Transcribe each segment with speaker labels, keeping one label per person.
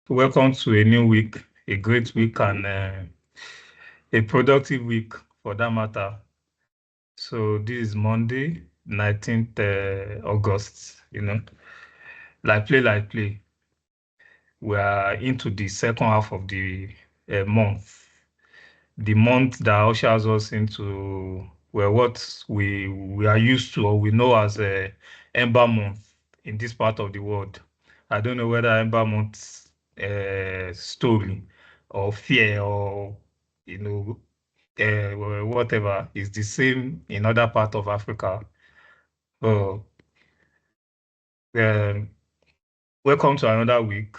Speaker 1: Welcome to a new week, a great week, and a productive week for that matter. So this is Monday, 19th August. Like play. We are into the second half of the month that ushers us into what we are used to or we know as a Ember Month in this part of the world. I don't know whether Ember Month story or fear or you know whatever is the same in other part of Africa. So um, welcome to another week.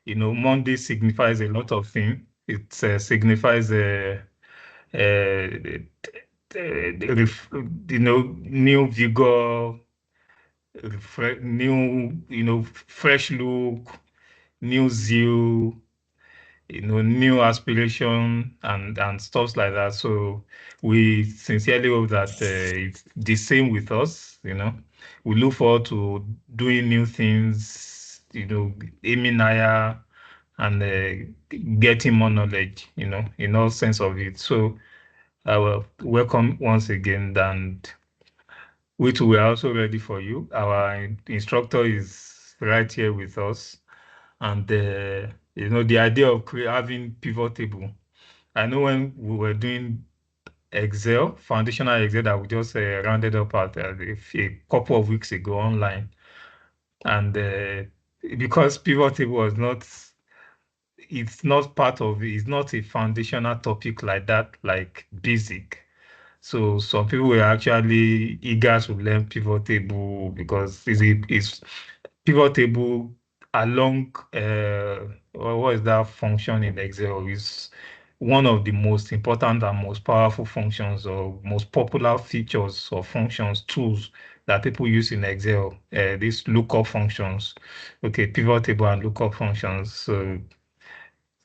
Speaker 1: Monday signifies a lot of things. It signifies uh, new vigor, fresh look, new zeal, new aspiration and stuff like that. So we sincerely hope that it's the same with us. We look forward to doing new things, aiming higher and getting more knowledge, in all sense of it. So I will welcome once again, and which we are also ready for you. Our instructor is right here with us, and the idea of having pivot table. I know when we were doing Excel, foundational Excel that we just rounded up at a couple of weeks ago online, and because pivot table was not, it's not part of, it's not a foundational topic like that, like basic. So some people were actually eager to learn pivot table because it's pivot table along what is that function in Excel is one of the most important and most powerful functions or most popular features or functions tools that people use in Excel. These lookup functions, okay, pivot table and lookup functions. So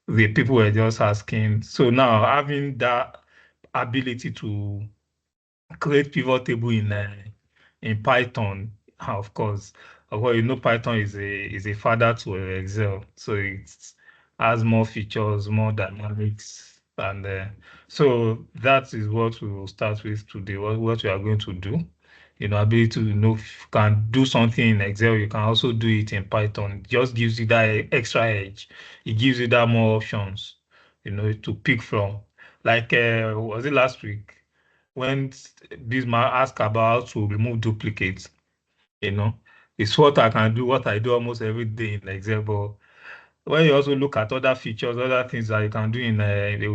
Speaker 1: the people were just asking. So now having that ability to create pivot table in Python, of course. Well, Python is a father to Excel, so it has more features, more dynamics, and so that is what we will start with today. What we are going to do, ability to if you can do something in Excel, you can also do it in Python. It just gives you that extra edge. It gives you that more options, to pick from. Like was it last week? When this man asked about how to remove duplicates, you know, it's what I can do, what I do almost every day in Excel. But when you also look at other features, other things that you can do in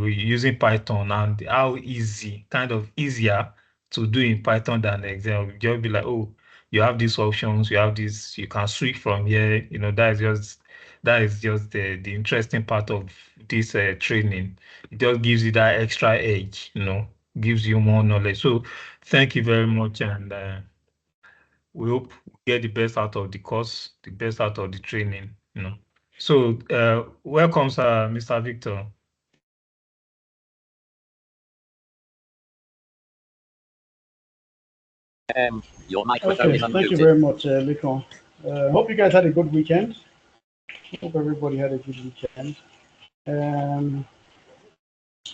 Speaker 1: using Python and how easy, kind of easier to do in Python than Excel, you just be like, oh, you have these options, you have this, you can switch from here. That is just the interesting part of this training. It just gives you that extra edge, gives you more knowledge. So thank you very much, and we hope we get the best out of the course, the best out of the training. So welcome, sir, Mr. Victor.
Speaker 2: Your microphone is
Speaker 3: Okay, thank you
Speaker 2: unmuted.
Speaker 3: very much, Likon. Hope you guys had a good weekend. Hope everybody had a good weekend. Um,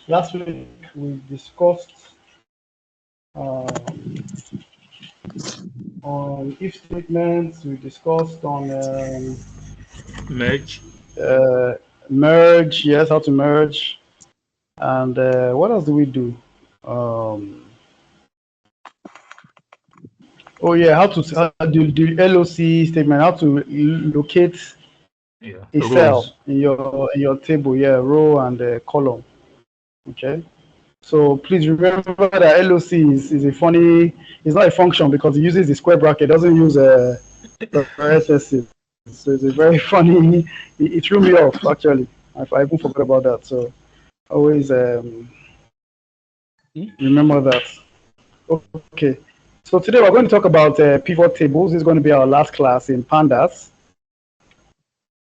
Speaker 3: Last week we discussed on if statements. We discussed on
Speaker 1: Merge.
Speaker 3: uh, merge. Yes, how to merge. And what else do we do? Um, oh yeah, how to do the LOC statement. How to locate
Speaker 1: Yeah.
Speaker 3: a cell
Speaker 1: Rows.
Speaker 3: in your table. Yeah, row and column. Okay. So please remember that LOC is a funny, it's not a function because it uses the square bracket, doesn't use parentheses. So it's a very funny, it threw me off actually. I even forgot about that. So always remember that. Okay. So today we're going to talk about pivot tables. This is going to be our last class in Pandas.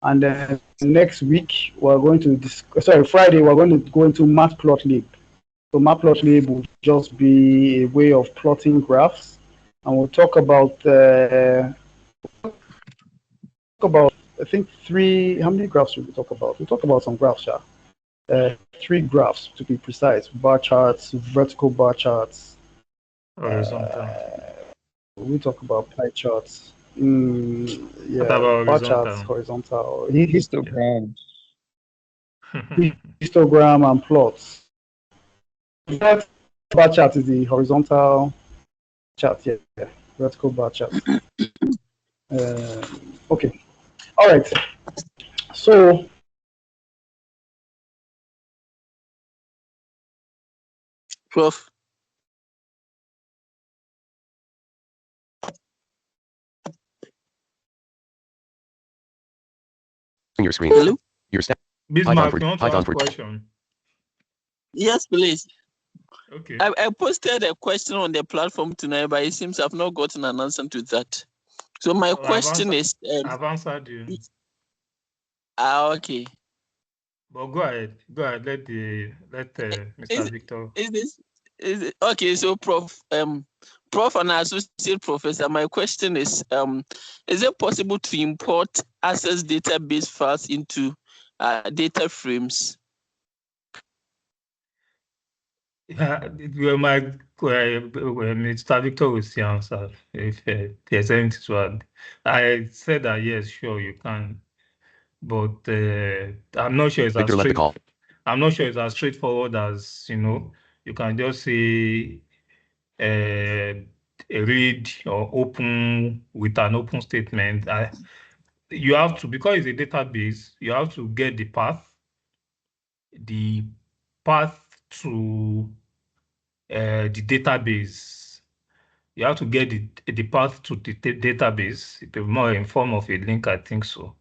Speaker 3: And then next week we're going to, Friday, we're going to go into matplotlib. So matplotlib will just be a way of plotting graphs, and we'll talk about I think three. How many graphs should we talk about? We talk about some graphs, yeah. Three graphs to be precise: bar charts, vertical bar charts.
Speaker 1: Horizontal.
Speaker 3: We talk about pie charts.
Speaker 1: What
Speaker 3: Yeah,
Speaker 1: about
Speaker 3: bar charts,
Speaker 1: horizontal?
Speaker 3: horizontal,
Speaker 1: Yeah.
Speaker 4: Histogram.
Speaker 3: histogram, and plots. Vertical bar chart is the horizontal chart. Yeah, vertical bar chart. Okay. All right. So
Speaker 5: Prof.
Speaker 2: your screen.
Speaker 5: Hello?
Speaker 2: Your step.
Speaker 1: Bismarck, you want to ask a question?
Speaker 5: Yes, please.
Speaker 1: Okay.
Speaker 5: I posted a question on the platform tonight, but it seems I've not gotten an answer to that. So my question is...
Speaker 1: I've answered you.
Speaker 5: Okay.
Speaker 1: But go ahead. Go ahead. Let Mr. Victor.
Speaker 5: Is it okay? So, Prof, Prof, and associate professor, my question is it possible to import access database files into data frames?
Speaker 1: Yeah, Mr. Victor will see answer if there's anything to add. I said that yes, sure you can, but I'm not sure it's as
Speaker 2: Victor left the call.
Speaker 1: I'm not sure it's as straightforward as you can just say a read or open with an open statement. You have to, because it's a database, you have to get the path to the database. You have to get the path to the database. It's more in form of a link, I think so.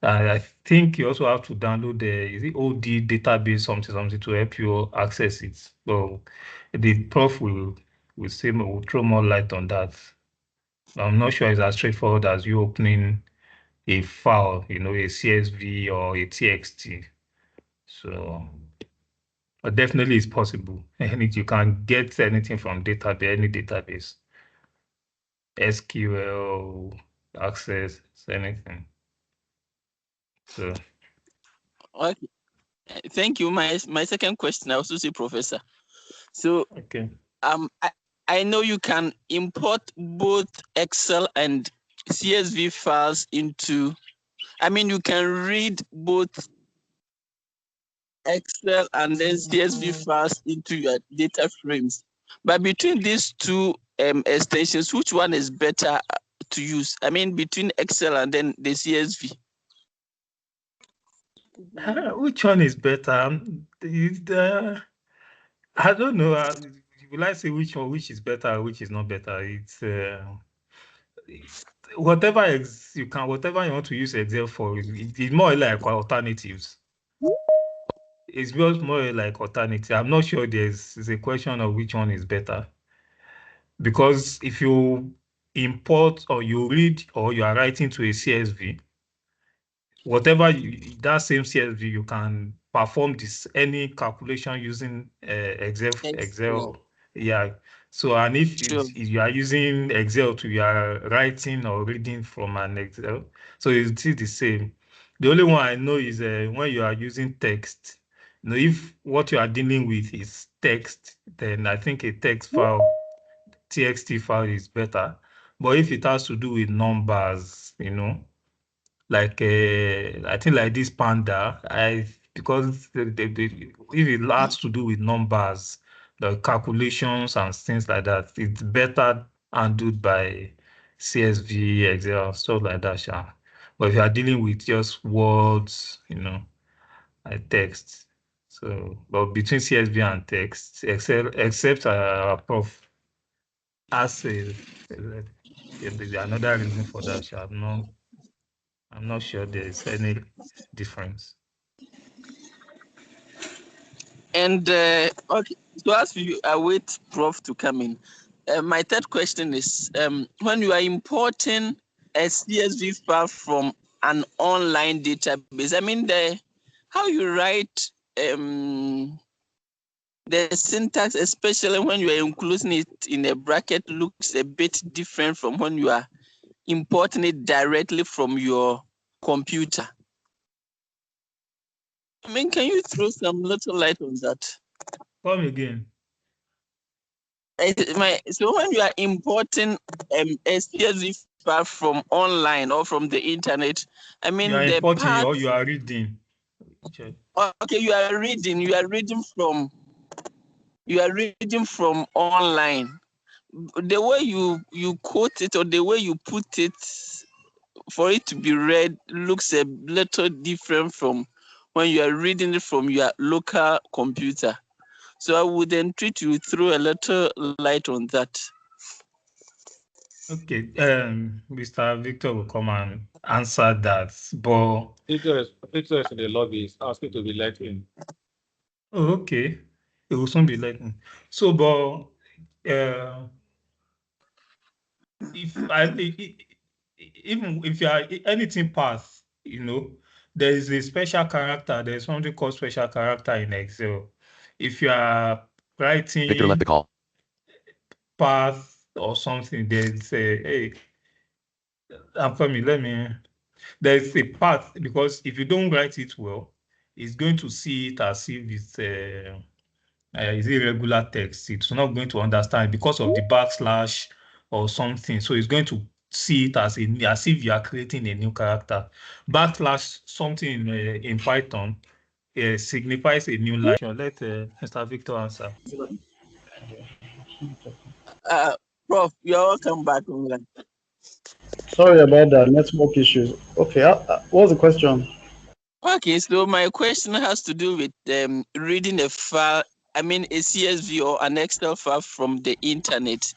Speaker 1: I think you also have to download the OD database something to help you access it. So the prof will throw more light on that. I'm not sure it's as straightforward as you opening a file, a CSV or a TXT. So, but definitely it's possible. And you can get anything from any database, SQL, Access, anything. So,
Speaker 5: Okay. Thank you. My second question, I also say professor. So
Speaker 1: okay.
Speaker 5: I know you can import both Excel and CSV files into. I mean, you can read both Excel and then CSV files into your data frames. But between these two extensions, which one is better to use? I mean, between Excel and then the CSV.
Speaker 1: Which one is better? I don't know. Will I say which is better, which is not better? It's whatever whatever you want to use Excel for. It's more like alternatives. It's just more like alternative. I'm not sure it's a question of which one is better, because if you import or you read or you are writing to a CSV, whatever that same CSV, you can perform any calculation using Excel. Yeah. So, and if you are using Excel you are writing or reading from an Excel, so it's still the same. The only one I know is when you are using text. If what you are dealing with is text, then I think a text file, TXT file is better. But if it has to do with numbers, like I think like this Panda, because if it has to do with numbers, the calculations and things like that, it's better handled by CSV, Excel, stuff like that. Sha. But if you are dealing with just words, like text, but between CSV and text, Excel, except Prof. As another reason for that, Sha. I'm not sure there's any difference.
Speaker 5: And okay, so as we await Prof to come in, my third question is: when you are importing a CSV file from an online database, I mean how you write the syntax, especially when you are including it in a bracket, looks a bit different from when you are importing it directly from your computer. I mean, can you throw some little light on that?
Speaker 1: Come again.
Speaker 5: So when you are importing a CSV file from online or from the internet, I mean
Speaker 1: You are
Speaker 5: the
Speaker 1: importing
Speaker 5: part.
Speaker 1: or you are reading. Check.
Speaker 5: Okay, you are reading from online. The way you quote it or the way you put it for it to be read looks a little different from when you are reading it from your local computer. So I would entreat you to throw a little light on that.
Speaker 1: Okay. Mr. Victor will come and answer that. But
Speaker 4: Victor is in the lobby. He's asking to be let in.
Speaker 1: oh, okay. It will soon be lightning. So, but if even if you are anything pass, there is a special character. There's something called special character in Excel. If you are
Speaker 2: Victor left the
Speaker 1: writing
Speaker 2: call.
Speaker 1: path or something, there's a hey, I'm coming. There's a path because if you don't write it well, it's going to see it as if it's irregular text. It's not going to understand because of the backslash or something. So it's going to see it as if you are creating a new character. Backslash something in Python signifies a new line. Let Mr. Victor answer.
Speaker 5: Prof, you're welcome back online.
Speaker 3: Sorry about that network issues. Okay, what's the question?
Speaker 5: Okay, so my question has to do with reading a file, I mean a CSV or an Excel file from the internet.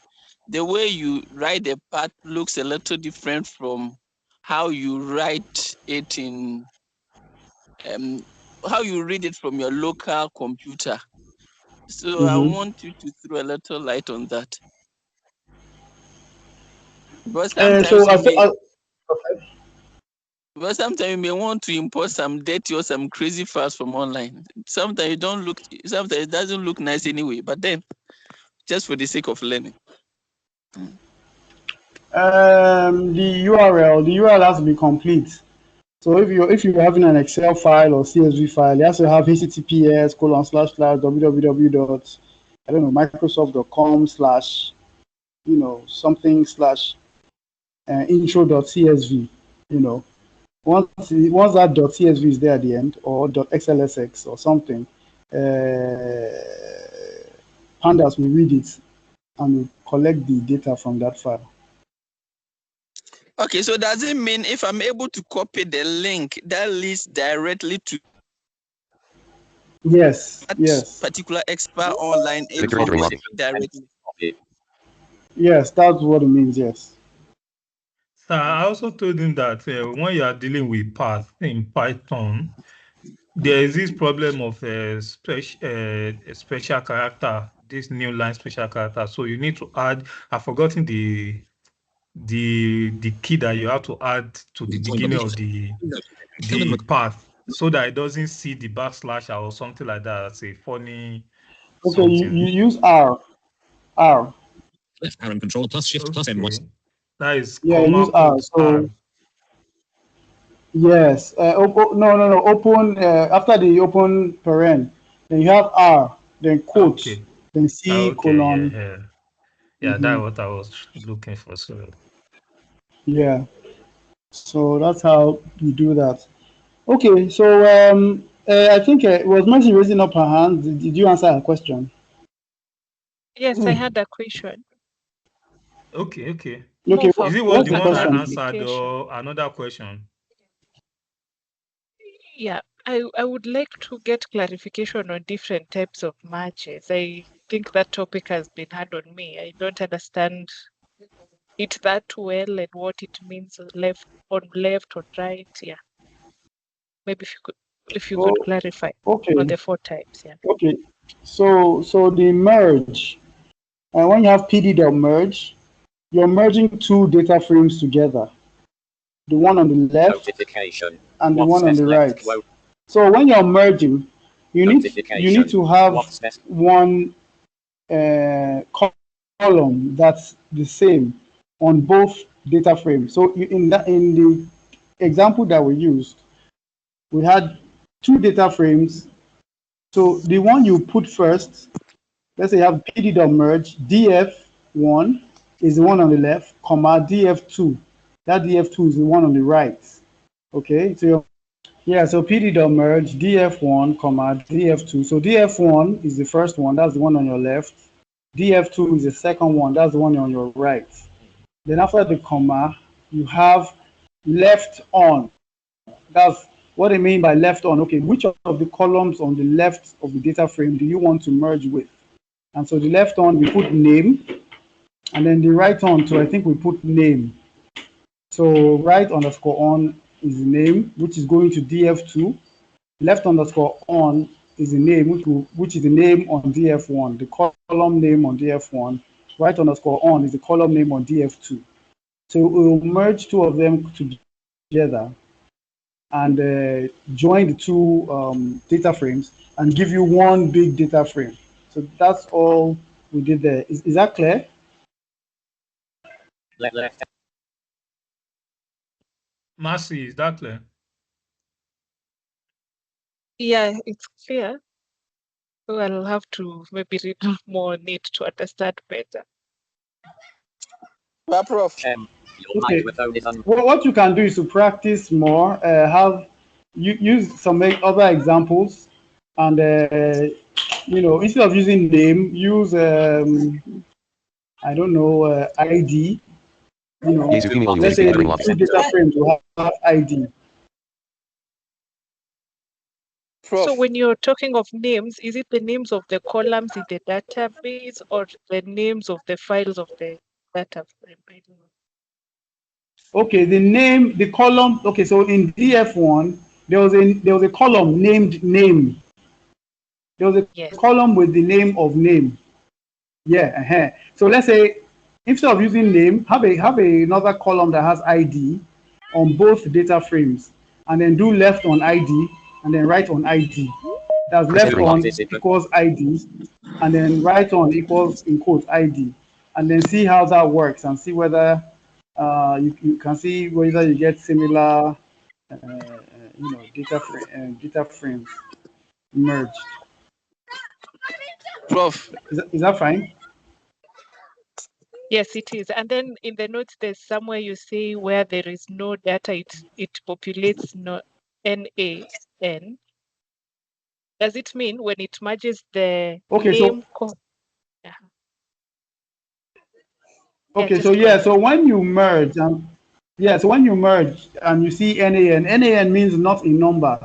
Speaker 5: The way you write the part looks a little different from how you write it in, how you read it from your local computer. So I want you to throw a little light on that. But sometimes you may want to import some dirty or some crazy files from online. Sometimes it doesn't look nice anyway, but then just for the sake of learning.
Speaker 3: The URL has to be complete. So if you're having an Excel file or CSV file, it has to have https://www.microsoft.com/intro.csv. Once that .csv is there at the end, or .xlsx or something, Pandas will read it and will collect the data from that file.
Speaker 5: Okay, so does it mean if I'm able to copy the link that leads directly to
Speaker 3: Yes.
Speaker 5: particular expert online directly?
Speaker 3: Yes, that's what it means, yes.
Speaker 1: So I also told him that when you are dealing with path in Python, there is this problem of a special character, this new line special character. So you need to add. I've forgotten the key that you have to add to the beginning of the path so that it doesn't see the backslash or something like that. That's a funny.
Speaker 3: Okay, you use R.
Speaker 2: Left arrow control plus shift plus M.
Speaker 1: That is
Speaker 3: use
Speaker 1: comma
Speaker 3: R.
Speaker 1: quote
Speaker 3: So
Speaker 1: R.
Speaker 3: yes, no. Open after the open paren, then you have R, then quote, then C colon.
Speaker 1: Yeah, that's what I was looking for. So
Speaker 3: yeah, so that's how you do that. Okay, so I think it was Mercy raising up her hand. Did you answer her question?
Speaker 6: Yes, I had a question.
Speaker 1: Okay.
Speaker 3: Okay,
Speaker 1: Is it
Speaker 3: what's
Speaker 1: the
Speaker 3: the
Speaker 1: one I
Speaker 3: question?
Speaker 1: answered or another question?
Speaker 6: Yeah, I would like to get clarification on different types of matches. I think that topic has been hard on me. I don't understand it that well and what it means left on right. Yeah. Maybe if you could clarify on the 4 types. Yeah.
Speaker 3: Okay. So the merge, and when you have PD.merge, you're merging 2 data frames together. The one on the left and the one on the right. So when you're merging, you need to have one column that's the same on both data frames. So in the example that we used, we had two data frames. So the one you put first, let's say you have pd.merge, df1 is the one on the left, comma df2. That df2 is the one on the right. Okay, so yeah, so pd.merge, df1, comma df2. So df1 is the first one, that's the one on your left. df2 is the second one, that's the one on your right. Then after the comma, you have left on. That's what I mean by left on. Okay, which of the columns on the left of the data frame do you want to merge with? And so the left on, we put name, and then the right on, so I think we put name. So right underscore on is the name, which is going to df2. Left underscore on is the name, which is the name on df1, the column name on df1. Right underscore on is the column name on df2. So we'll merge two of them together and join the two data frames and give you one big data frame. So that's all we did there. Is that clear?
Speaker 1: Mercy, is that clear?
Speaker 6: Yeah, it's clear. So I'll have to maybe read more need to understand better.
Speaker 5: Well, Prof.
Speaker 3: Okay. Well, what you can do is to practice more, use some other examples, and instead of using name, use I don't know, ID. Let's say the two data frames will have ID.
Speaker 5: Prof.
Speaker 6: So when you're talking of names, is it the names of the columns in the database or the names of the files of the data frame? I don't know.
Speaker 3: Okay, the column. Okay, so in df1, there was a column named name. There was a column with the name of name. Yeah. So let's say instead of using name, have another column that has ID on both data frames, and then do left on ID and then right on ID. That's left on equals ID, and then right on equals in quote ID, and then see how that works and see whether you can see whether you get similar data frames merged.
Speaker 5: Prof.
Speaker 3: Is that fine?
Speaker 6: Yes, it is. And then in the notes, there's somewhere you say where there is no data, it populates no NaN. Does it mean when it merges the name?
Speaker 3: So when you merge and you see NaN means not a number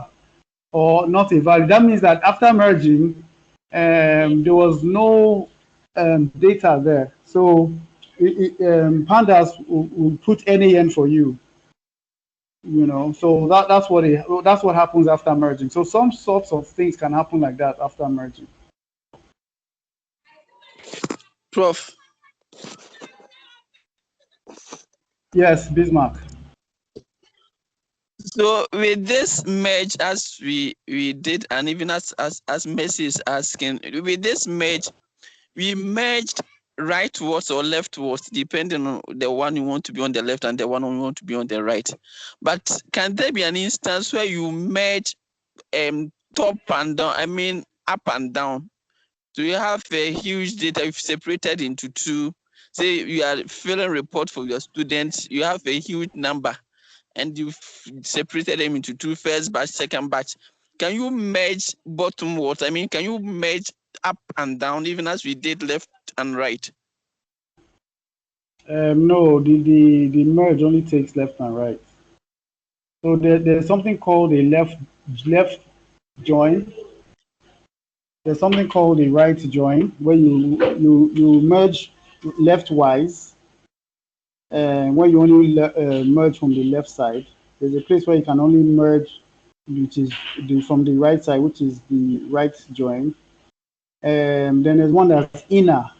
Speaker 3: or not a value. That means that after merging, there was no data there. So Pandas will put NaN for you. So that's what happens after merging. So some sorts of things can happen like that after merging.
Speaker 5: Prof.
Speaker 3: Yes, Bismarck.
Speaker 5: So with this merge, as we did, and even as Messi is asking, with this merge, we merged rightwards or leftwards, depending on the one you want to be on the left and the one you want to be on the right. But can there be an instance where you merge top and down? I mean, up and down. So you have a huge data you've separated into two. Say you are filling report for your students, you have a huge number, and you've separated them into two, first batch, second batch. Can you merge bottomwards? I mean, can you merge up and down, even as we did left and right?
Speaker 3: No, the merge only takes left and right. So there's something called a left join. There's something called a right join, where you merge leftwise, where you only merge from the left side. There's a place where you can only merge, which is from the right side, which is the right join. Then there's one that's inner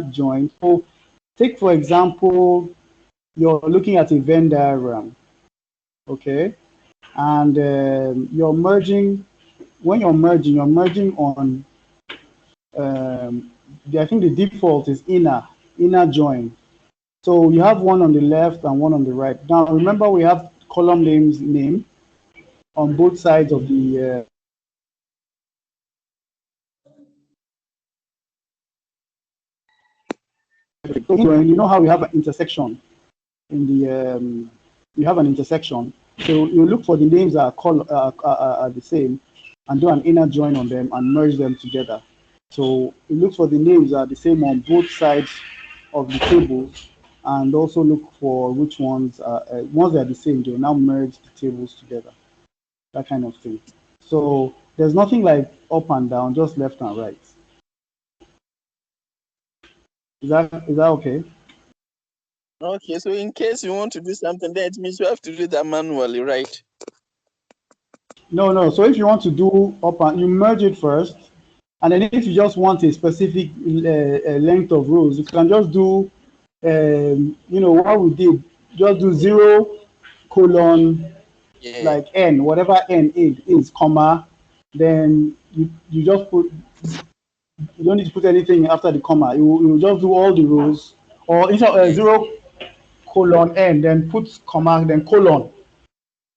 Speaker 3: join. So take, for example, you're looking at a Venn diagram, okay? And you're merging, when you're merging on, I think the default is inner join. So you have one on the left and one on the right. Now remember we have column name on both sides of the so you know how we have an intersection in the you have an intersection. So you look for the names that are the same and do an inner join on them and merge them together. So you look for the names that are the same on both sides of the table and also look for which ones are once they're the same, they'll now merge the tables together. That kind of thing. So there's nothing like up and down, just left and right. Is that okay?
Speaker 5: Okay, so in case you want to do something, that means you have to do that manually, right?
Speaker 3: No. So if you want to do up and you merge it first, and then if you just want a specific length of rows, you can just do, what we did, just do 0 colon
Speaker 5: Yeah.
Speaker 3: like n, whatever n is, comma, then you just put, you don't need to put anything after the comma. You just do all the rows, or instead of 0 colon n, then put comma, then colon.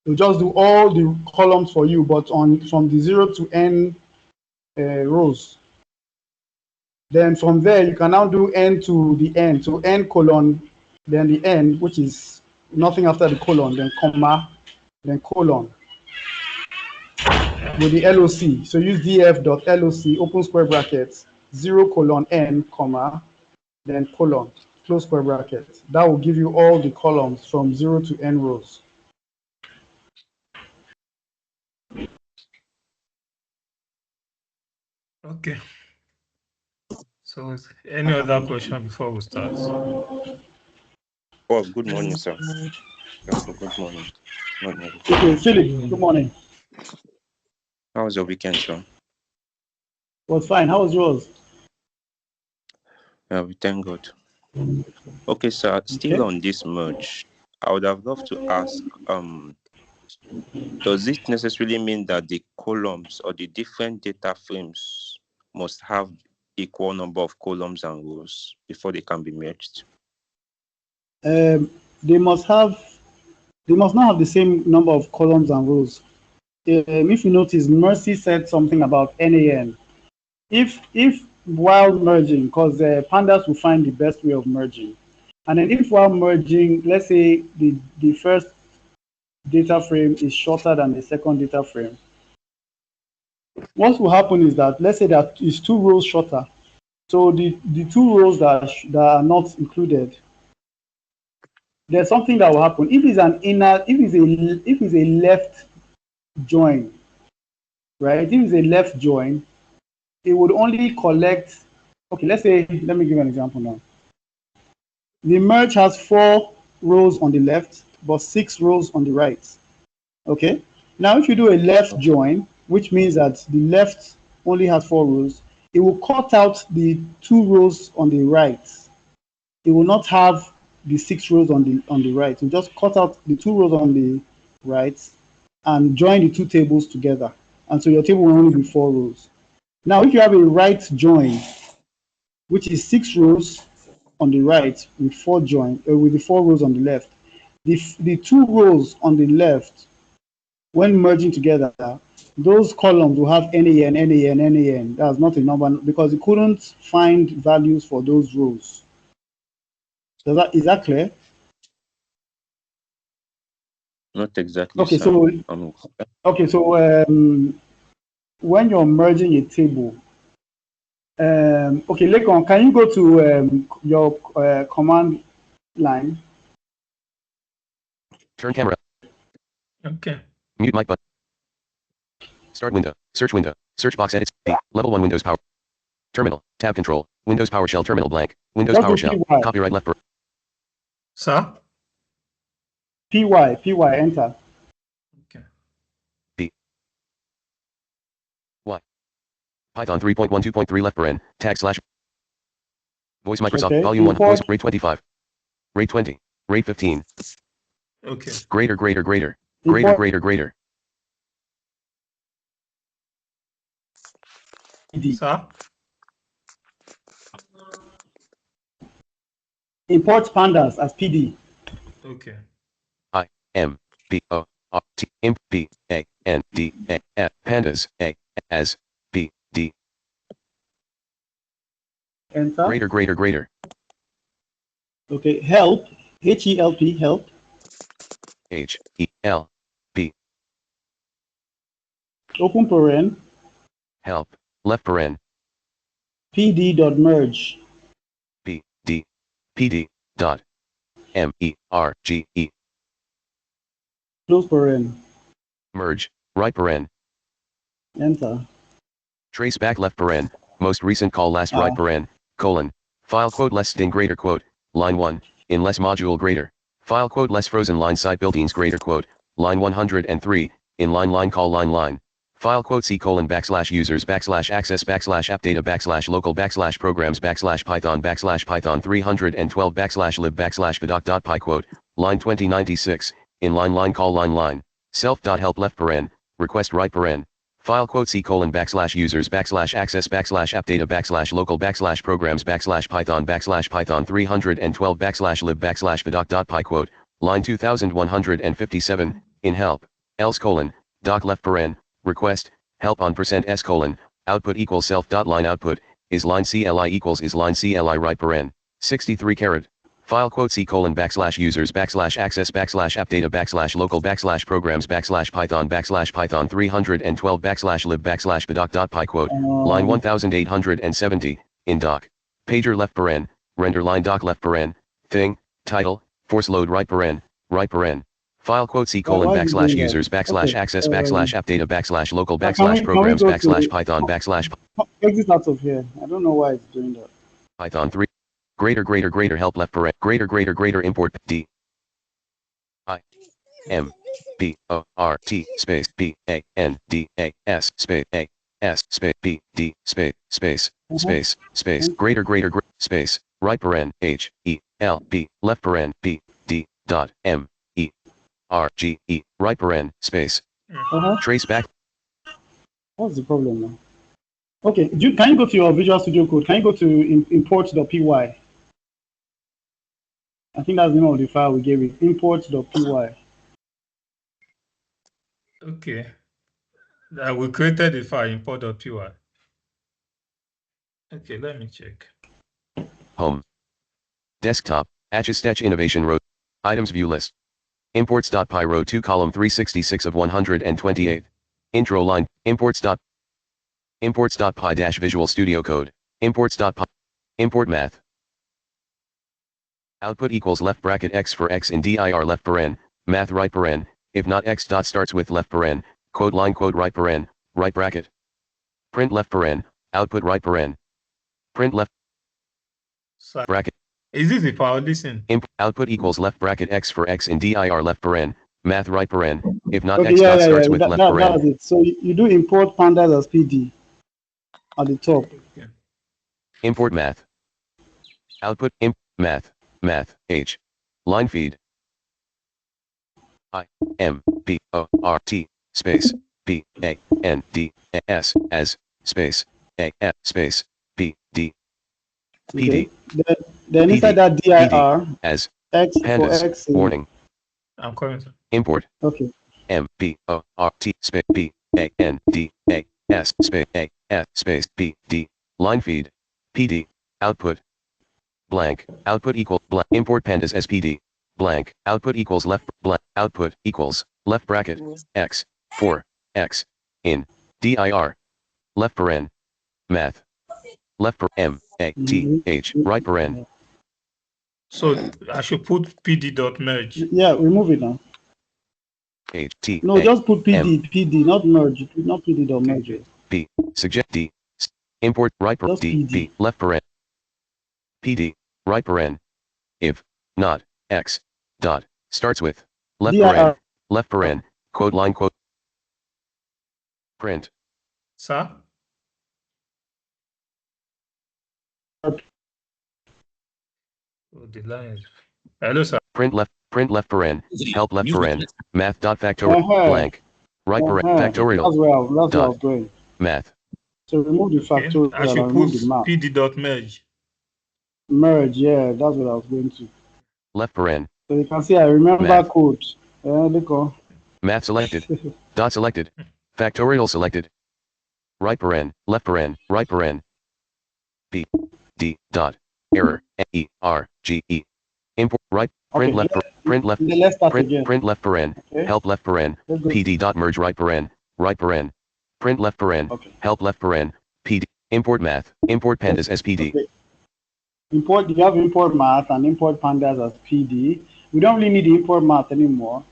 Speaker 3: You just do all the columns for you, but on from the 0 to n rows. Then from there, you can now do n to the n, so n colon, then the n, which is nothing after the colon, then comma, then colon with the LOC. So use df.loc, open square brackets, 0 colon n, comma, then colon, close square brackets. That will give you all the columns from 0 to n rows.
Speaker 1: Okay. So any other question before we start?
Speaker 2: Oh, good morning, sir. Good morning. Morning.
Speaker 3: Okay, Philip, good morning.
Speaker 2: How was your weekend, sir?
Speaker 3: Was fine. How was yours?
Speaker 2: We thank God. Okay, sir. Still on this merge, I would have loved to ask, does it necessarily mean that the columns or the different data frames must have equal number of columns and rows before they can be merged?
Speaker 3: They must not have the same number of columns and rows. If you notice, Mercy said something about NAN. If while merging, because Pandas will find the best way of merging, and then if while merging, let's say the first data frame is shorter than the second data frame, what will happen is that, let's say that is 2 rows shorter. So the 2 rows that are not included, there's something that will happen. If it's an inner, if it's a left join, right? If it's a left join, it would only collect. Okay, let's say, let me give you an example now. The merge has 4 rows on the left, but 6 rows on the right. Okay. Now, if you do a left join, which means that the left only has 4 rows, it will cut out the 2 rows on the right. It will not have the 6 rows on the right. It will just cut out the 2 rows on the right and join the 2 tables together. And so your table will only be 4 rows. Now, if you have a right join, which is 6 rows on the right with with the 4 rows on the left, the 2 rows on the left, when merging together, those columns will have NAN, NAN, NAN. That's not a number because it couldn't find values for those rows. Is that clear?
Speaker 2: Not exactly.
Speaker 3: Okay,
Speaker 2: sir.
Speaker 3: so when you're merging a table, okay, Lekon, can you go to your command line?
Speaker 7: Turn camera.
Speaker 1: Okay.
Speaker 7: Mute mic button. Start window. Search window. Search box edits. Level 1 Windows Power. Terminal. Tab control. Windows PowerShell terminal blank. Windows
Speaker 3: Just do
Speaker 7: PowerShell.
Speaker 3: PY.
Speaker 7: Copyright left.
Speaker 1: Sir?
Speaker 3: PY, enter.
Speaker 1: Okay.
Speaker 7: P. Y. Python 3.12.3 left paren. Tag slash. Voice Microsoft.
Speaker 3: Okay.
Speaker 7: Volume 1.
Speaker 3: Import.
Speaker 7: Voice rate 25. Rate 20. Rate 15.
Speaker 1: Okay.
Speaker 7: Greater.
Speaker 3: Import.
Speaker 7: Greater.
Speaker 1: Sir?
Speaker 3: Import pandas as PD.
Speaker 1: Okay.
Speaker 7: I M B O R T imp B A N D A F pandas A as B D
Speaker 3: Enter.
Speaker 7: greater
Speaker 3: Okay, help. HELP, help.
Speaker 7: H E L B
Speaker 3: Open paren.
Speaker 7: help left paren
Speaker 3: PD.merge.
Speaker 7: B D P D dot M E R G E
Speaker 3: Close paren.
Speaker 7: merge right paren
Speaker 3: Enter.
Speaker 7: trace back left paren most recent call last right paren colon file quote less sting greater quote line 1 in less module greater file quote less frozen line site buildings greater quote line 103 in line call line file quote c colon backslash users backslash access backslash app data backslash local backslash programs backslash python 312 backslash lib backslash py quote line 2096 in line call line self dot help left paren request right paren file quote c colon backslash users backslash access backslash app data backslash local backslash programs backslash python 312 backslash lib backslash py quote line 2157 in help else colon doc left paren request help on percent s colon output equals self dot line output is line cli equals is line cli right paren 63 caret file quote c colon backslash users backslash access backslash app data backslash local backslash programs backslash python 312 backslash lib backslash py quote line 1870 in doc pager left paren render line doc left paren thing title force load right paren file quote c colon
Speaker 3: Why is it
Speaker 7: backslash
Speaker 3: doing that?
Speaker 7: users backslash
Speaker 3: Okay.
Speaker 7: access backslash app data backslash local
Speaker 3: Can
Speaker 7: backslash
Speaker 3: we
Speaker 7: programs
Speaker 3: go
Speaker 7: backslash
Speaker 3: to
Speaker 7: python backslash
Speaker 3: exit out of here? I don't know why it's doing that.
Speaker 7: python 3 greater help left paren greater import d I M B O R T space B A N D A S space A S space B D space greater space right paren H E L B left paren B D dot M E R G E right paren space trace back
Speaker 3: What's the problem now? Okay, can you go to your Visual Studio Code? Can you go to import.py? I think that's the name of the file we gave it. Import.py.
Speaker 1: Okay. We created a file import.py. Okay, let me check.
Speaker 7: home desktop Atchistech innovation row items view list imports.py row 2 column 366 of 128 intro line imports.py dash Visual Studio Code imports.py import math output equals left bracket x for x in dir left paren math right paren if not x dot starts with left paren quote line quote right paren right bracket print left paren output right paren print left
Speaker 1: So,
Speaker 7: bracket
Speaker 1: is this the file? Listen.
Speaker 7: output equals left bracket x for x in dir left paren math right paren if not
Speaker 3: Okay,
Speaker 7: x dot starts with left paren
Speaker 3: that's it. So you do import pandas as PD at the top.
Speaker 1: Okay.
Speaker 7: import math output math h line feed I M B O R T space B A N D S as space A F space B D P D
Speaker 3: Okay. Then inside that dir
Speaker 7: as
Speaker 3: x for
Speaker 7: pandas
Speaker 3: x
Speaker 7: warning
Speaker 1: I'm coming to.
Speaker 7: import
Speaker 3: Okay.
Speaker 7: M B O R T space B A N D A S space A F space B D line feed P D output blank output equal blank import pandas as PD blank output equals left blank output equals left bracket x 4 x in dir left paren math left M A T H right paren
Speaker 1: So I should put pd.merge.
Speaker 3: Yeah, remove it now.
Speaker 7: H T
Speaker 3: No, just put PD, not merge, not PD dot merge.
Speaker 1: Okay.
Speaker 7: B suggest D import right
Speaker 3: Just
Speaker 7: D
Speaker 3: PD.
Speaker 7: B left paren PD right paren if not x dot starts with left paren quote line quote print
Speaker 1: Sir? Oh, the line is... Hello, sir.
Speaker 7: print left paren help left paren math dot factorial blank right paren factorial
Speaker 3: That's where I was going.
Speaker 7: math
Speaker 3: So remove the
Speaker 1: Okay.
Speaker 3: factorial
Speaker 1: I should
Speaker 3: and
Speaker 1: put
Speaker 3: remove the math.
Speaker 1: pd.merge.
Speaker 3: Merge, yeah, that's what I was going to.
Speaker 7: Left paren.
Speaker 3: So you can see I remember
Speaker 7: Math.
Speaker 3: code. Look on.
Speaker 7: Math selected. Dot selected. Factorial selected. Right paren. Left paren. Right paren. B. D. Dot. Error. E. R. G. E. Import. Right. Print
Speaker 3: Okay,
Speaker 7: left. Print left.
Speaker 3: let's start
Speaker 7: Print.
Speaker 3: again.
Speaker 7: Print left paren.
Speaker 3: Okay,
Speaker 7: Help left paren.
Speaker 3: let's go.
Speaker 7: PD. Dot merge right paren. Right paren. Print left paren.
Speaker 3: Okay.
Speaker 7: Help left paren. PD. Import math. Import pandas as PD.
Speaker 3: Okay. Import, you have import math and import pandas as PD. We don't really need the import math anymore.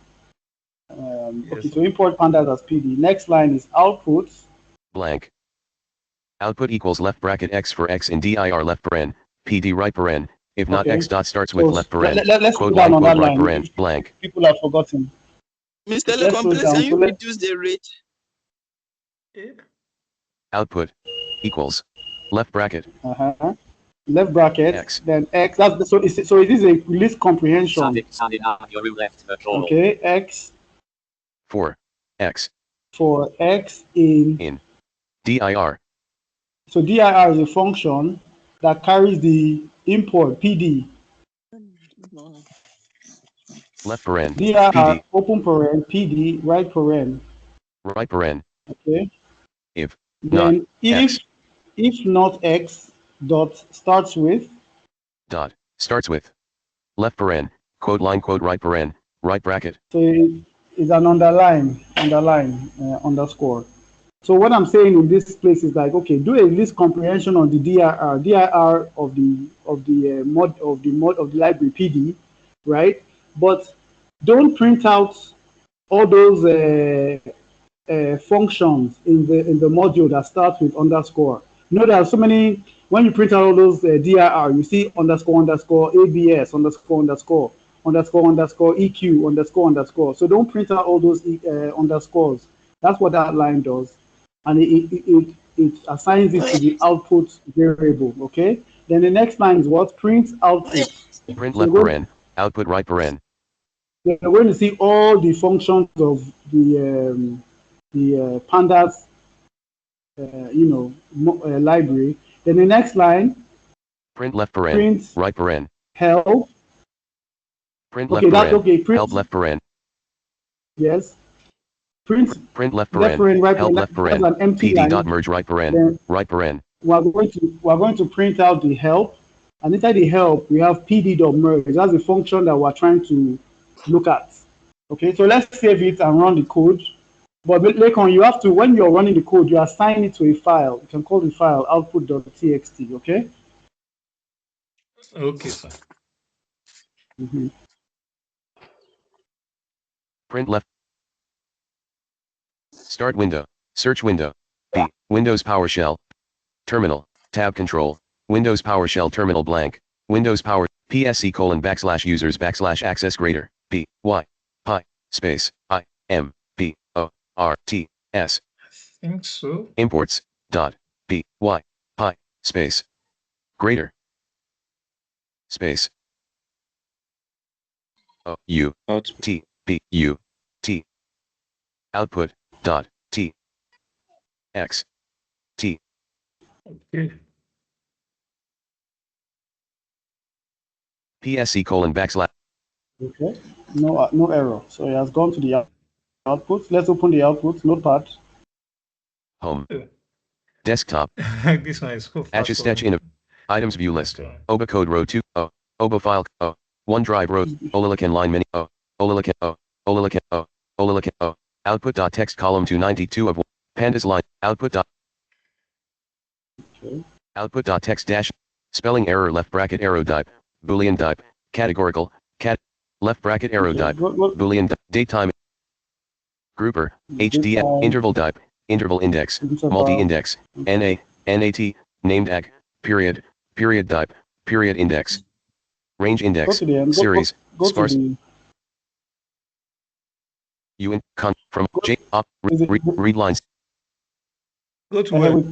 Speaker 3: Okay, so import pandas as PD. Next line is output.
Speaker 7: Blank. Output equals left bracket x for x in dir left paren. PD right paren. If not,
Speaker 3: Okay.
Speaker 7: x dot starts with
Speaker 3: So
Speaker 7: left paren.
Speaker 3: let's
Speaker 7: Quote
Speaker 3: put down
Speaker 7: line,
Speaker 3: on
Speaker 7: quote
Speaker 3: that
Speaker 7: right
Speaker 3: line.
Speaker 7: paren. Blank.
Speaker 3: People have forgotten.
Speaker 5: Mr.
Speaker 3: Let's
Speaker 5: Lecom,
Speaker 3: slow
Speaker 5: please,
Speaker 3: down.
Speaker 5: can
Speaker 3: So
Speaker 5: you
Speaker 3: let-
Speaker 5: reduce the rate?
Speaker 7: Output equals left bracket
Speaker 3: Left bracket,
Speaker 7: X.
Speaker 3: then X. That's so. So it is a list comprehension. Okay, X
Speaker 7: for x
Speaker 3: for X in.
Speaker 7: dir
Speaker 3: So dir is a function that carries the import PD.
Speaker 7: left paren
Speaker 3: dir
Speaker 7: PD
Speaker 3: open paren PD right paren.
Speaker 7: right paren.
Speaker 3: Okay.
Speaker 7: If
Speaker 3: Then
Speaker 7: X
Speaker 3: if not X dot starts with
Speaker 7: dot starts with left paren quote line quote right paren right bracket.
Speaker 3: so it's an underline underscore. So what I'm saying in this place is like, okay, do a list comprehension on the dir of the mod of the library PD, right? But don't print out all those functions in the module that starts with underscore. You know, there are so many. When you print out all those dir, you see underscore underscore abs underscore underscore underscore underscore eq underscore underscore. So don't print out all those underscores. That's what that line does, and it assigns it to the output variable. Okay. Then the next line is what print output.
Speaker 7: Print
Speaker 3: So
Speaker 7: left paren output right paren.
Speaker 3: you're going to see all the functions of the pandas library. Then the next line,
Speaker 7: Print left paren
Speaker 3: print
Speaker 7: right paren.
Speaker 3: help.
Speaker 7: Print
Speaker 3: Okay,
Speaker 7: left
Speaker 3: that's
Speaker 7: paren
Speaker 3: okay. Print
Speaker 7: help left paren.
Speaker 3: yes. Print
Speaker 7: Print left
Speaker 3: left
Speaker 7: paren
Speaker 3: paren, right
Speaker 7: help
Speaker 3: paren.
Speaker 7: left
Speaker 3: That's
Speaker 7: paren.
Speaker 3: an empty
Speaker 7: PD
Speaker 3: line.
Speaker 7: dot merge right paren
Speaker 3: Then
Speaker 7: right paren.
Speaker 3: we're going to print out the help, and inside the help we have PD dot merge. That's the function that we're trying to look at. Okay, so let's save it and run the code. But later on, you have to, when you're running the code, you assign it to a file. You can call the file output.txt, okay?
Speaker 1: Okay, sir.
Speaker 7: Print left. Start window. Search window. B. Windows PowerShell. Terminal. Tab control. Windows PowerShell terminal blank. Windows Power. PSC colon backslash users backslash access greater. B. Y. Pi. Space. I. M. P. O. R. T. S.
Speaker 1: I think so.
Speaker 7: Imports. Dot. B. Y. Pi. Space. Greater. Space. O. U. T. B. U. T. Output. Dot. T. X. T.
Speaker 1: Okay.
Speaker 7: PSC colon backslash.
Speaker 3: Okay, no error. So it has gone to the output. Let's open the output, notepad.
Speaker 7: Home.
Speaker 1: Yeah.
Speaker 7: Desktop.
Speaker 1: This one is so fast.
Speaker 7: Attach in items view list. OBA code row 2. O. OBA file. O. OneDrive row. Olilican line menu. O. Olilican. O. Olilican. O. Olilican. O. Output.text column 292 of Pandas line. Output.
Speaker 3: Okay.
Speaker 7: Output.text dash. Spelling error left bracket arrow type. Boolean type. Categorical. Cat. Left bracket arrow type. Boolean date time. Grouper. HDF. Interval type. Interval index. Multi-index. NA. NAT. Name tag. Period. Period type. Period index. Range index.
Speaker 3: Go to the end.
Speaker 7: Series.
Speaker 3: Go
Speaker 7: Sparse.
Speaker 3: to the.
Speaker 7: UN. Con. From J. Up. Read lines.
Speaker 1: Go to where?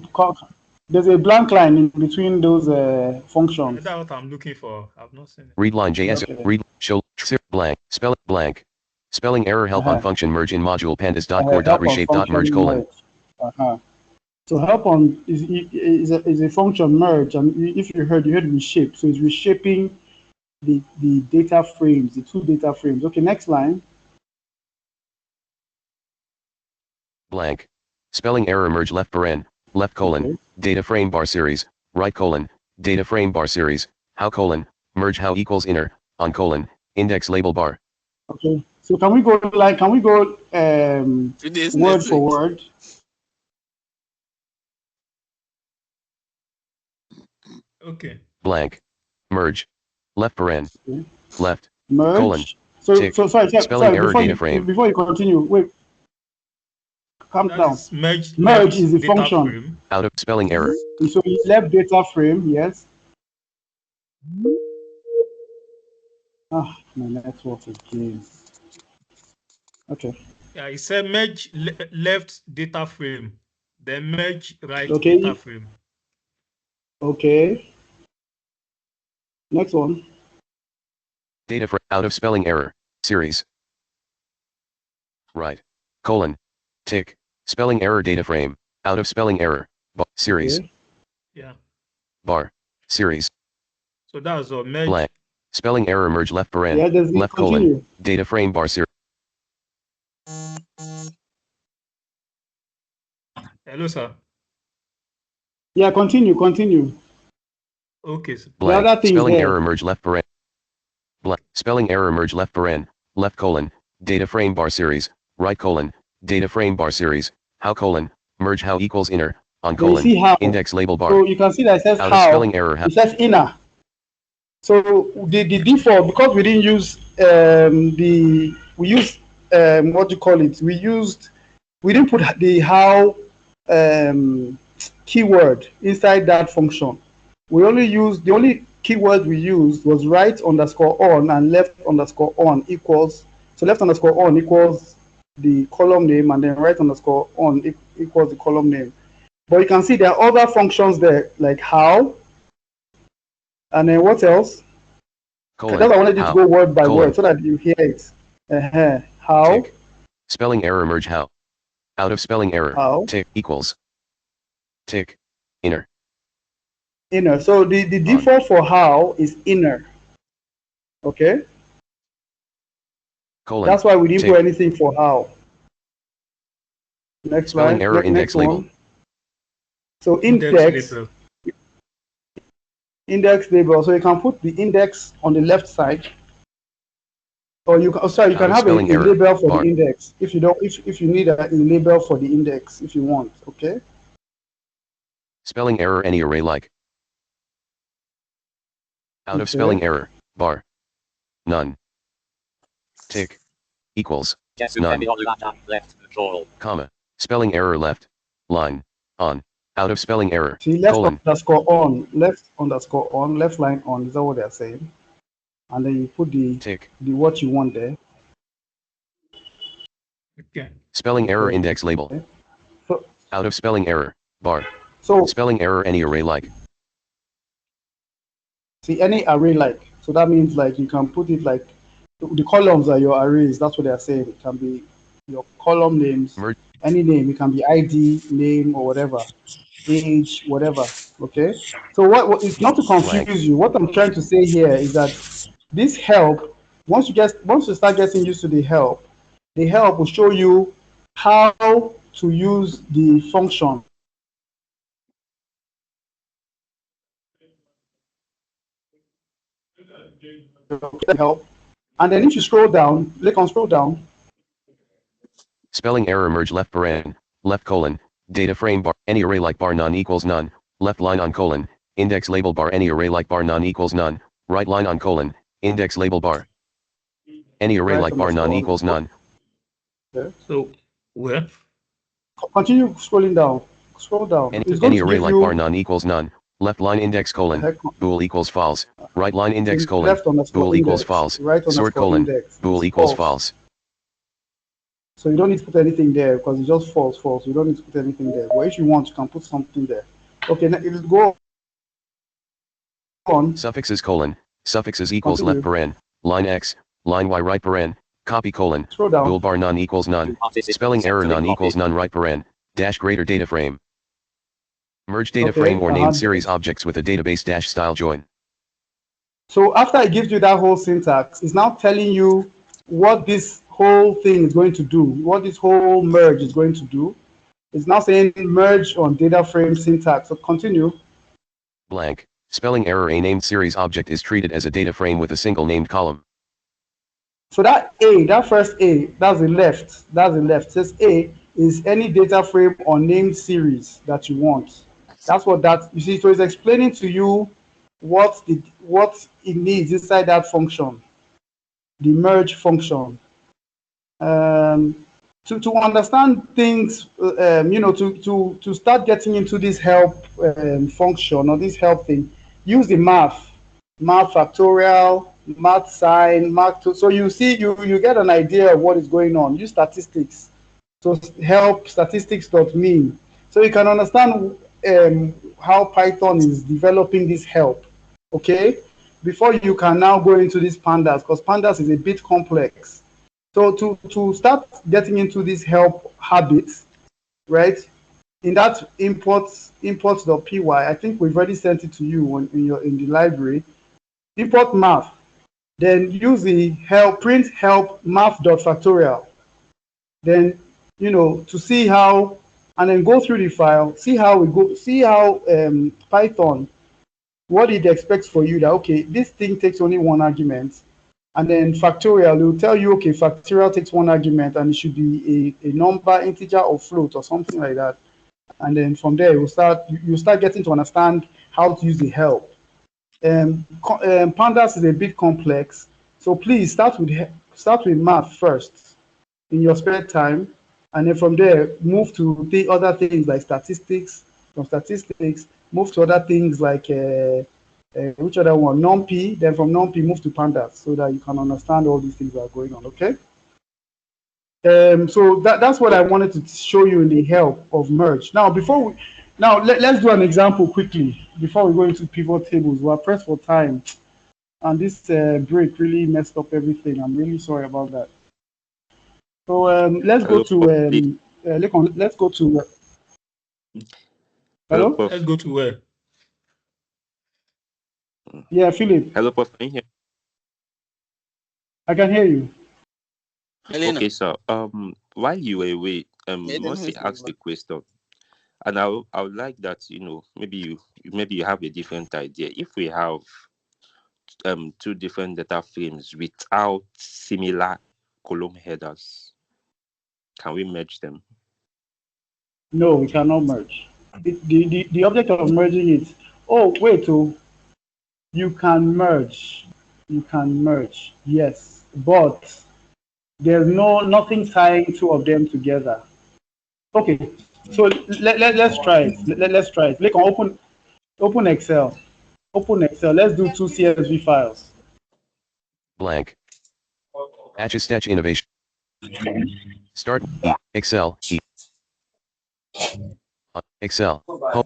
Speaker 3: There's a blank line in between those functions.
Speaker 1: That's what I'm looking for. I've not seen it.
Speaker 7: Read line JS.
Speaker 3: Okay.
Speaker 7: Read. Show. Blank. Spell blank. Spelling error help on function merge in module pandas.core.reshape.merge colon.
Speaker 3: So help on is a function merge, and if you heard reshape. So it's reshaping the data frames, the two data frames. Okay, next line.
Speaker 7: Blank. Spelling error merge left paren, left colon,
Speaker 3: Okay.
Speaker 7: data frame bar series, right colon, data frame bar series, how colon, merge how equals inner, on colon, index label bar.
Speaker 3: Okay. So can we go
Speaker 5: Today's
Speaker 3: word for
Speaker 5: Netflix.
Speaker 3: word?
Speaker 1: Okay.
Speaker 7: Blank. Merge. Left paren.
Speaker 3: Okay.
Speaker 7: Left.
Speaker 3: Merge.
Speaker 7: Colon.
Speaker 3: So
Speaker 7: Tick. Spelling
Speaker 3: sorry,
Speaker 7: error data frame.
Speaker 3: before you continue, wait, calm
Speaker 1: That
Speaker 3: down.
Speaker 1: is merge
Speaker 3: Merge
Speaker 1: left
Speaker 3: is the
Speaker 1: data
Speaker 3: function.
Speaker 1: frame.
Speaker 7: Out of spelling error.
Speaker 3: So you left data frame, yes. Ah, my network again. Okay.
Speaker 1: Yeah, it said merge left data frame, then merge right data
Speaker 3: Okay.
Speaker 1: frame.
Speaker 3: Okay. Next one.
Speaker 7: Data frame. Out of spelling error. Series. Right. Colon. Tick. Spelling error data frame. Out of spelling error. Series.
Speaker 3: Okay.
Speaker 1: Yeah.
Speaker 7: Bar. Series.
Speaker 1: So that's a merge.
Speaker 7: Blank. Spelling error merge left paren.
Speaker 3: Yeah, there's
Speaker 7: Left
Speaker 3: continue.
Speaker 7: colon. Data frame bar series.
Speaker 1: Hello, sir.
Speaker 3: Yeah, continue.
Speaker 1: Okay, sir.
Speaker 3: The
Speaker 7: Blank.
Speaker 3: other things
Speaker 7: Spelling
Speaker 3: there.
Speaker 7: error merge left paren. Blank. Spelling error merge left paren. Left colon. Data frame bar series. Right colon. Data frame bar series. How colon. Merge how equals inner. On
Speaker 3: Then you
Speaker 7: colon.
Speaker 3: see how.
Speaker 7: Index label bar.
Speaker 3: So you can see that it says
Speaker 7: Out of
Speaker 3: how.
Speaker 7: spelling error.
Speaker 3: It says inner. So the default, because we didn't use we used what do you call it? We didn't put the how keyword inside that function. We only used the only keyword we used was right underscore on and left underscore on equals. So left underscore on equals the column name, and then right underscore on equals the column name. But you can see there are other functions there, like how, and then what else?
Speaker 7: Colon.
Speaker 3: That's why I wanted you to
Speaker 7: How.
Speaker 3: go word by
Speaker 7: Colon.
Speaker 3: word so that you hear it. How?
Speaker 7: Tick. Spelling error merge how. Out of spelling error.
Speaker 3: How?
Speaker 7: Tick equals. Tick. Inner.
Speaker 3: Inner. So the default for how is inner. Okay?
Speaker 7: Colon.
Speaker 3: That's why we didn't
Speaker 7: Tick.
Speaker 3: put anything for how. Next
Speaker 7: Spelling
Speaker 3: slide.
Speaker 7: error index
Speaker 3: Next
Speaker 7: label.
Speaker 3: one. So
Speaker 1: Index label.
Speaker 3: index label. So you can put the index on the left side, or you can. Sorry, you can have a label for the index if you don't. If you need a label for the index, if you want. Okay.
Speaker 7: Spelling error any array like. Out of spelling error. Bar. None. Tick. Equals. None.
Speaker 4: Left control.
Speaker 7: Comma. Spelling error left. Line. On. Out of spelling error.
Speaker 3: See, left
Speaker 7: colon.
Speaker 3: underscore on, left underscore on, left line on. Is that what they're saying? And then you put the
Speaker 7: tick.
Speaker 3: The what you want there.
Speaker 1: Okay.
Speaker 7: Spelling error index label.
Speaker 3: Okay. So,
Speaker 7: out of spelling error. Bar.
Speaker 3: So
Speaker 7: spelling error any array like.
Speaker 3: See, any array like. So that means like you can put it like the columns are your arrays. That's what they're saying. It can be your column names, any name. It can be ID, name, or whatever, age, whatever. Okay. So what it's not to confuse you. What I'm trying to say here is that this help, once you start getting used to the help will show you how to use the function. Help. And then if you scroll down, scroll down.
Speaker 7: Spelling error merge left paren, left colon, data frame bar, any array like bar none equals none, left line on colon, index label bar any array like bar none equals none, right line on colon, index label bar. Any array like bar none equals none.
Speaker 3: Okay.
Speaker 1: So where?
Speaker 3: Continue scrolling down. Scroll down.
Speaker 7: Any array like bar none equals none. Left line index colon, bool equals false. Right line index colon, bool equals false. Sort colon, bool equals false.
Speaker 3: So you don't need to put anything there because it's just false. You don't need to put anything there. But if you want, you can put something there. Okay, now it'll go on.
Speaker 7: Suffixes colon, suffixes equals left paren, line X, line Y right paren, copy colon, bool bar none equals none. Spelling error none equals none right paren, dash greater data frame. Merge data
Speaker 3: Okay,
Speaker 7: frame or named series objects with a database dash style join.
Speaker 3: So after it gives you that whole syntax, it's now telling you what this whole thing is going to do, what this whole merge is going to do. It's now saying merge on data frame syntax. So continue.
Speaker 7: Blank. Spelling error. A named series object is treated as a data frame with a single named column.
Speaker 3: So that A, that first A, that's the left. That's the left. It says A is any data frame or named series that you want. That's what that, you see, so it's explaining to you what it needs inside that function, the merge function. To understand things, to start getting into this help function or this help thing, use the math factorial, math sign, so you see, you get an idea of what is going on. Use statistics. So help statistics.mean. So you can understand how Python is developing this help. Okay, before you can now go into this pandas, because pandas is a bit complex. So to start getting into this help habits, right? In that imports.py, I think we've already sent it to you in the library. Import math, then use the print help math.factorial. Then to see how, and then go through the file, see how Python, what it expects for you, that okay, this thing takes only one argument. And then factorial, it will tell you, okay, factorial takes one argument and it should be a number, integer, or float, or something like that. And then from there, you start getting to understand how to use the help. Pandas is a bit complex, so please start with math first in your spare time, and then from there move to the other things like statistics. From statistics, move to other things like which other one? NumPy. Then from NumPy, move to Pandas so that you can understand all these things that are going on. Okay. So that's what I wanted to show you in the help of merge. Now, let's do an example quickly before we go into pivot tables. We're pressed for time, and this break really messed up everything. I'm really sorry about that. So let's go to let's go to. Hello.
Speaker 1: Let's go to where?
Speaker 3: Yeah, Philip.
Speaker 2: Hello, Prof. Can you hear?
Speaker 3: I can hear you.
Speaker 2: Okay, so while you were away, Mercy asked the question, and I would like that maybe you have a different idea. If we have two different data frames without similar column headers, can we merge them?
Speaker 3: No, we cannot merge. The object of merging it. Oh wait, you can merge. You can merge. Yes, but there's nothing tying two of them together. Okay, so let's try it. Let's try it. Click on open Excel. Open Excel. Let's do two CSV files.
Speaker 7: Blank. Atchistech innovation. Start Excel. Excel. Home.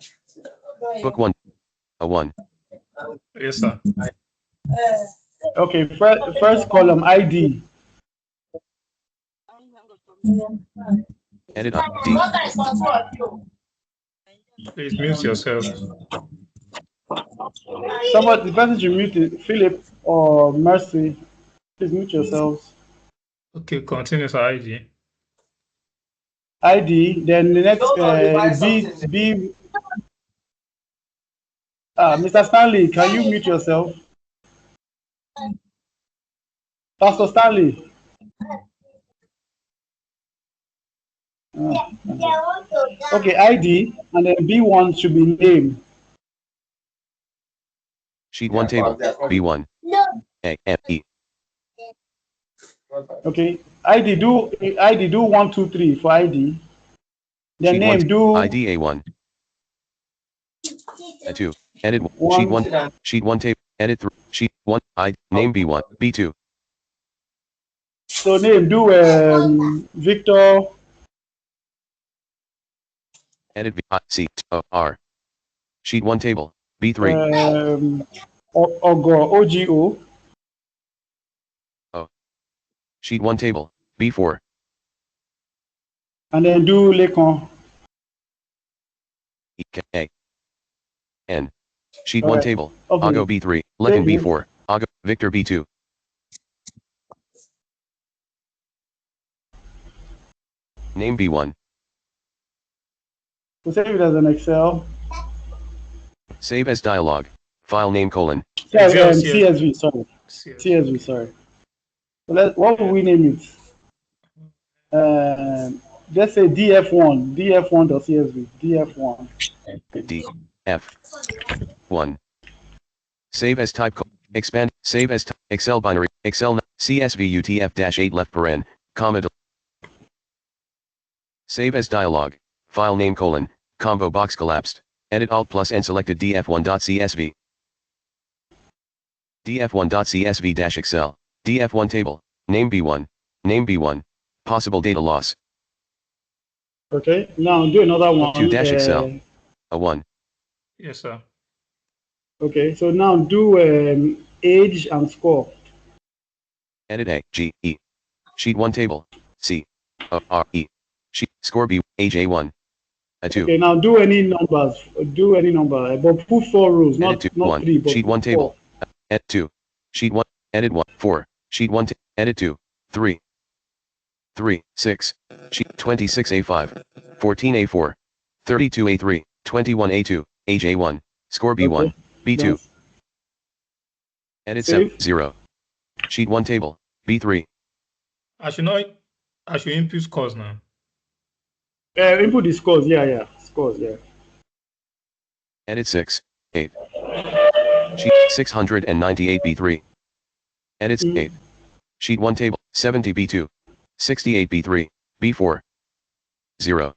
Speaker 7: Book 1. A 1.
Speaker 1: Yes, sir.
Speaker 3: Okay, first column ID.
Speaker 7: Edit D.
Speaker 1: Please mute yourself.
Speaker 3: Somebody, the person should mute it. Philip or Mercy, please mute yourselves.
Speaker 1: Okay, continue, sir. ID.
Speaker 3: ID, then the next B. Mr. Stanley, can you mute yourself? Pastor Stanley. Okay, ID, and then B1 should be name.
Speaker 7: Sheet 1 table. B1. A M E.
Speaker 3: Okay, ID do 1 2 3 for ID. Then
Speaker 7: Sheet
Speaker 3: name
Speaker 7: 1,
Speaker 3: do
Speaker 7: ID A1. A2. Edit Sheet 1 table. Edit 3. Sheet 1 I name B1 B2.
Speaker 3: So name do Victor.
Speaker 7: Edit V I C O R. Sheet 1 table. B3.
Speaker 3: OGO.
Speaker 7: O. Sheet 1 table. B4.
Speaker 3: And then do Lekon.
Speaker 7: E K A. N. Sheet
Speaker 3: All
Speaker 7: 1
Speaker 3: right.
Speaker 7: table.
Speaker 3: Okay.
Speaker 7: Ago B3. Lectin
Speaker 3: Yes.
Speaker 7: B4. Ago Victor B2. Name B1.
Speaker 3: We'll save it as an Excel.
Speaker 7: Save as dialog. File name colon.
Speaker 3: Sorry,
Speaker 1: Excel
Speaker 3: CSV. Sorry, CSV. Sorry. So what will we name it? Let's say DF1. DF1.csv. DF1.
Speaker 7: DF1. Save as type. Expand. Save as Excel binary. Excel CSV UTF-8 left paren. Comma. Save as dialog. File name colon. Combo box collapsed. Edit Alt plus N selected df1.csv. df1.csv-excel. df1 table. Name B1. Name B1. Possible data loss.
Speaker 3: Okay. Now do another one.
Speaker 7: 2-excel. A 1.
Speaker 1: Yes, sir.
Speaker 3: Okay. So now do age and score.
Speaker 7: Edit A, G, E. Sheet 1 table. C. A, R, E. Sheet, score B, age A1. A 2.
Speaker 3: Okay, now do any numbers. Do any number. But put 4 rows,
Speaker 7: Edit 2,
Speaker 3: not
Speaker 7: 1.
Speaker 3: 3, but
Speaker 7: Sheet 1
Speaker 3: 4.
Speaker 7: table. Edit 2. Sheet 1. Edit 1, 4. Sheet 1, edit 2, 3. 3, 6. Sheet 26A5. 14A4. 32A3. 21A2. Age A1. Score B1.
Speaker 3: Okay.
Speaker 7: B2.
Speaker 3: Nice.
Speaker 7: Edit
Speaker 3: Save.
Speaker 7: 7, 0. Sheet 1 table. B3.
Speaker 1: I should input scores now.
Speaker 3: Input the scores. Yeah. Scores. Yeah.
Speaker 7: Edit 6, 8. Sheet 698 B3. Edit 8. Sheet 1 table 70 B2. 68 B3. B4. 0.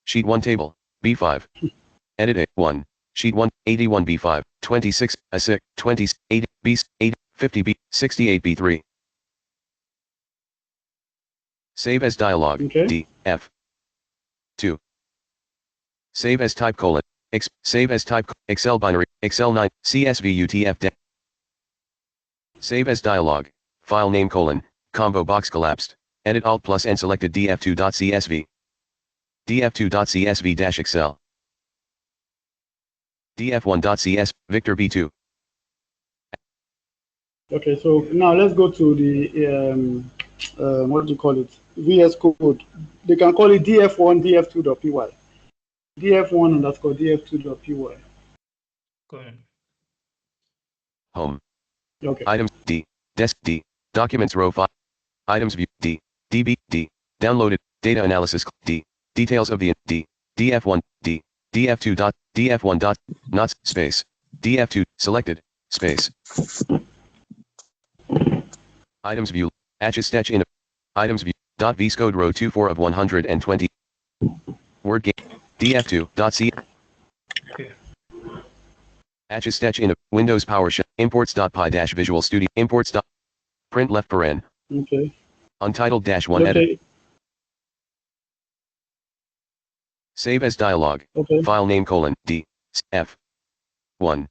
Speaker 7: Sheet 1 table B5. Edit A 1. Sheet 1 81 B5. 26 A6 20 8 B 8 50 B 68 B3. Save as dialog.
Speaker 3: Okay.
Speaker 7: D F 2. Save as type colon. Save as type Excel binary Excel 9 CSV UTF. Save as dialog. File name colon. Combo box collapsed. Edit Alt plus N selected df2.csv. df2.csv-excel. df1.cs Victor B2.
Speaker 3: Okay, so now let's go to the what do you call it? VS Code. They can call it df1 df2.py. df1 underscore df2.py.
Speaker 1: Go ahead.
Speaker 7: Home.
Speaker 3: Okay.
Speaker 7: Items D. Desk D. Documents row 5. Items view D. DB D. Downloaded. Data analysis D. Details of the D. df1 D. df2 dot df1 dot not space df2 selected space. Items view. Atchistech in. Items view. Dot vscode row 24 of 120. Word game. df2 dot c.
Speaker 1: Okay.
Speaker 7: Atchistech in Windows PowerShell. Imports dot py dash Visual Studio. Imports dot print left paren.
Speaker 3: Okay.
Speaker 7: Untitled dash 1 edit.
Speaker 3: Okay.
Speaker 7: Save as dialog.
Speaker 3: Okay.
Speaker 7: File name colon D F 1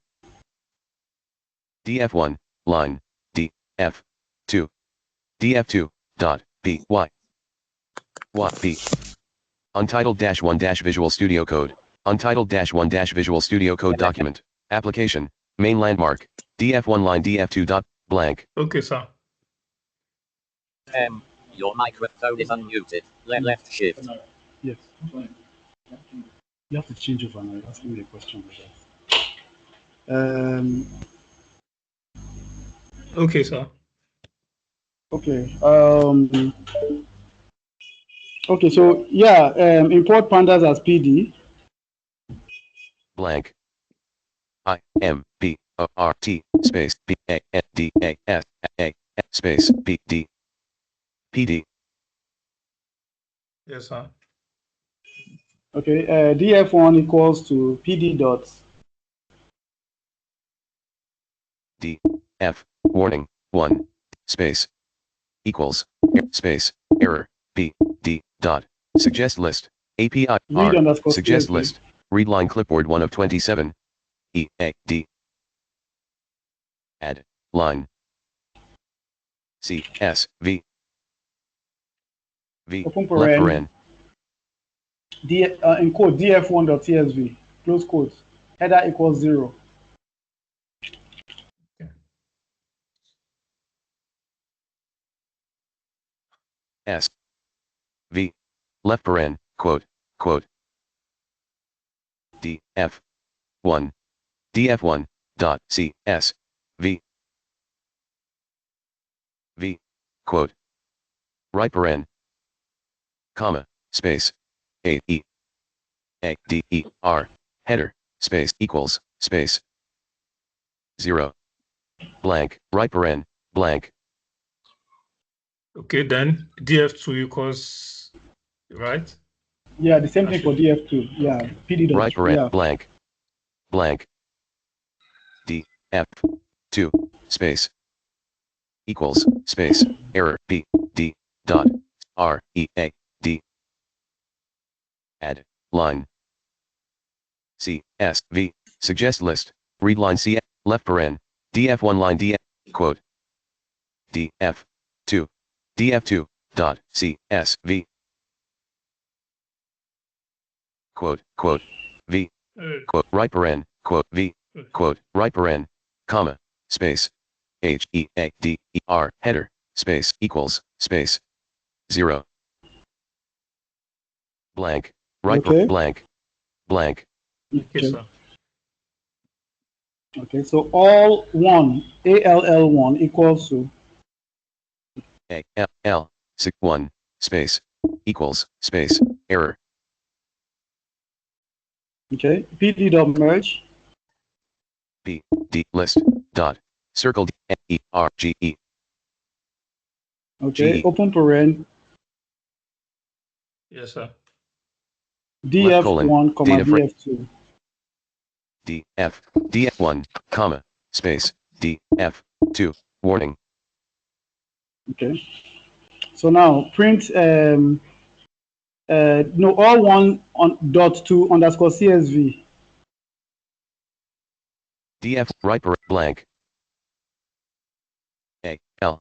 Speaker 7: DF1 line D F 2 DF2 dot B Y Y B Untitled dash 1 dash Visual Studio Code. Untitled dash 1 dash Visual Studio Code document. Application. Main landmark. DF1 line DF2 dot blank.
Speaker 1: Okay, sir.
Speaker 8: Your microphone is unmuted. Left shift.
Speaker 3: Yes. You have to change over now. You're asking me a question like that.
Speaker 1: Okay, sir.
Speaker 3: Okay. Okay. So yeah, import pandas as PD.
Speaker 7: Blank. I M B O R T space B A N D A S A space B D P D.
Speaker 1: Yes, sir.
Speaker 3: Okay. DF1 equals to PD dot
Speaker 7: D F warning 1 space equals space error B D dot suggest list API
Speaker 3: read
Speaker 7: R
Speaker 3: underscore
Speaker 7: suggest
Speaker 3: CSV.
Speaker 7: list read line clipboard 1 of 27 E A D add line C S V V
Speaker 3: Open
Speaker 7: left
Speaker 3: paren.
Speaker 7: paren
Speaker 3: In code df1.csv. Close quotes. header equals 0.
Speaker 7: S V left paren quote df1 df1 dot c s v v quote right paren comma space a d e r header space equals space 0 blank right paren blank.
Speaker 1: Okay, then df2 equals, right?
Speaker 3: Yeah, the same thing for df2. Yeah,
Speaker 1: Okay.
Speaker 3: PD dot.
Speaker 7: Right paren
Speaker 3: Yeah.
Speaker 7: blank blank df2 space equals space error b d dot r e a d add line c s v suggest list read line c left paren df1 line df quote df2 df2 dot c s v quote v quote right paren quote v quote right paren comma space h e a d e r header space equals space 0 blank right
Speaker 3: Okay.
Speaker 7: blank blank.
Speaker 1: Okay, sir.
Speaker 3: Okay, so all one all1 equals to
Speaker 7: A L L 1 space equals space error.
Speaker 3: okay. PD dot merge.
Speaker 7: B D list dot circle D E R G E.
Speaker 3: Okay,
Speaker 7: G.
Speaker 3: open paren
Speaker 1: Yes, sir.
Speaker 7: Left colon
Speaker 3: df1 comma
Speaker 7: data frame
Speaker 3: df2.
Speaker 7: df1 comma space df2 warning.
Speaker 3: Okay, so now print no all one on dot two underscore csv.
Speaker 7: Df right blank. A L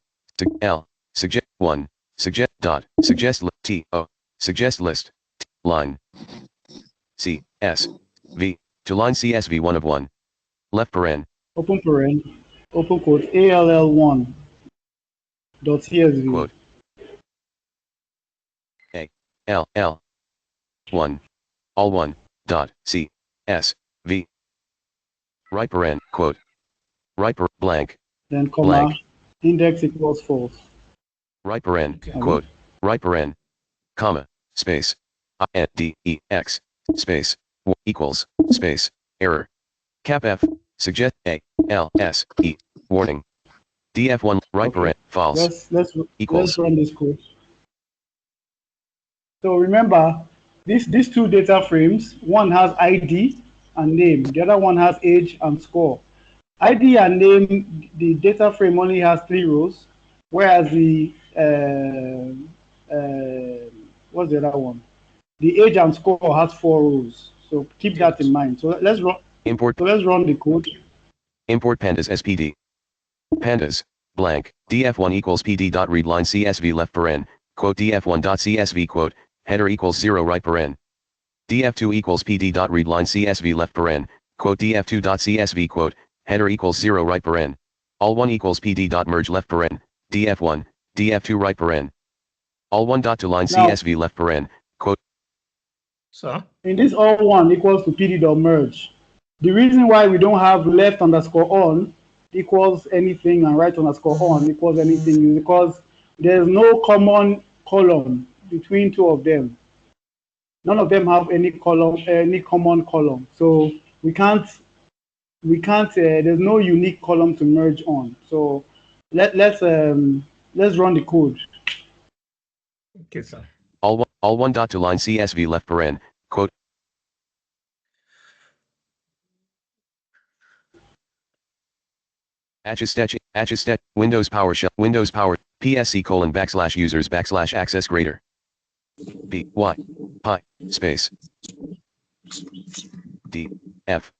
Speaker 7: L suggest 1 suggest dot suggest T O suggest list line C S V to line CSV 1 of 1 left paren
Speaker 3: Open paren open quote all1 dot csv.
Speaker 7: quote A L L 1 all 1 dot C S V right paren quote right blank
Speaker 3: Then comma
Speaker 7: blank
Speaker 3: index equals false.
Speaker 7: right paren
Speaker 1: Okay.
Speaker 7: quote right paren comma space D E X space equals space error cap F suggest A L S E warning df1 right
Speaker 3: Okay.
Speaker 7: paren false
Speaker 3: Let's
Speaker 7: equals
Speaker 3: run this code. So remember, these two data frames, one has ID and name, the other one has age and score. ID and name, the data frame only has 3 rows, whereas the what's the other one? The age and score has 4 rows. So keep that in mind. So let's run.
Speaker 7: import
Speaker 3: So let's run the code.
Speaker 7: import pandas spd pandas blank df1 equals pd dot read line csv left paren quote df1 dot csv quote header equals 0 right paren df2 equals pd dot read line csv left paren quote df2 dot csv quote header equals 0 right paren all 1 equals pd dot merge left paren df1 df2 right paren all 1 dot to line
Speaker 3: Now,
Speaker 7: csv left paren quote
Speaker 1: Sir?
Speaker 3: in this all one equals to pd dot merge. The reason why we don't have left underscore on equals anything and right underscore on equals anything is because there's no common column between two of them. None of them have any common column. So we can't there's no unique column to merge on. So let's run the code.
Speaker 1: Okay, sir.
Speaker 7: all 1 dot to line csv left paren quote Atchestet, Windows PowerShell, Windows Power, PSC colon / users / access greater. B, Y, pi, space. D, F.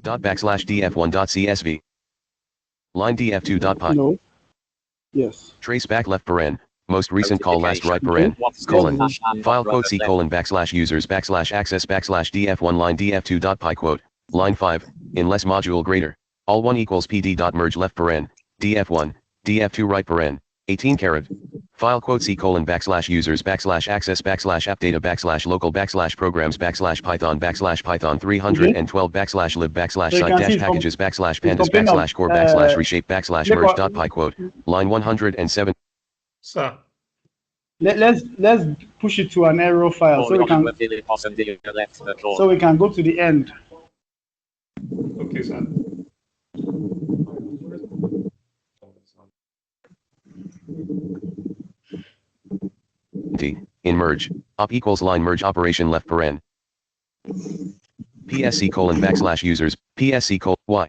Speaker 7: Dot / df1 dot csv. Line df2 dot pi.
Speaker 3: No. Yes.
Speaker 7: Trace back left paren, most recent call last right paren, colon, file quote C colon backslash users backslash access backslash df1 line df2 dot pi quote, line 5, unless module greater, all 1 equals pd dot merge left paren, df1, df2 right paren, 18 caret, file quote C colon backslash users backslash access backslash app data backslash local backslash programs backslash python 312 backslash lib backslash
Speaker 3: So you
Speaker 7: site
Speaker 3: can see
Speaker 7: dash
Speaker 3: it's
Speaker 7: packages backslash
Speaker 3: it's
Speaker 7: pandas
Speaker 3: complaining of
Speaker 7: backslash core backslash reshape backslash merge dot
Speaker 3: let,
Speaker 7: pi quote, line 107.
Speaker 1: Sir.
Speaker 3: let's push it to an arrow file so we can go to the end.
Speaker 1: Okay, sir.
Speaker 7: D in merge op equals line merge operation left paren psc colon backslash users psc colon y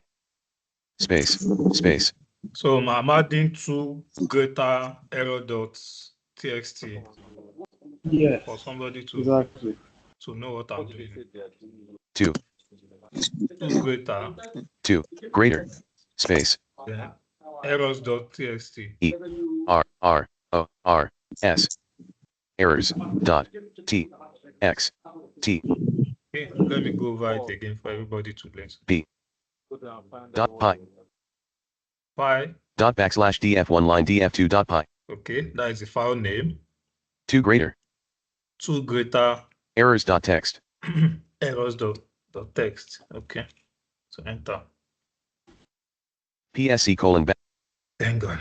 Speaker 7: space.
Speaker 1: So I'm adding two greater error dots txt.
Speaker 3: Yes.
Speaker 1: For somebody to know what I'm doing.
Speaker 7: 2
Speaker 1: greater.
Speaker 7: 2 greater space.
Speaker 1: Yeah. Errors.txt.
Speaker 7: E R O R S errors dot t x t.
Speaker 1: Okay, let me go over it again for everybody to learn.
Speaker 7: B dot pi dot backslash df1 line df2 dot pi.
Speaker 1: Okay, that is the file name.
Speaker 7: 2 greater.
Speaker 1: 2 greater.
Speaker 7: Errors dot text.
Speaker 1: Errors dot text. Okay, so enter.
Speaker 7: PSC colon back.
Speaker 1: Thank God.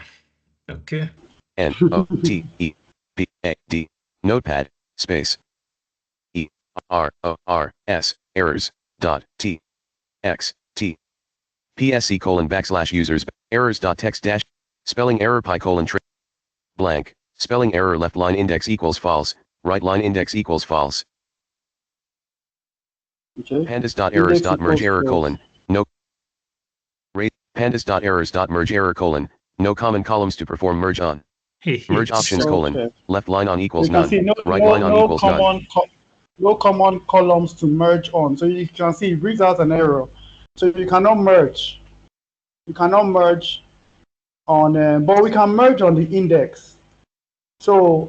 Speaker 1: Okay.
Speaker 7: N O T E B A D notepad space E R O R S errors dot T X T PSC colon backslash users errors dot text dash spelling error pi colon blank spelling error left line index equals false right line index equals false.
Speaker 3: Okay.
Speaker 7: Pandas dot errors dot merge error colon no rate pandas dot errors dot merge error colon no common columns to perform merge on. Merge options colon left line on equals none right line on equals none.
Speaker 3: No common columns to merge on. So you can see it brings out an error. So you cannot merge. You cannot merge on, but we can merge on the index. So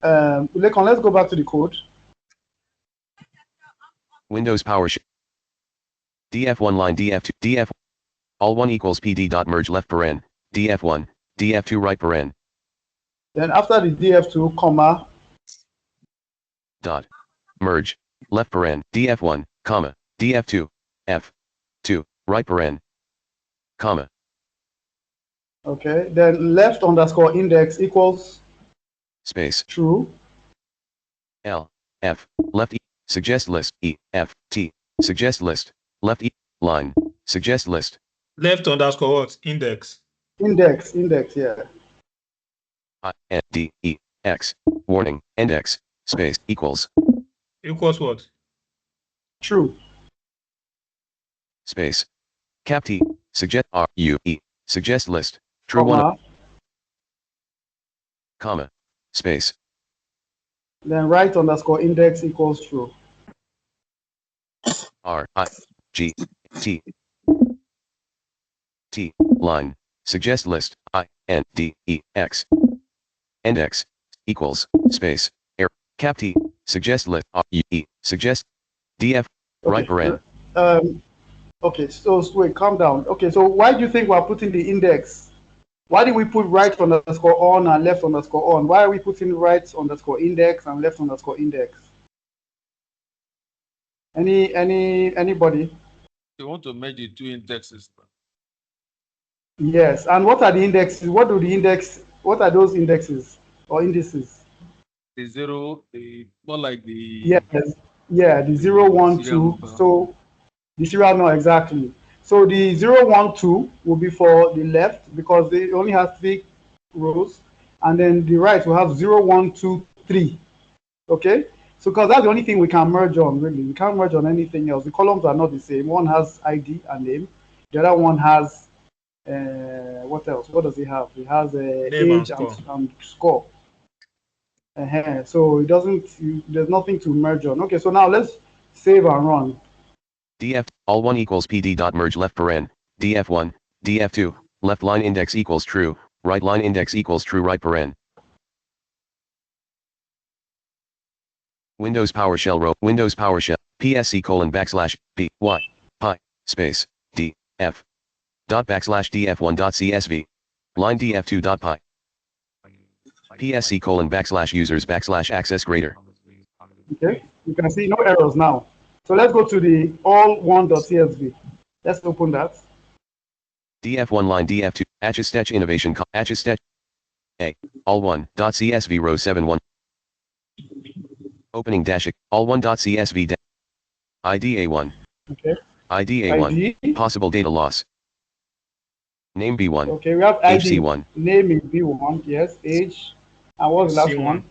Speaker 3: let's go back to the code.
Speaker 7: Windows PowerShell df1 line df2 df all 1 equals pd dot merge left paren df1 df2 right paren.
Speaker 3: Then after the df2 comma
Speaker 7: dot merge left paren df1 comma df2 f2 right paren comma.
Speaker 3: Okay, then left underscore index equals
Speaker 7: space
Speaker 3: true.
Speaker 7: L F left E suggest list E F T suggest list left E line suggest list
Speaker 1: left underscore what index
Speaker 3: yeah.
Speaker 7: I N D E X warning index space equals
Speaker 1: what
Speaker 3: true
Speaker 7: space cap T suggest R U E suggest list true one comma space
Speaker 3: then right underscore index equals true.
Speaker 7: R I G T T line suggest list I N D E X index equals space error cap T suggest list R U E suggest DF right paren.
Speaker 3: Okay, so wait, calm down. Okay, so why do you think we're putting the index? Why did we put right underscore on and left underscore on? Why are we putting right underscore index and left underscore index? Anybody?
Speaker 4: You want to merge the two indexes.
Speaker 3: Yes, and what are the indexes? What are those indexes or indices?
Speaker 4: The 0, more like the
Speaker 3: yes, yeah, the 0, 1, 2. So the serial number exactly. So the 0, 1, 2 will be for the left because they only have 3 rows, and then the right will have 0, 1, 2, 3. Okay, so because that's the only thing we can merge on. Really, we can't merge on anything else. The columns are not the same. One has ID and name. The other one has what else? What does it have? It has age and score. So it doesn't. There's nothing to merge on. Okay, so now let's save and run.
Speaker 7: DF all 1 equals PD dot merge left paren DF1 DF2 left line index equals true right line index equals true right paren Windows PowerShell row, Windows PowerShell, PSC : /B, Y, pi, space, D, F, dot / df1.csv, line df2.py, PSC : /users / access greater.
Speaker 3: Okay, you can see no errors now. So let's go to the all1.csv. Let's open that.
Speaker 7: df1 line df2, Achistech innovation, Achistech, A, all1.csv row 71. Opening dash, all1.csv, IDA1.
Speaker 3: Okay.
Speaker 7: IDA1,
Speaker 3: ID.
Speaker 7: possible data loss. Name B1.
Speaker 3: Okay, we have ID.
Speaker 7: HC1.
Speaker 3: Name is B1, yes. Age. And what's the last
Speaker 1: C1.
Speaker 3: one?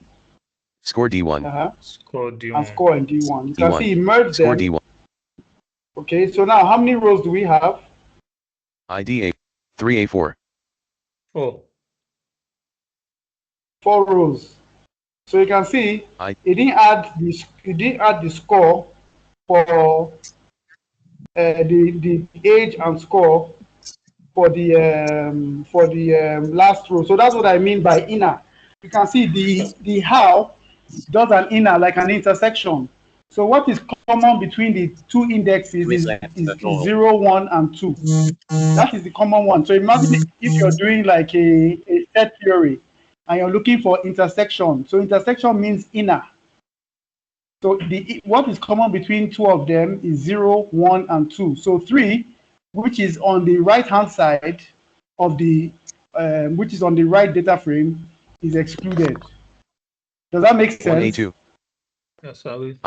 Speaker 7: Score D1.
Speaker 1: Score D1.
Speaker 3: And score in D1. You can
Speaker 7: D1.
Speaker 3: see merge
Speaker 7: Score
Speaker 3: them.
Speaker 7: D1.
Speaker 3: Okay, so now how many rows do we have?
Speaker 7: IDA 3A4.
Speaker 1: 4.
Speaker 3: 4 rows. So you can see it didn't add the score for the age and score for the last row. So that's what I mean by inner. You can see the how does an inner like an intersection. So what is common between the two indexes is 0, 1, and 2. That is the common one. So imagine if you're doing like a set theory and you're looking for intersection. So intersection means inner. So what is common between two of them is 0, 1, and 2. So 3, which is on the right-hand side of the, which is on the right data frame, is excluded. Does that make sense?
Speaker 7: 1A2.
Speaker 1: Yes, sorry.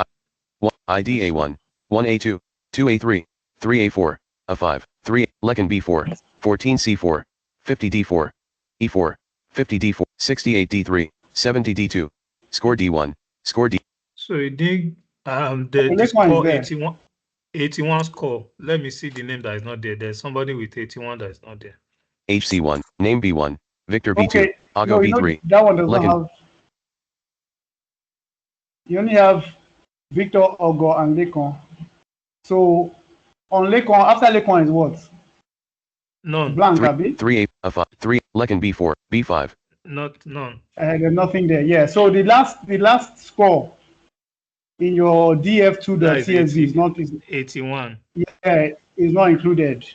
Speaker 7: IDA1, 1A2, 2A3, 3A4, A5, 3, Lecan B4, 14C4, 50D4, E4, 50D4, 68D3, 70D2, score D1, score D.
Speaker 1: So you think the score 81 score. Let me see the name that is not there. There's somebody with 81 that is not there.
Speaker 7: HC1, name B1, Victor B2,
Speaker 3: Okay.
Speaker 7: Ago B3.
Speaker 3: That one does not
Speaker 7: Lecan.
Speaker 3: have. You only have Victor, Ogo, and Lekon. So on Lekon, after Lekon is what?
Speaker 1: None.
Speaker 3: Blank, Abi?
Speaker 7: 3A, A5, 3, Lecan B4, B5.
Speaker 1: None.
Speaker 3: There's nothing there. Yeah. So the last score in your df2.csv is not
Speaker 1: 81.
Speaker 3: Yeah, is not included.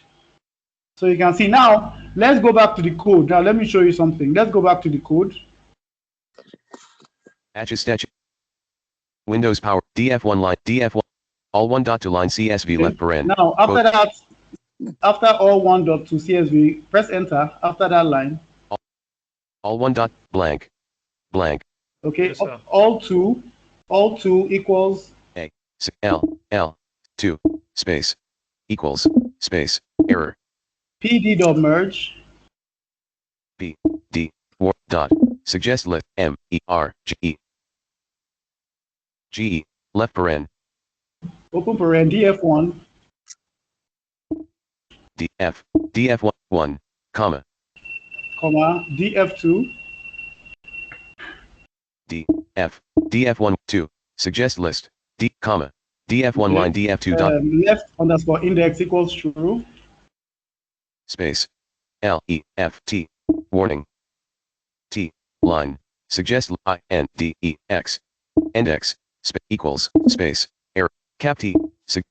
Speaker 3: So you can see now. Let's go back to the code. Now let me show you something. Let's go back to the code.
Speaker 7: Achistech. Windows Power, df1 line, df1, all 1 dot to line CSV left paren.
Speaker 3: Now after that, after all 1 dot to CSV, press enter. After that line.
Speaker 7: All 1 dot blank, blank.
Speaker 3: Okay.
Speaker 1: Yes, sir.
Speaker 3: All two equals
Speaker 7: A, L, 2, space, equals, space, error.
Speaker 3: PD dot merge.
Speaker 7: B, D, war, dot, suggest list, M, E, R, G, G, left paren,
Speaker 3: Open paren df1.
Speaker 7: D, F, df1, 1, comma,
Speaker 3: df2.
Speaker 7: D, F, df1, 2, suggest list, D, comma, df1 line df2 dot,
Speaker 3: Left underscore index equals true.
Speaker 7: space, L, E, F, T, warning, T, line, suggest I, N, D, E, X, index, equals, space, error, cap T,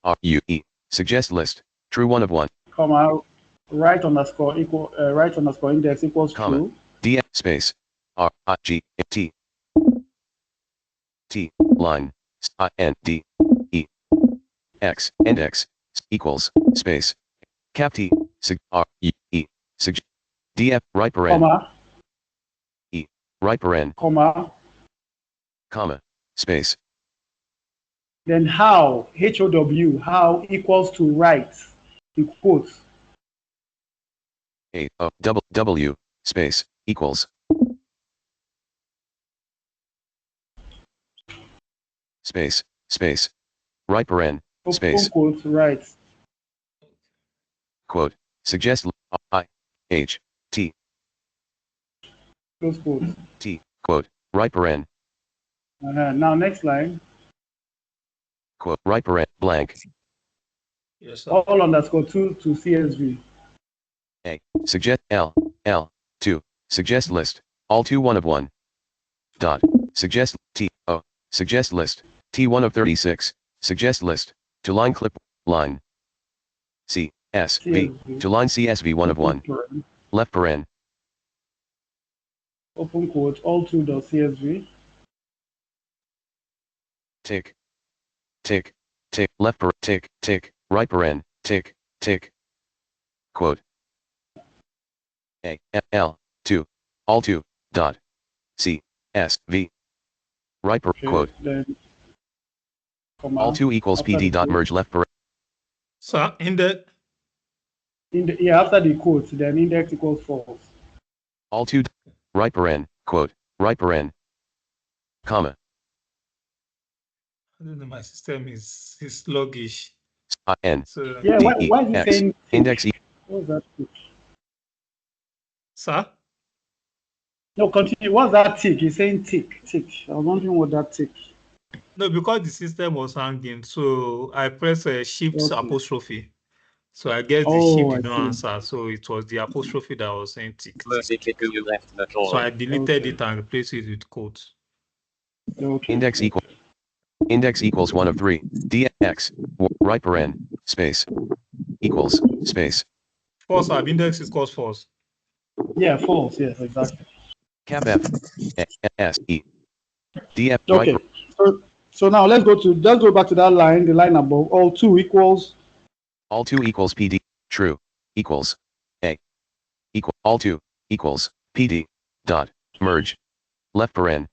Speaker 7: R, U, E, suggest list, true 1 of 1,
Speaker 3: Comma, right underscore index equals
Speaker 7: comma,
Speaker 3: true.
Speaker 7: D, space, R, I, G, T, T, line, I, N, D, E, X, index, equals, space, cap T, R, U, E, DF, right paren,
Speaker 3: Comma,
Speaker 7: E, right paren, comma, space,
Speaker 3: then how, HOW, how equals to right, in quotes.
Speaker 7: A, O, double, W, space, equals, space, space, right paren, space,
Speaker 3: Quotes, right.
Speaker 7: quote, suggest, I, H, T,
Speaker 3: Close quotes.
Speaker 7: T, quote, right paren,
Speaker 3: Now next line,
Speaker 7: quote, right paren, blank,
Speaker 1: Yes, sir.
Speaker 3: all underscore 2 to CSV.
Speaker 7: A, suggest, L, 2, suggest list, all 2 1 of 1, dot, suggest, T, O, suggest list, T1 of 36. Suggest list. To line clip. Line. C. S. V.
Speaker 3: CSV.
Speaker 7: To line CSV 1 of 1. Left paren.
Speaker 3: Open quote, all2.csv.
Speaker 7: Tick. Tick. Tick. Left paren. Tick. Tick. Right paren. Tick. Tick. Quote. A. L. 2. All 2. Dot. C. S. V. Right per quote.
Speaker 3: Then,
Speaker 7: All 2 equals PD dot merge left paren.
Speaker 1: So index.
Speaker 3: After the quote, then index equals false.
Speaker 7: All 2. Right paren. Quote. Right paren. Comma.
Speaker 1: I don't know, my system is sluggish.
Speaker 7: N.
Speaker 1: So,
Speaker 3: Yeah,
Speaker 7: D,
Speaker 3: why is it
Speaker 7: X.
Speaker 3: saying
Speaker 7: Index E.
Speaker 3: What's that tick?
Speaker 1: sir?
Speaker 3: No, continue. What's that tick? He's saying tick. I was wondering what that tick.
Speaker 1: No, because the system was hanging, so I pressed a shift apostrophe. So I guess the shift did not answer. So it was the apostrophe that was saying tick.
Speaker 8: You left the
Speaker 1: So I deleted it and replaced it with quotes.
Speaker 7: Index equals 1 of 3. DX. Right paren. Space. Equals. Space.
Speaker 1: False, index equals false.
Speaker 3: Yeah, false. Yes, exactly.
Speaker 7: Cap F. S. E. DF.
Speaker 3: Okay.
Speaker 7: Right.
Speaker 3: So now let's go back to that line, the line above. All 2 equals.
Speaker 7: All 2 equals PD. True. Equals. A. Equal. All 2 equals PD. Dot. Merge. Left paren.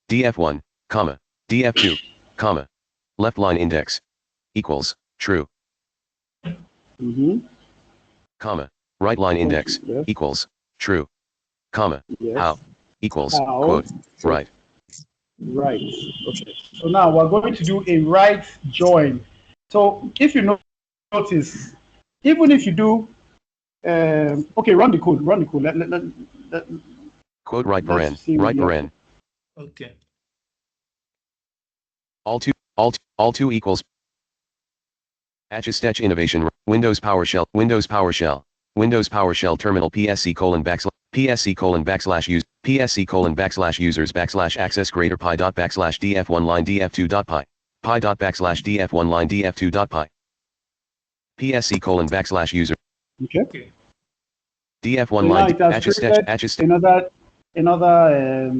Speaker 7: DF1, comma. DF2, comma. Left line index. Equals. True. Comma. Right line index.
Speaker 3: Yes.
Speaker 7: Equals. True. Comma.
Speaker 3: Yes.
Speaker 7: How. Equals.
Speaker 3: How.
Speaker 7: Quote. Right.
Speaker 3: Right. Okay. So now we're going to do a right join. So if you notice, even if you do, okay, run the code.
Speaker 7: Quote right paren. Right paren.
Speaker 1: Okay.
Speaker 7: All two equals. Atchistech innovation. Windows PowerShell. Windows PowerShell terminal PSC colon backslash use PSC colon backslash users backslash access greater pi dot backslash df1 line df2 dot pi dot backslash df1 line df2 dot pi PSC colon backslash user.
Speaker 3: Okay.
Speaker 7: df1
Speaker 3: so
Speaker 7: line atchistech
Speaker 3: another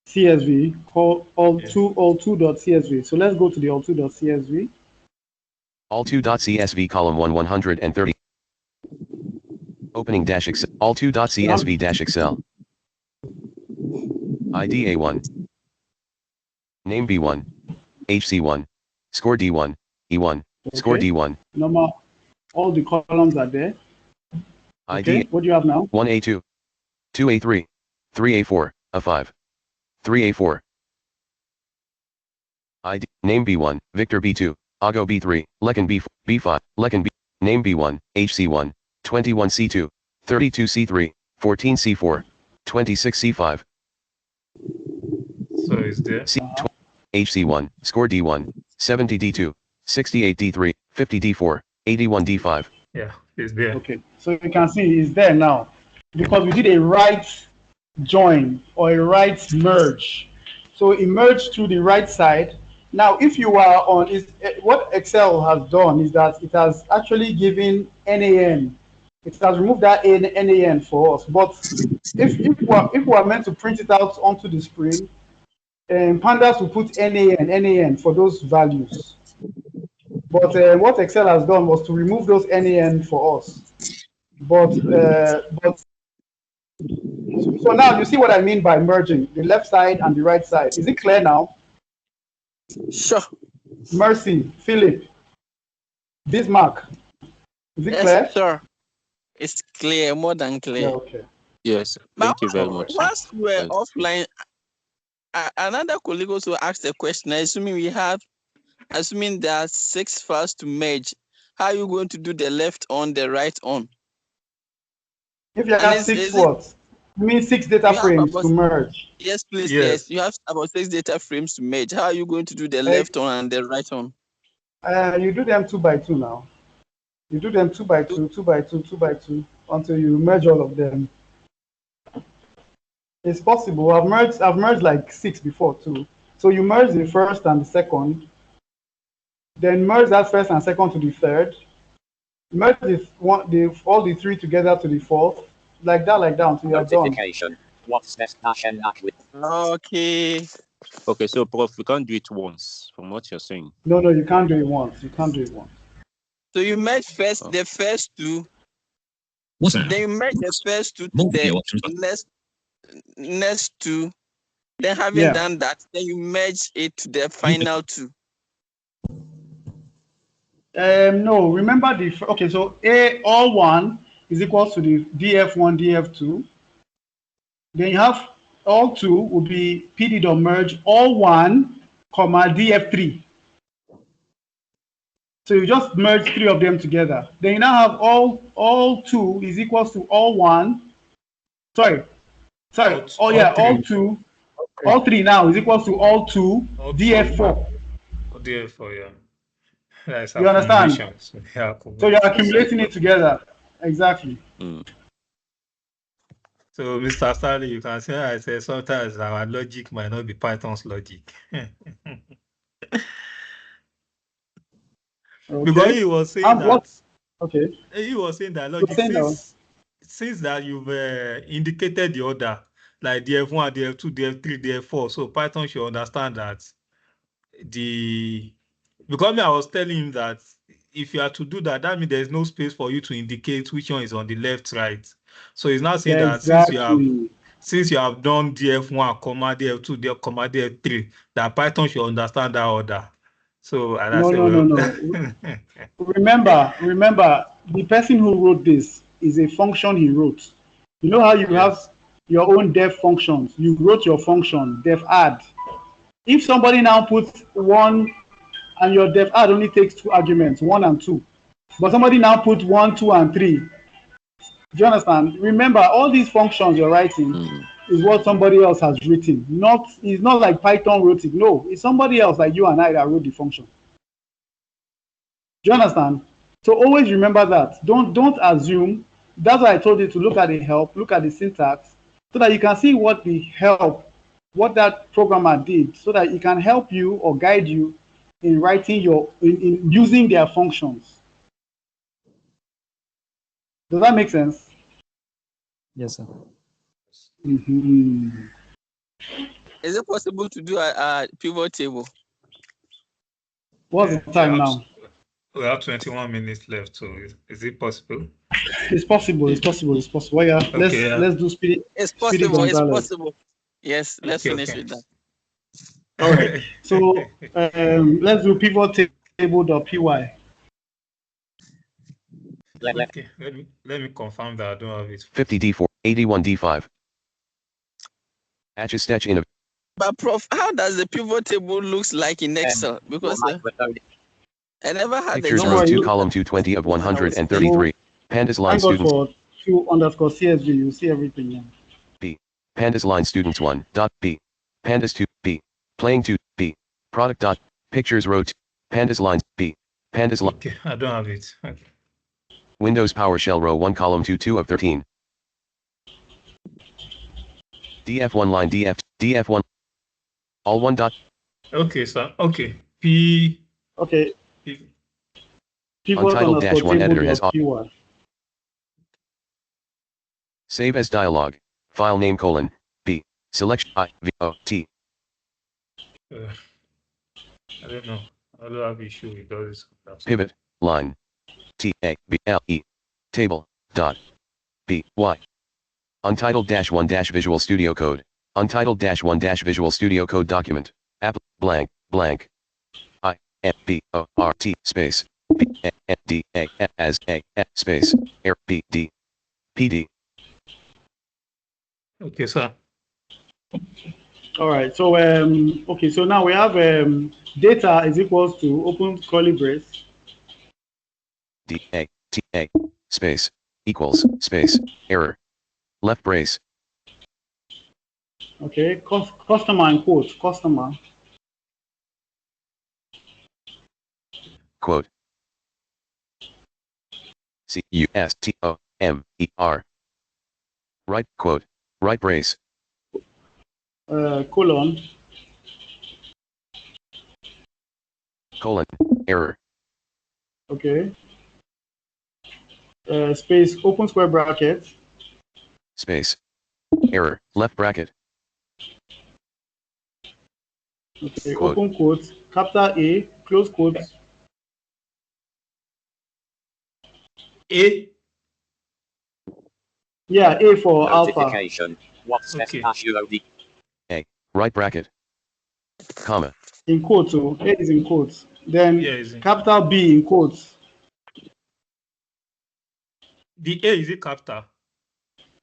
Speaker 3: CSV called all2.csv. So let's go to the all2.csv.
Speaker 7: all2.csv column 130. Opening dash Excel. all2.csv dash Excel. ID A1. Name B1. HC1. Score D1. E1. Score D1.
Speaker 3: Normal. All the columns are there.
Speaker 7: ID.
Speaker 3: Okay. What do you have now?
Speaker 7: 1A2. 2A3. 3A4. A5. 3A4. ID. Name B1. Victor B2. Ago B3. Lecan B4. B5. Lecan B. Name B1. HC1. 21C2. 32C3. 14C4. 26C5.
Speaker 1: So is there?
Speaker 7: HC1. Score D1. 70D2. 68D3. 50D4. 81D5.
Speaker 1: Yeah, it's there.
Speaker 3: Okay. So you can see it's there now. Because we did a right join or a right merge. So it merged to the right side. Now, if you are on, what Excel has done is that it has actually given NaN. It has removed that NaN for us. But if we are meant to print it out onto the screen, Pandas will put NaN for those values. But what Excel has done was to remove those NaN for us. But so now you see what I mean by merging the left side and the right side. Is it clear now?
Speaker 5: Sure.
Speaker 3: Mercy, Philip, Bismarck. Is it clear?
Speaker 5: Sir. It's clear, more than clear.
Speaker 3: Yeah, okay.
Speaker 2: Yes. Thank you very much.
Speaker 5: Whilst we were offline, another colleague also asked a question. Assuming there are 6 files to merge, how are you going to do the left on, the right on?
Speaker 3: If you have 6 what? You mean 6 data frames to merge?
Speaker 5: Yes, please. Yes, you have about 6 data frames to merge. How are you going to do the left on and the right on?
Speaker 3: You do them 2 by 2 now. You do them 2 by 2, 2 by 2, 2 by 2 until you merge all of them. It's possible. I've merged like 6 before too. So you merge the first and the second, then merge that first and second to the third, merge all the three together to the fourth, like that until you are done.
Speaker 8: Notification. What's best dash and not with?
Speaker 5: Okay.
Speaker 2: Okay, so Prof, we can't do it once from what you're saying.
Speaker 3: No, you can't do it once. You can't do it once.
Speaker 5: So you merge first the first two. Then you merge the first two to the next two. Then having done that, then you merge it to the final two.
Speaker 3: No, remember okay, so all one is equal to the df1, df2. Then you have all two will be pd.merge all one, comma df3. So you just merge three of them together. Then you now have all two is equals to all one. Sorry. All two. All three now is equals to all two, df4.
Speaker 1: df4, yeah. That's
Speaker 3: you understand?
Speaker 1: So
Speaker 3: you're accumulating it together. Exactly.
Speaker 1: So, Mr. Stanley, you can say, I say sometimes our logic might not be Python's logic. Because he was saying he was saying that logic, since that you've indicated the order, like df1, df2, df3, df4, so Python should understand that because I was telling him that if you are to do that, that means there's no space for you to indicate which one is on the left, right. So he's not saying that since you have done df1, comma df2, comma df3, that Python should understand that order. So
Speaker 3: no. Remember, the person who wrote this is a function he wrote. You know how you have your own def functions. You wrote your function, def add. If somebody now puts one and your def add only takes two arguments, 1 and 2, but somebody now puts 1, 2, and 3. Do you understand? Remember, all these functions you're writing is what somebody else has written. It's not like Python wrote it. No, it's somebody else like you and I that wrote the function. Do you understand? So always remember that. Don't assume. That's why I told you to look at the help, look at the syntax, so that you can see what that programmer did, so that it can help you or guide you in writing in using their functions. Does that make sense?
Speaker 9: Yes, sir.
Speaker 3: Mm-hmm.
Speaker 5: Is it possible to do a pivot table?
Speaker 3: What's the time now?
Speaker 1: We have 21 minutes left, so is it possible?
Speaker 3: It's possible. Yeah. Okay, let's do speedy.
Speaker 5: It's possible. It's possible. Yes, let's finish with that.
Speaker 3: All right. So let's do pivot table.py.
Speaker 1: Okay, let me confirm that I don't have it.
Speaker 7: 50D4, 81D5. Atchistech in a.
Speaker 5: But Prof, how does the pivot table looks like in Excel? Because I never had
Speaker 7: pictures row 2 column 220 of 133. Pandas line students.
Speaker 3: For 2_CSV, you see everything. Yeah.
Speaker 7: B. Pandas line students 1. B. Pandas 2. B. Playing 2. B. Product. Pictures row 2. Pandas lines. B. Pandas line.
Speaker 1: Okay, I don't have it. Okay.
Speaker 7: Windows PowerShell row 1 column 2 of 13. df1 line df1. All 1.
Speaker 1: Okay, sir. Okay. P.
Speaker 3: Okay.
Speaker 7: Untitled -1 editor has save as dialog. File name : B. Selection I V O T.
Speaker 1: I don't know. I don't have issue with all this.
Speaker 7: Pivot line T A B L E table dot B Y. Untitled -1 Visual Studio Code. Untitled -1 Visual Studio Code document. App blank blank. I F B O R T space P N D A as A space R B D P D.
Speaker 1: Okay, sir.
Speaker 3: All right. So okay. So now we have data is equals to open curly brace.
Speaker 7: D A T A space equals space error left brace.
Speaker 3: Okay. Customer in quotes. Customer.
Speaker 7: Quote. CUSTOMER. Right quote. Right brace.
Speaker 3: Colon.
Speaker 7: colon, error,
Speaker 3: Okay. Space, open square bracket.
Speaker 7: space, error, left bracket,
Speaker 3: Okay,
Speaker 7: quote,
Speaker 3: open quotes, capital A, close quotes.
Speaker 1: A.
Speaker 3: Yeah, A for alpha.
Speaker 8: Notification. What's
Speaker 1: Okay.
Speaker 8: FUOD?
Speaker 7: A, right bracket, comma,
Speaker 3: In quotes, so A is in quotes. Then
Speaker 1: Yeah, is it?
Speaker 3: capital B in quotes.
Speaker 1: The A is it capital?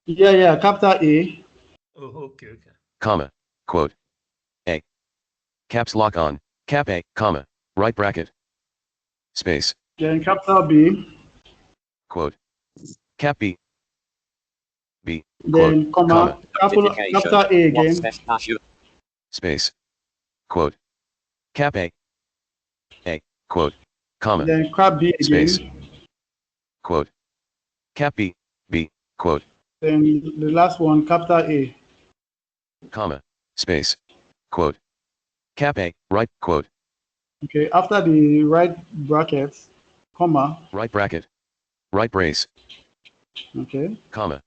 Speaker 3: Yeah, capital A.
Speaker 1: Oh, okay.
Speaker 7: comma, quote, A, caps lock on, cap A, comma, right bracket, space,
Speaker 3: Then capital B.
Speaker 7: quote, cap B, B,
Speaker 3: Then
Speaker 7: quote,
Speaker 3: comma, capital A again.
Speaker 7: space, quote, cap A, quote, comma,
Speaker 3: Then cap B
Speaker 7: space,
Speaker 3: again.
Speaker 7: quote, cap B, B, quote,
Speaker 3: Then the last one, capital A.
Speaker 7: comma, space, quote, cap A, right, quote,
Speaker 3: Okay, after the right brackets, comma.
Speaker 7: right bracket, right brace,
Speaker 3: Okay,
Speaker 7: comma,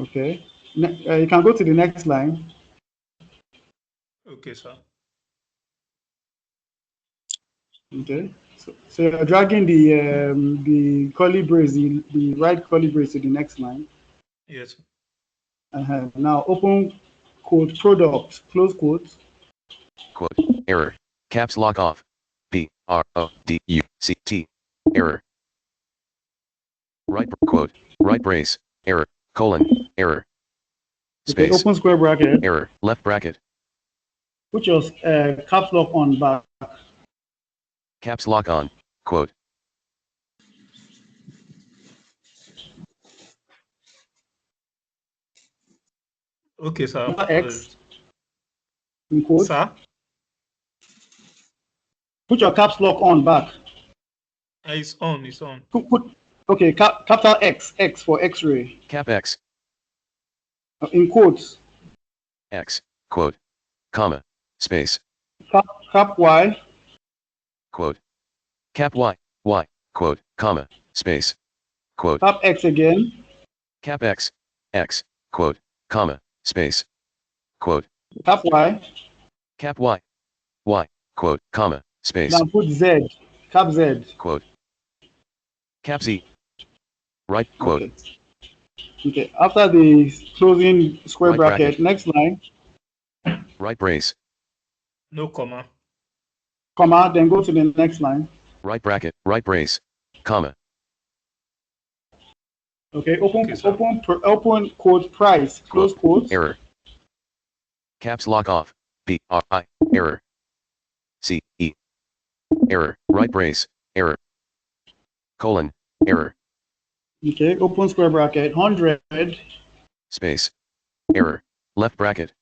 Speaker 3: okay. You can go to the next line.
Speaker 1: Okay, sir.
Speaker 3: Okay, so you're dragging the curly brace, the right curly brace to the next line.
Speaker 1: Yes.
Speaker 3: Now open quote product, close quote.
Speaker 7: quote, error, caps lock off, B, R, O, D, U, C, T, error, right, quote, right brace, error, colon, error,
Speaker 3: Okay,
Speaker 7: space,
Speaker 3: open square bracket.
Speaker 7: error, left bracket,
Speaker 3: Put your caps lock on back.
Speaker 7: caps lock on, quote,
Speaker 1: Okay, sir.
Speaker 3: X in quote.
Speaker 1: Sir?
Speaker 3: Put your caps lock on back.
Speaker 1: It's on. It's on.
Speaker 3: Okay, capital X for X-ray.
Speaker 7: cap X,
Speaker 3: In quotes.
Speaker 7: X, quote, comma, space,
Speaker 3: Cap Y.
Speaker 7: quote, cap Y, Y, quote, comma, space, quote,
Speaker 3: Cap X again.
Speaker 7: cap X, X, quote, comma, space, quote,
Speaker 3: Cap Y.
Speaker 7: cap Y, Y, quote, comma, space,
Speaker 3: Now put Z. Cap Z.
Speaker 7: quote, cap Z, right, quote,
Speaker 3: Okay. After the closing square
Speaker 7: right
Speaker 3: bracket, next line,
Speaker 7: right brace,
Speaker 1: No comma.
Speaker 3: comma, then go to the next line.
Speaker 7: right bracket, right brace, comma,
Speaker 3: Okay, open
Speaker 1: Okay, sir.
Speaker 3: open quote price, close quote.
Speaker 7: error, caps lock off, B, R, I, error, C, E, error, right brace, error, colon, error,
Speaker 3: Okay, open square bracket, 100,
Speaker 7: space, error, left bracket,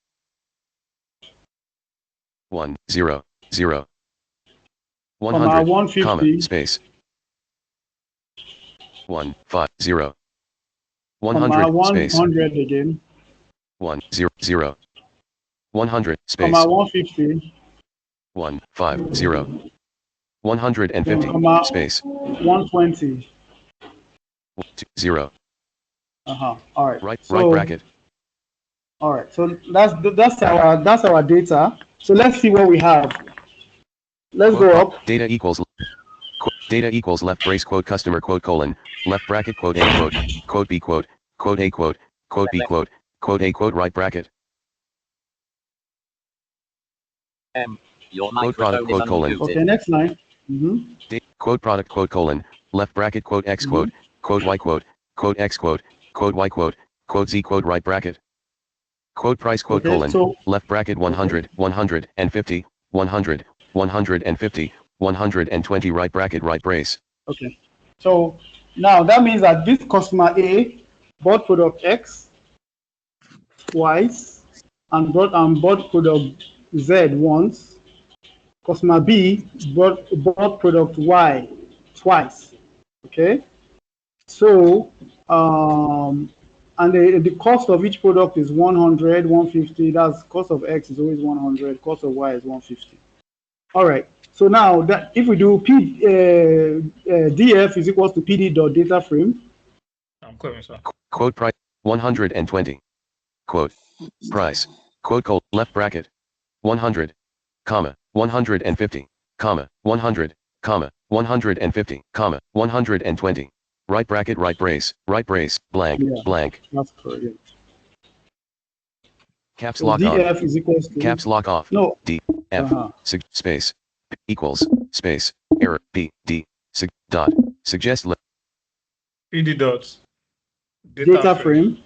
Speaker 7: 1, 0, 0, 100,
Speaker 3: 150,
Speaker 7: comma, space, 1, 5, 0, 100, space,
Speaker 3: 100 again,
Speaker 7: 1, 0, 0, 100, space,
Speaker 3: comma 150,
Speaker 7: 1, 5, 0, 150,
Speaker 3: comma
Speaker 7: space,
Speaker 3: 120.
Speaker 7: 2, 0,
Speaker 3: All right.
Speaker 7: right
Speaker 3: So,
Speaker 7: bracket,
Speaker 3: all right. So that's our data. So let's see what we have. Let's go up.
Speaker 7: data equals left brace quote customer quote colon, left bracket quote A quote B quote A quote B quote A quote right bracket.
Speaker 8: Your
Speaker 7: Quote product quote colon.
Speaker 3: Okay, next line.
Speaker 7: Quote product quote colon, left bracket quote X quote Y quote X quote Y quote Z quote right bracket. Quote price quote colon, left bracket 100, 150, 100, 150, 120 right bracket right brace.
Speaker 3: Okay. So now that means that this customer A bought product X twice and bought product Z once. Customer B bought product Y twice. Okay. So and the cost of each product is 100, 150. That's cost of X is always 100. Cost of Y is 150. All right. So now that if we do df is equals to pd dot data frame.
Speaker 1: I'm coming, sir.
Speaker 7: Quote price 120. Quote price. Quote cold left bracket 100, comma 150, comma 100, comma 150, comma 120. Right bracket right brace blank blank.
Speaker 3: That's correct.
Speaker 7: Caps
Speaker 3: So
Speaker 7: lock
Speaker 3: df
Speaker 7: on.
Speaker 3: is equals to
Speaker 7: Caps lock off.
Speaker 3: no
Speaker 7: D F space equals space error P D dot suggest
Speaker 1: PD dots.
Speaker 3: data frame.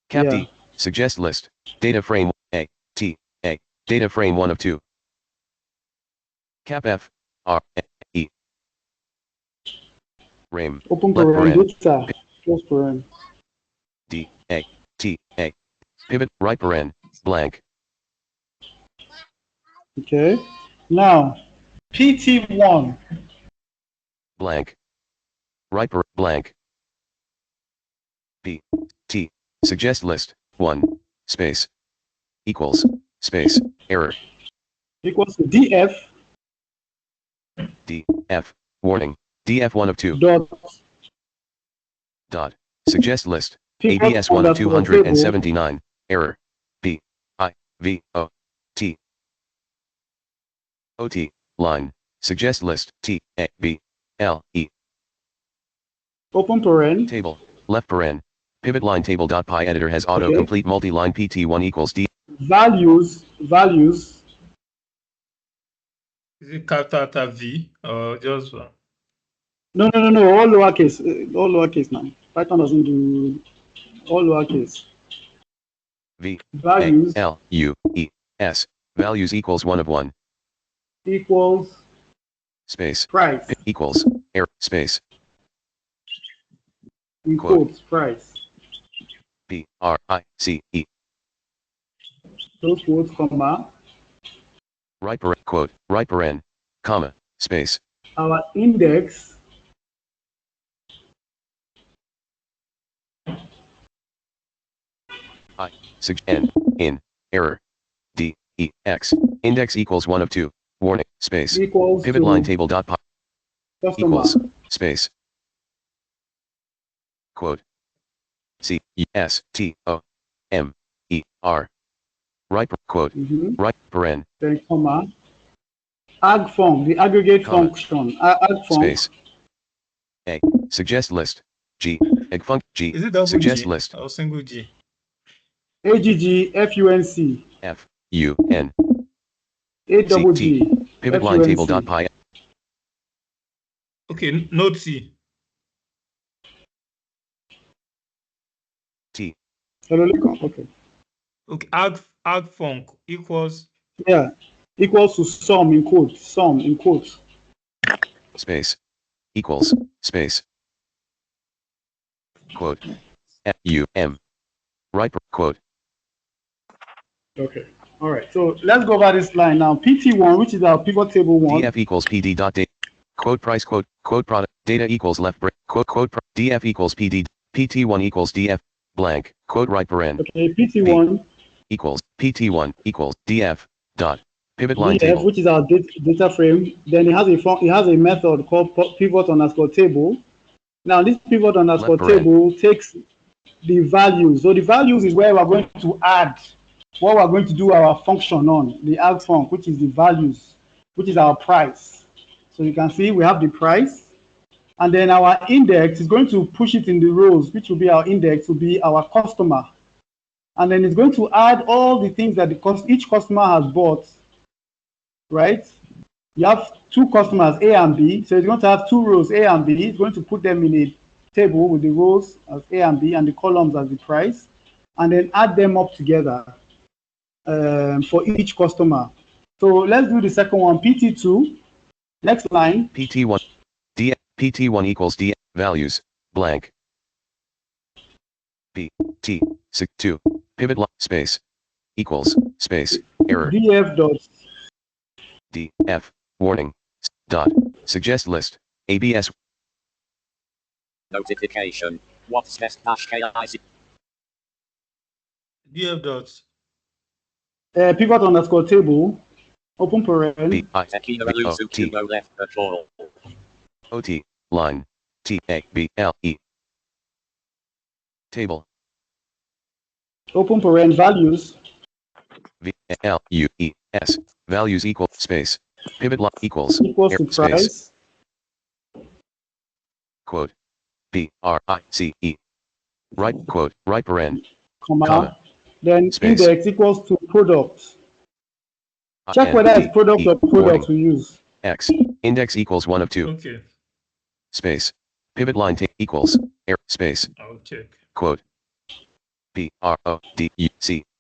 Speaker 7: Cap D suggest list data frame A T A data frame 1 of 2. Cap F R E Rame
Speaker 3: Open
Speaker 7: left
Speaker 3: paren
Speaker 7: paren
Speaker 3: data close paren.
Speaker 7: D A T A pivot right paren blank.
Speaker 3: Okay. Now PT1
Speaker 7: Blank. Right blank. P T suggest list 1 space equals space error
Speaker 3: equals to df
Speaker 7: D F warning DF 1 of 2 dot suggest list ABS 1 of 279 error B I V O T OT line suggest list T A B L E
Speaker 3: open paren
Speaker 7: table left paren pivot line table dot py editor has auto complete multi-line PT1 equals D
Speaker 3: values
Speaker 1: Is it capital V or just one?
Speaker 3: no all lowercase now. Python doesn't do all lowercase.
Speaker 7: V
Speaker 3: Values
Speaker 7: A L U E S values equals 1 of 1
Speaker 3: equals
Speaker 7: space
Speaker 3: price
Speaker 7: equals error space
Speaker 3: in quotes price.
Speaker 7: P R I C E
Speaker 3: Those quotes comma
Speaker 7: right quote right paren comma space
Speaker 3: our index
Speaker 7: I N in error D E X index equals 1 of 2 warning space
Speaker 3: equals
Speaker 7: pivot line table dot py equals space quote C E S T O M E R right quote right paren
Speaker 3: then comma ag func the aggregate function ag func
Speaker 7: space A suggest list G egg func G
Speaker 1: Is it double
Speaker 7: suggest
Speaker 1: G
Speaker 7: list
Speaker 1: or single G?
Speaker 3: AGG FUNC
Speaker 7: F U N
Speaker 3: A double G
Speaker 7: pivot line table dot py
Speaker 1: Okay, note C.
Speaker 7: T
Speaker 3: okay
Speaker 1: Okay, ag func equals
Speaker 3: equals to sum in quotes
Speaker 7: space equals space quote F U M right quote.
Speaker 3: Okay. All right. So let's go over this line now. PT1, which is our pivot table one.
Speaker 7: DF equals PD dot data. Quote price quote product data equals left break quote DF equals PD PT1 equals DF blank quote right paren.
Speaker 3: Okay. PT1
Speaker 7: equals PT1 equals DF dot pivot line
Speaker 3: DF,
Speaker 7: table,
Speaker 3: which is our data frame. Then it has a method called pivot underscore table. Now this pivot underscore table takes the values. So the values is where we're going to add what we're going to do our function on, the add func, which is the values, which is our price. So you can see we have the price, and then our index is going to push it in the rows, which will be our index, will be our customer. And then it's going to add all the things that each customer has bought, right? You have two customers, A and B, so it's going to have two rows, A and B. It's going to put them in a table with the rows as A and B and the columns as the price, and then add them up together for each customer. So let's do the second one, PT2. Next line.
Speaker 7: PT1 D PT1 equals D values blank P T 2 pivot line space equals space error
Speaker 3: DF dot
Speaker 7: DF warning dot suggest list ABS
Speaker 8: notification what's best dash KIC
Speaker 1: DF dots.
Speaker 3: pivot underscore table Open paren.
Speaker 8: left control.
Speaker 7: OT, line, TABLE. Table,
Speaker 3: Open paren values.
Speaker 7: VLUES. Values equal, space. Pivot line equals,
Speaker 3: Equals to
Speaker 7: space,
Speaker 3: price.
Speaker 7: quote, BRICE. Right, quote, right paren,
Speaker 3: Comma. Then
Speaker 7: space.
Speaker 3: index equals to product. Check whether it's product or product we use.
Speaker 7: X. Index equals 1 of 2.
Speaker 1: Okay.
Speaker 7: Space. Pivot line equals, space.
Speaker 1: I'll check.
Speaker 7: Quote. PRODUCT.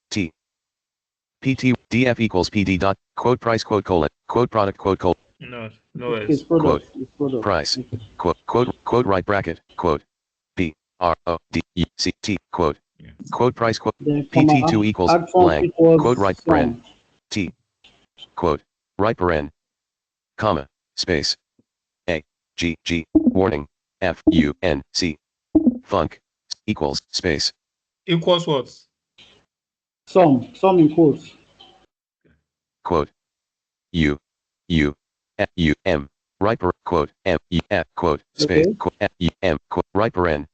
Speaker 7: PT DF equals PD dot quote price quote colon quote product quote colon.
Speaker 1: No
Speaker 3: It's
Speaker 1: S.
Speaker 3: product.
Speaker 7: Quote.
Speaker 3: It's product.
Speaker 7: Price. Quote right bracket quote PRODUCT quote quote price quote
Speaker 3: Then
Speaker 7: PT2 equals
Speaker 3: add font
Speaker 7: blank
Speaker 3: equals
Speaker 7: quote right paren
Speaker 3: sum.
Speaker 7: T quote right paren comma space A G G warning FUNC funk equals space
Speaker 1: Equals what?
Speaker 3: Sum in quotes.
Speaker 7: quote U M right quote M E F quote space
Speaker 3: Okay.
Speaker 7: quote F E M quote right paren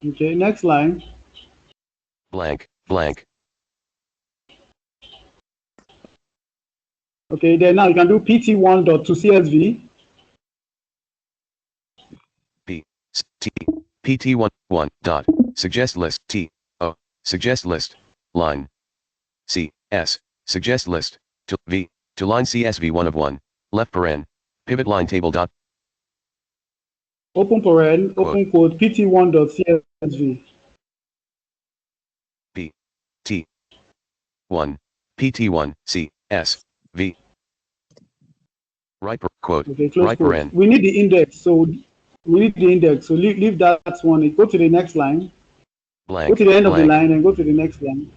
Speaker 3: Okay, next line.
Speaker 7: blank.
Speaker 3: Okay, then now you can do pt1.toCSV.
Speaker 7: B T PT1 dot suggest list T O suggest list line C S suggest list to V to line CSV 1 of 1 left paren pivot line table dot
Speaker 3: Open paren,
Speaker 7: Quote.
Speaker 3: open quote, pt1.csv.
Speaker 7: B T 1 PT1 C S V right quote
Speaker 3: Okay, close
Speaker 7: right
Speaker 3: quote.
Speaker 7: paren
Speaker 3: We need the index, so leave that one. Go to the next line.
Speaker 7: blank
Speaker 3: Go to the end of the
Speaker 7: blank
Speaker 3: line and go to the next line.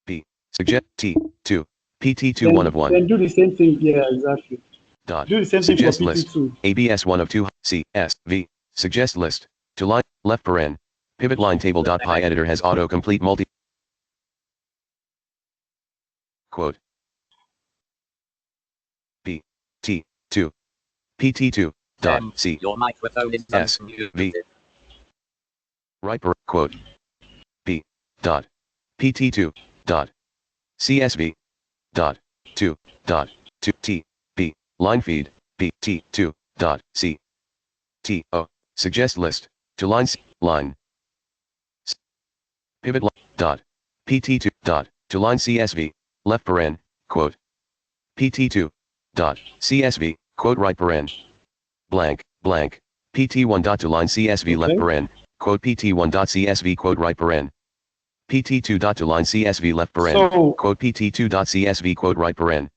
Speaker 7: B suggest T 2 PT2
Speaker 3: Then,
Speaker 7: 1 of 1
Speaker 3: then do the same thing. Yeah, exactly.
Speaker 7: dot
Speaker 3: Do the same thing for
Speaker 7: suggest list
Speaker 3: pt2.
Speaker 7: ABS 1 of 2 C S V suggest list to line left paren pivot line table dot py editor has autocomplete multi quote B T 2 PT2 dot C
Speaker 8: Your microphone is
Speaker 7: S
Speaker 8: unmuted.
Speaker 7: V right quote B dot PT2 dot CSV dot 2 dot 2 T B line feed B T2 dot C T O suggest list to line line pivot line dot PT2 dot to line CSV left paren quote PT2 dot CSV quote right paren blank PT1 dot to line CSV left
Speaker 3: Okay.
Speaker 7: paren quote PT1 dot CSV quote right paren PT2 dot to line CSV left paren
Speaker 3: So
Speaker 7: quote PT2 dot CSV quote right paren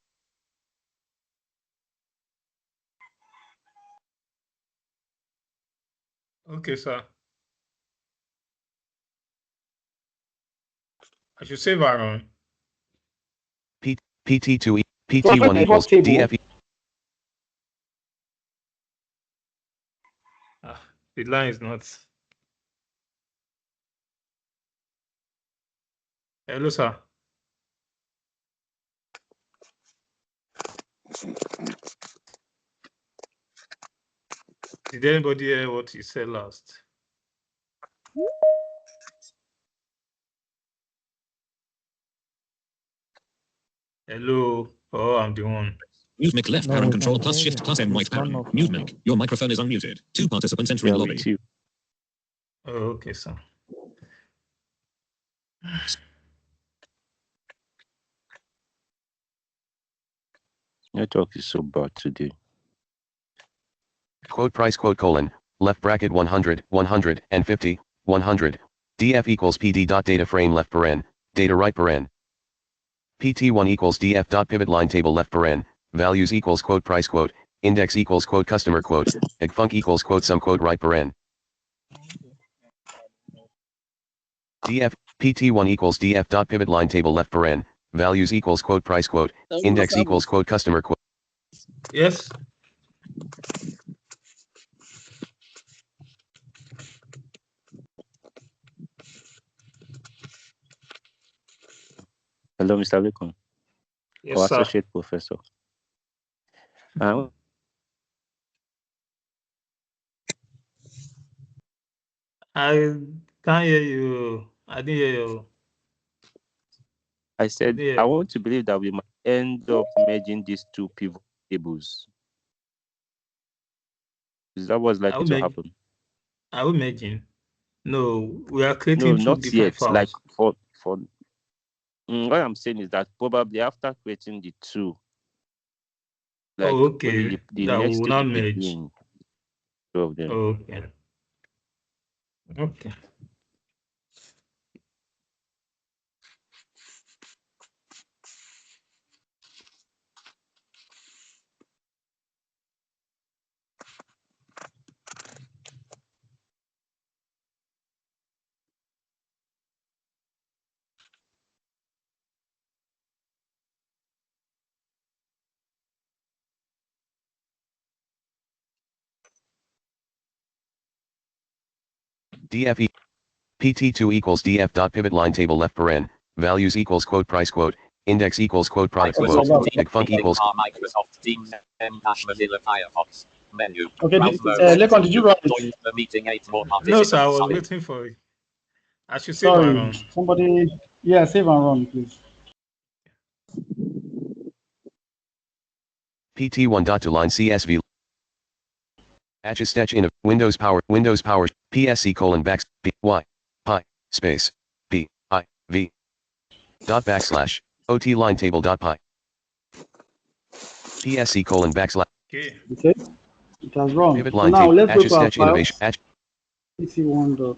Speaker 1: Okay, sir. I should save Aaron.
Speaker 7: PT2 PT1
Speaker 3: pivot
Speaker 7: equals
Speaker 3: table.
Speaker 7: DF
Speaker 1: The line is not. Hello, sir. Did anybody hear what he said last? Hello. Oh, I'm the one.
Speaker 4: Mute mic left
Speaker 9: No,
Speaker 4: arrow
Speaker 9: we
Speaker 4: control
Speaker 9: can
Speaker 4: plus
Speaker 9: hear
Speaker 4: shift
Speaker 9: you.
Speaker 4: plus M right
Speaker 9: It's one
Speaker 4: arrow.
Speaker 9: of
Speaker 4: Mute
Speaker 9: them.
Speaker 4: mic. Your microphone is unmuted. Two participants entering lobby.
Speaker 2: too.
Speaker 1: Oh, okay, sir.
Speaker 2: Network is so bad today.
Speaker 7: quote price quote colon left bracket 100 150 100 df equals pd dot data frame left paren data right paren pt1 equals df dot pivot line table left paren values equals quote price quote index equals quote customer quote func equals quote sum quote right paren df pt1 equals df dot pivot line table left paren values equals quote price quote index equals quote customer quote
Speaker 1: Yes.
Speaker 2: Hello, Mr. Lekon.
Speaker 1: Yes,
Speaker 2: or
Speaker 1: sir.
Speaker 2: associate professor. Uh,
Speaker 1: I can't hear you. I didn't hear you.
Speaker 2: I said
Speaker 1: Yeah.
Speaker 2: I want to believe that we might end up merging these two pivot tables. Is that what's likely to happen?
Speaker 1: Are we merging? No, we are
Speaker 2: No,
Speaker 1: creating two
Speaker 2: not
Speaker 1: different
Speaker 2: yet. Like
Speaker 1: files.
Speaker 2: for what I'm saying is that probably after creating the two, like
Speaker 1: Oh,
Speaker 2: maybe
Speaker 1: okay.
Speaker 2: the
Speaker 1: That
Speaker 2: next
Speaker 1: will
Speaker 2: stage
Speaker 1: not
Speaker 2: will be
Speaker 1: merge.
Speaker 2: doing two of them.
Speaker 1: Okay. Okay.
Speaker 7: DFE PT2 equals DF dot pivot line table left paren, values equals quote price quote, index equals quote product quote, big funk equals.
Speaker 8: Microsoft Teams Mozilla Firefox menu.
Speaker 3: Okay,
Speaker 8: Browse mode.
Speaker 3: Lekon, did you run
Speaker 8: Join
Speaker 3: it?
Speaker 8: the meeting. 8 more
Speaker 1: No,
Speaker 8: participants.
Speaker 1: sir, I was waiting for it. I should save
Speaker 3: Sorry,
Speaker 1: and run.
Speaker 3: somebody. Yeah, save and run, please.
Speaker 7: PT1 dot to line CSV. Atchistech in Windows Power PSC colon backs B Y pi space B I V dot backslash OT line table dot pi PSC colon backslash.
Speaker 1: Okay.
Speaker 3: Okay, it has run.
Speaker 7: Pivot
Speaker 3: So
Speaker 7: line
Speaker 3: now
Speaker 7: table
Speaker 3: let's go to our
Speaker 7: Atchistech innovation
Speaker 3: files. PC1 dot.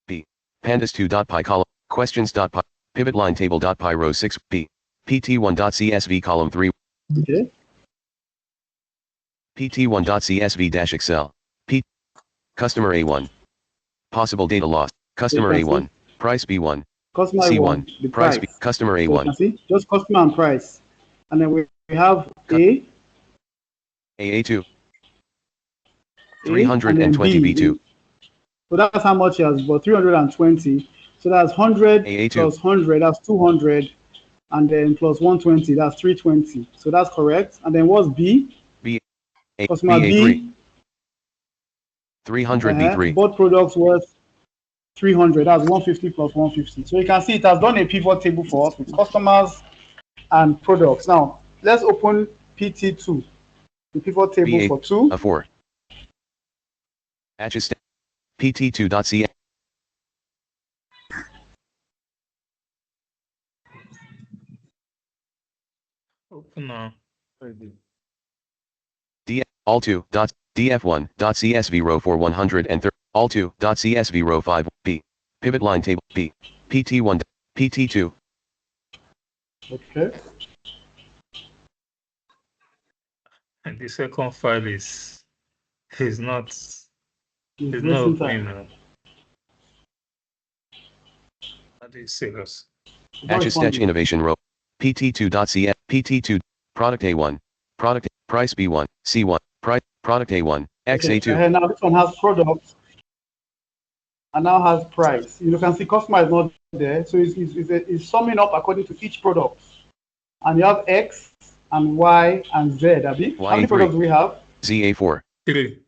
Speaker 7: B pandas 2 dot pi column questions dot pi pivot line table dot pi row 6 B PT1 dot CSV column 3
Speaker 3: Okay.
Speaker 7: PT1 dot CSV dash Excel P customer A1 possible data loss customer
Speaker 3: You can
Speaker 7: A1
Speaker 3: see
Speaker 7: price B1
Speaker 3: customer
Speaker 7: C1
Speaker 3: A1, the
Speaker 7: price
Speaker 3: price.
Speaker 7: B customer
Speaker 3: So you can
Speaker 7: A1
Speaker 3: see just customer and price, and then we have A,
Speaker 7: AA2
Speaker 3: A, and then
Speaker 7: 320
Speaker 3: B.
Speaker 7: B2
Speaker 3: So that's how much he has bought, 320. So that's 100
Speaker 7: AA2
Speaker 3: plus 100, that's 200, and then plus 120, that's 320. So that's correct. And then what's B?
Speaker 7: B A
Speaker 3: Customer
Speaker 7: BA3
Speaker 3: B,
Speaker 7: 300 B3
Speaker 3: bought products worth 300, that's 150 plus 150. So you can see it has done a pivot table for us with customers and products. Now, let's open PT2, the pivot table
Speaker 7: BA
Speaker 3: for 2.
Speaker 7: a 4 Atchist PT2.c
Speaker 1: Open now.
Speaker 7: D all2 dot df1 dot csv row for 130 all2 dot csv row 5 B pivot line table B PT1 PT2
Speaker 3: Okay.
Speaker 1: And the second file is not
Speaker 3: Wasting
Speaker 1: opening
Speaker 3: time.
Speaker 1: now. That is serious.
Speaker 7: Atchistech innovation row PT2.cf PT2 product A1 product price B1 C1 price product A1 XA2
Speaker 3: Okay. Now this one has products and now has price. You can see customer is not there, so it's summing up according to each product. And you have X and Y and Z. Abi, how many products do we have?
Speaker 7: ZA4
Speaker 1: 3.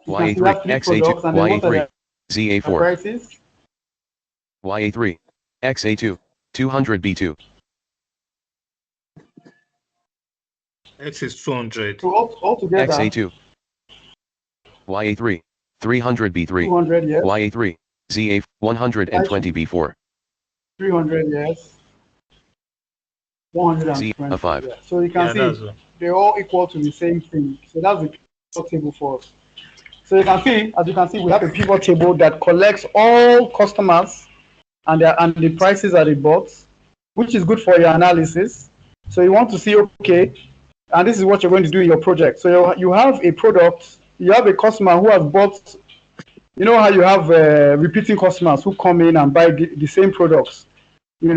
Speaker 3: You can see we
Speaker 7: YA3
Speaker 3: have 3
Speaker 7: XA2
Speaker 3: products, and then what are
Speaker 7: YA3
Speaker 3: the
Speaker 7: ZA4
Speaker 3: prices?
Speaker 7: YA3 XA2 200 B2
Speaker 1: X is 200.
Speaker 3: So all together,
Speaker 7: XA2 YA3 300 B3
Speaker 3: 200, yes.
Speaker 7: YA3 ZA 120 B4
Speaker 3: 300, yes. 120.
Speaker 7: Z a 5
Speaker 3: yes. So you can see they're all equal to the same thing. So that's the pivot table for us. So you can see, as you can see, we have a pivot table that collects all customers and the prices that they bought, which is good for your analysis. So you want to see, okay, and this is what you're going to do in your project. So you have a product, you have a customer who has bought, you know how you have repeating customers who come in and buy the same products, and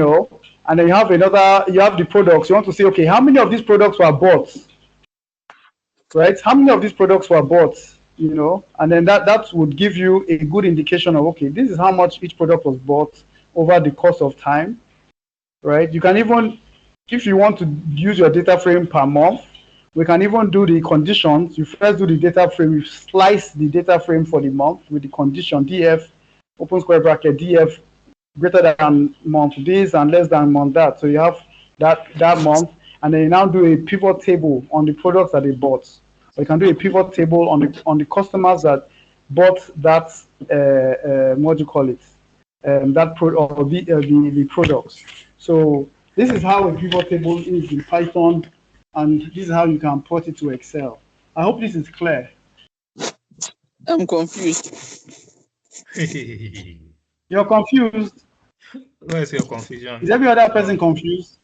Speaker 3: then you have the products. You want to say, okay, how many of these products were bought, right? How many of these products were bought, and then that would give you a good indication of, okay, this is how much each product was bought over the course of time, right? You can even if you want to use your data frame per month, we can even do the conditions. You first do the data frame, you slice the data frame for the month with the condition df, open square bracket, df greater than month this and less than month that. So you have that month, and then you now do a pivot table on the products that they bought. Or you can do a pivot table on the customers that bought that what do you call it? That or the products. So this is how a pivot table is in Python, and this is how you can port it to Excel. I hope this is clear.
Speaker 5: I'm confused.
Speaker 3: You're confused?
Speaker 1: Where's your confusion?
Speaker 3: Is every other person confused?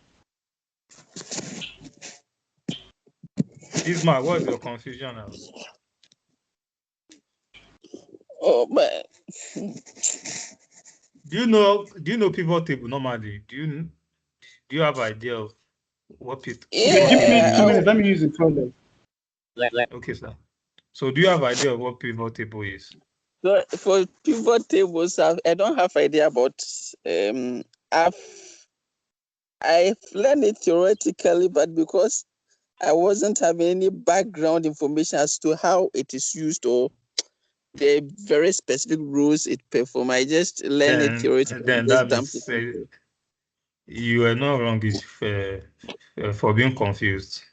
Speaker 1: Isma, what is your confusion now?
Speaker 5: Oh man.
Speaker 1: Do you know pivot table normally? Do you have idea of what pivot
Speaker 3: Okay, give me 2
Speaker 1: table
Speaker 3: minutes.
Speaker 1: is?
Speaker 3: Let me use the toilet.
Speaker 1: Okay, sir. So do you have idea of what pivot table is?
Speaker 5: So for pivot tables, I don't have idea about. I've learned it theoretically, but because I wasn't having any background information as to how it is used or the very specific rules it performs, I just learned it theoretically.
Speaker 1: Then that means you are not wrong for being confused.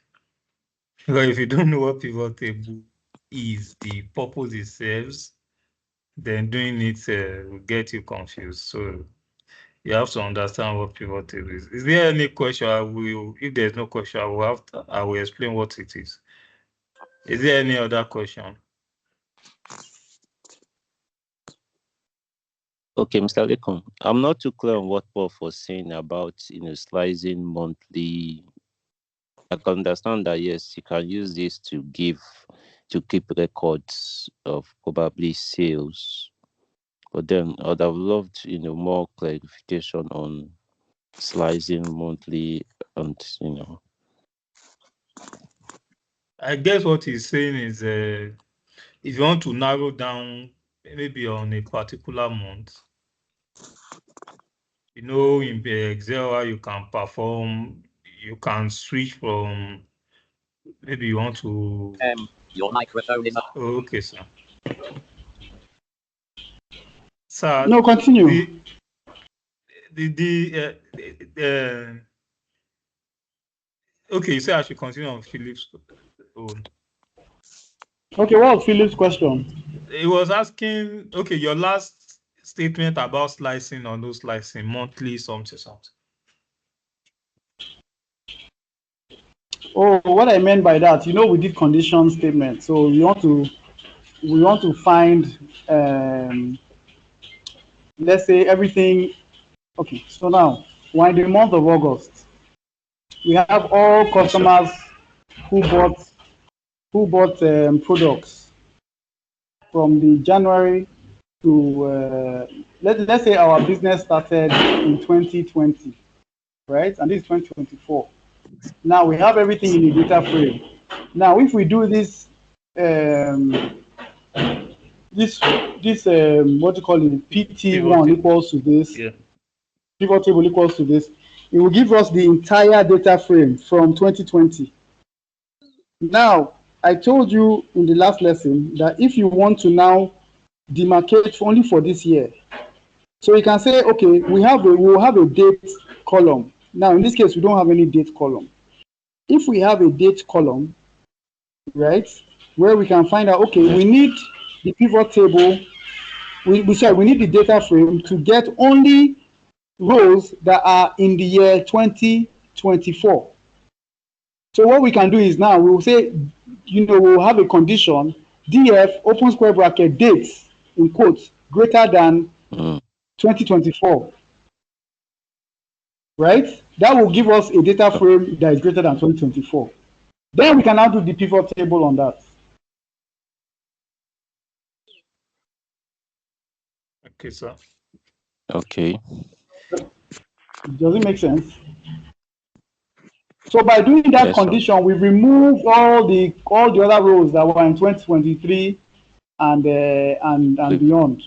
Speaker 1: Because if you don't know what pivot table is, the purpose it serves, then doing it will get you confused. So you have to understand what pivot table is. Is there any question? If there's no question, I will explain what it is. Is there any other question?
Speaker 2: Okay, Mr. Lekon, I'm not too clear on what Prof was saying about slicing monthly. I can understand that yes, you can use this to keep records of probably sales. But then I'd have loved more clarification on slicing monthly and
Speaker 1: I guess what he's saying is if you want to narrow down maybe on a particular month, in Excel how you can perform, you can switch from maybe you want to.
Speaker 8: Your microphone is up.
Speaker 1: Okay, sir. Sir,
Speaker 3: no, continue.
Speaker 1: Okay, you say I should continue on Philip's own.
Speaker 3: Okay, what was Philip's question?
Speaker 1: He was asking, okay, your last statement about slicing or no slicing, monthly, something.
Speaker 3: Oh, what I meant by that, we did condition statement. So we want to find, let's say everything. Okay, so now we're in the month of August. We have all customers who bought products from the January to let's say our business started in 2020, right? And this is 2024. Now we have everything in the data frame. Now, if we do this, what do you call it? PT1 equals to this.
Speaker 1: Yeah.
Speaker 3: Pivot table equals to this. It will give us the entire data frame from 2020. Now, I told you in the last lesson that if you want to now demarcate only for this year, so you can say, okay, we'll have a date column. Now, in this case, we don't have any date column. If we have a date column, right, where we can find out, okay, we need the pivot table, we need the data frame to get only rows that are in the year 2024. So what we can do is now we'll say, we'll have a condition, df, open square bracket, dates, in quotes, greater than 2024. Right? That will give us a data frame that is greater than 2024. Then we can now do the pivot table on that.
Speaker 1: Okay, sir.
Speaker 2: Okay.
Speaker 3: Does it make sense? So by doing that condition,
Speaker 2: sir,
Speaker 3: we remove all the other rows that were in 2023 and beyond.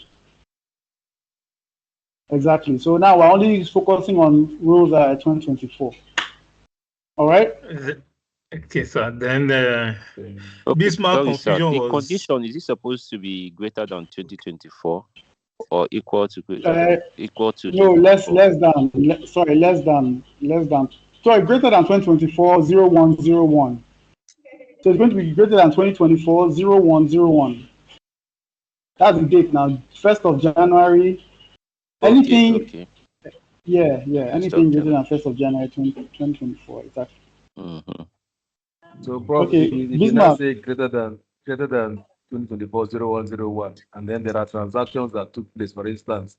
Speaker 3: Exactly. So now we're only focusing on rows that are 2024. All right.
Speaker 1: Okay, sir. Then
Speaker 2: Okay,
Speaker 1: this my
Speaker 2: sorry, sir.
Speaker 1: confusion
Speaker 2: The
Speaker 1: was
Speaker 2: condition, is it supposed to be greater than 2024 or equal to
Speaker 3: Uh,
Speaker 2: equal to
Speaker 3: no,
Speaker 2: 2024?
Speaker 3: less than. Sorry, greater than 2024 0101. So it's going to be greater than 2024 0101. That's the date now. 1st of January.
Speaker 2: Okay,
Speaker 3: Anything,
Speaker 2: okay.
Speaker 3: yeah,
Speaker 2: First of
Speaker 3: anything greater
Speaker 2: January.
Speaker 3: than 1st of January 2024. Exactly.
Speaker 2: Mm-hmm.
Speaker 9: So, Prof,
Speaker 3: Okay,
Speaker 9: if you now
Speaker 3: Bismarck.
Speaker 9: say greater than 2024 0101, and then there are transactions that took place, for instance,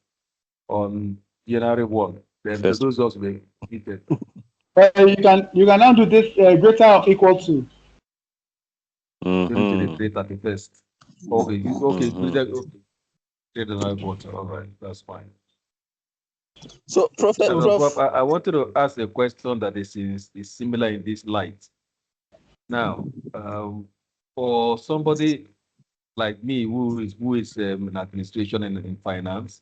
Speaker 9: on January 1, then
Speaker 2: First.
Speaker 9: those also be heated.
Speaker 3: You can now do this greater or equal to.
Speaker 2: Mm-hmm.
Speaker 9: 2023 31st. Okay,
Speaker 2: Mm-hmm.
Speaker 9: greater than equal to. All right, that's fine.
Speaker 5: So, Prof,
Speaker 9: So, Prof,
Speaker 5: Prof,
Speaker 9: I wanted to ask a question that is similar in this light. Now, for somebody like me who is in administration and in finance,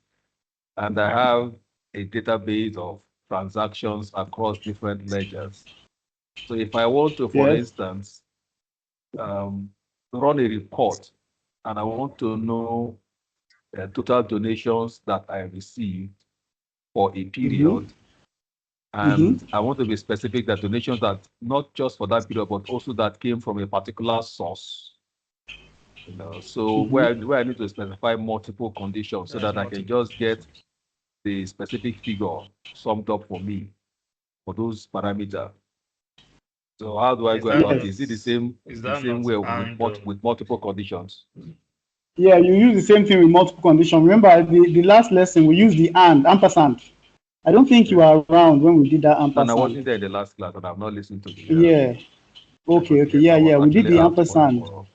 Speaker 9: and I have a database of transactions across different ledgers. So if I want to, for
Speaker 3: Yes.
Speaker 9: instance, run a report and I want to know total donations that I received for a
Speaker 3: Mm-hmm.
Speaker 9: period,
Speaker 3: Mm-hmm.
Speaker 9: and I want to be specific that donations that not just for that period, but also that came from a particular source. So
Speaker 3: Mm-hmm.
Speaker 9: where I need to specify multiple conditions so
Speaker 1: that's
Speaker 9: that I can
Speaker 1: multiple.
Speaker 9: just get the specific figure summed up for me for those parameters. So how do I
Speaker 1: Is
Speaker 9: go
Speaker 1: that
Speaker 9: about
Speaker 1: not
Speaker 9: it? Is it the same
Speaker 1: not
Speaker 9: way
Speaker 1: and
Speaker 9: with multiple conditions?
Speaker 3: Yeah, you use the same thing with multiple conditions. Remember the last lesson we used the ampersand. I don't think you
Speaker 9: Yeah.
Speaker 3: were around when we did that
Speaker 9: And I
Speaker 3: ampersand.
Speaker 9: wasn't there in the last class, and I've not listened to the
Speaker 3: Yeah.
Speaker 9: second
Speaker 3: Okay.
Speaker 9: here. So
Speaker 3: Yeah,
Speaker 9: I was
Speaker 3: yeah. We did
Speaker 9: actually
Speaker 3: the
Speaker 9: apt
Speaker 3: ampersand.
Speaker 9: for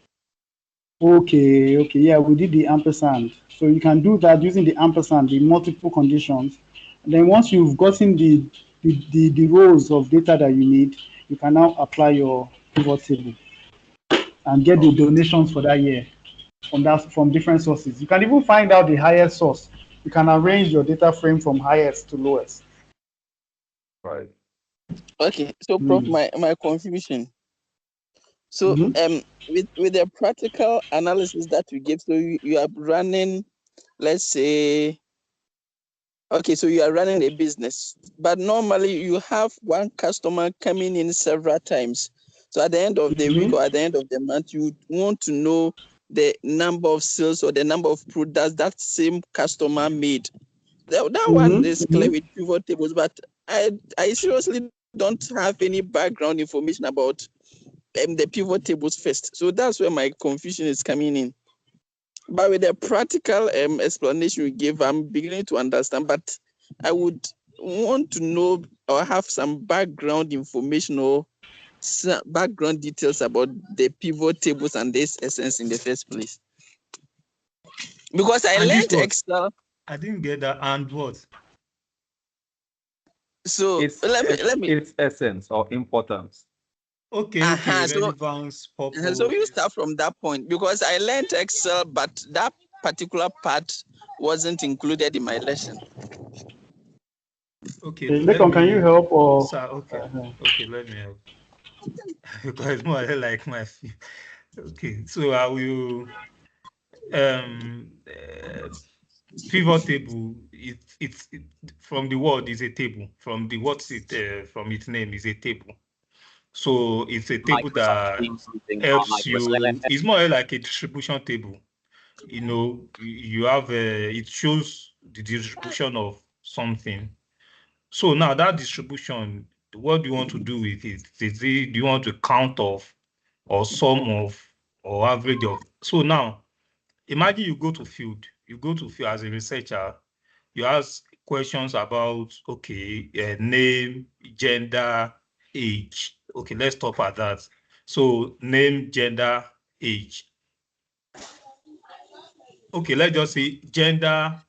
Speaker 3: Okay. Yeah, we did the ampersand. So you can do that using the ampersand, the multiple conditions. And then once you've gotten the rows of data that you need, you can now apply your pivot table and get the
Speaker 9: okay.
Speaker 3: donations for that year from different sources. You can even find out the highest source. You can arrange your data frame from highest to lowest.
Speaker 9: Right.
Speaker 5: okay. So, Prof,
Speaker 3: Mm.
Speaker 5: my confusion. So,
Speaker 3: Mhm.
Speaker 5: with the practical analysis that you gave, so you are running, let's say, okay, so you are running a business, but normally you have one customer coming in several times. So at the end of the week
Speaker 3: Mhm.
Speaker 5: or at the end of the month, you want to know the number of sales or the number of products that same customer made. That one
Speaker 3: Mhm.
Speaker 5: is clear
Speaker 3: Mhm.
Speaker 5: with pivot tables, but I seriously don't have any background information about the pivot tables first. So that's where my confusion is coming in. But with the practical explanation you gave, I'm beginning to understand. But I would want to know or have some background information or some background details about the pivot tables and this essence in the first place. Because I
Speaker 1: And this
Speaker 5: learned
Speaker 1: what?
Speaker 5: Excel.
Speaker 1: I didn't get that. And what?
Speaker 5: So
Speaker 9: It's
Speaker 5: let me
Speaker 9: its essence or importance.
Speaker 1: Okay.
Speaker 5: so
Speaker 1: Relevance,
Speaker 5: so you
Speaker 1: purpose.
Speaker 5: start from that point because I learned Excel, but that particular part wasn't included in my lesson.
Speaker 1: Okay, let
Speaker 3: Lekon, can you
Speaker 1: me,
Speaker 3: help or?
Speaker 1: sir. Okay, let me help because more like my. Okay, so I will. Uh, Pivot table. It from the word is a table. From the what's it from its name is a table. So it's a table
Speaker 8: Microsoft
Speaker 1: that
Speaker 8: Teams using
Speaker 1: helps
Speaker 8: Microsoft
Speaker 1: you.
Speaker 8: left.
Speaker 1: It's more like a distribution table. You have it shows the distribution of something. So now that distribution, what do you want to do with it? Do you want to count off or sum of or average of? So now imagine you go to field as a researcher, you ask questions about, okay, name, gender, age. Okay, let's stop at that. So name, gender, age. Okay, let's just say gender,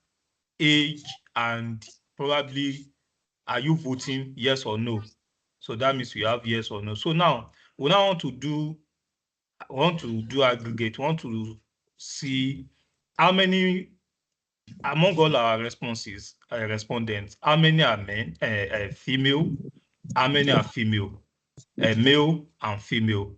Speaker 1: age, and probably are you voting yes or no? So that means we have yes or no. So now we now want to do aggregate, want to see how many among all our responses, respondents, how many are men, female, how many are female. a male and female.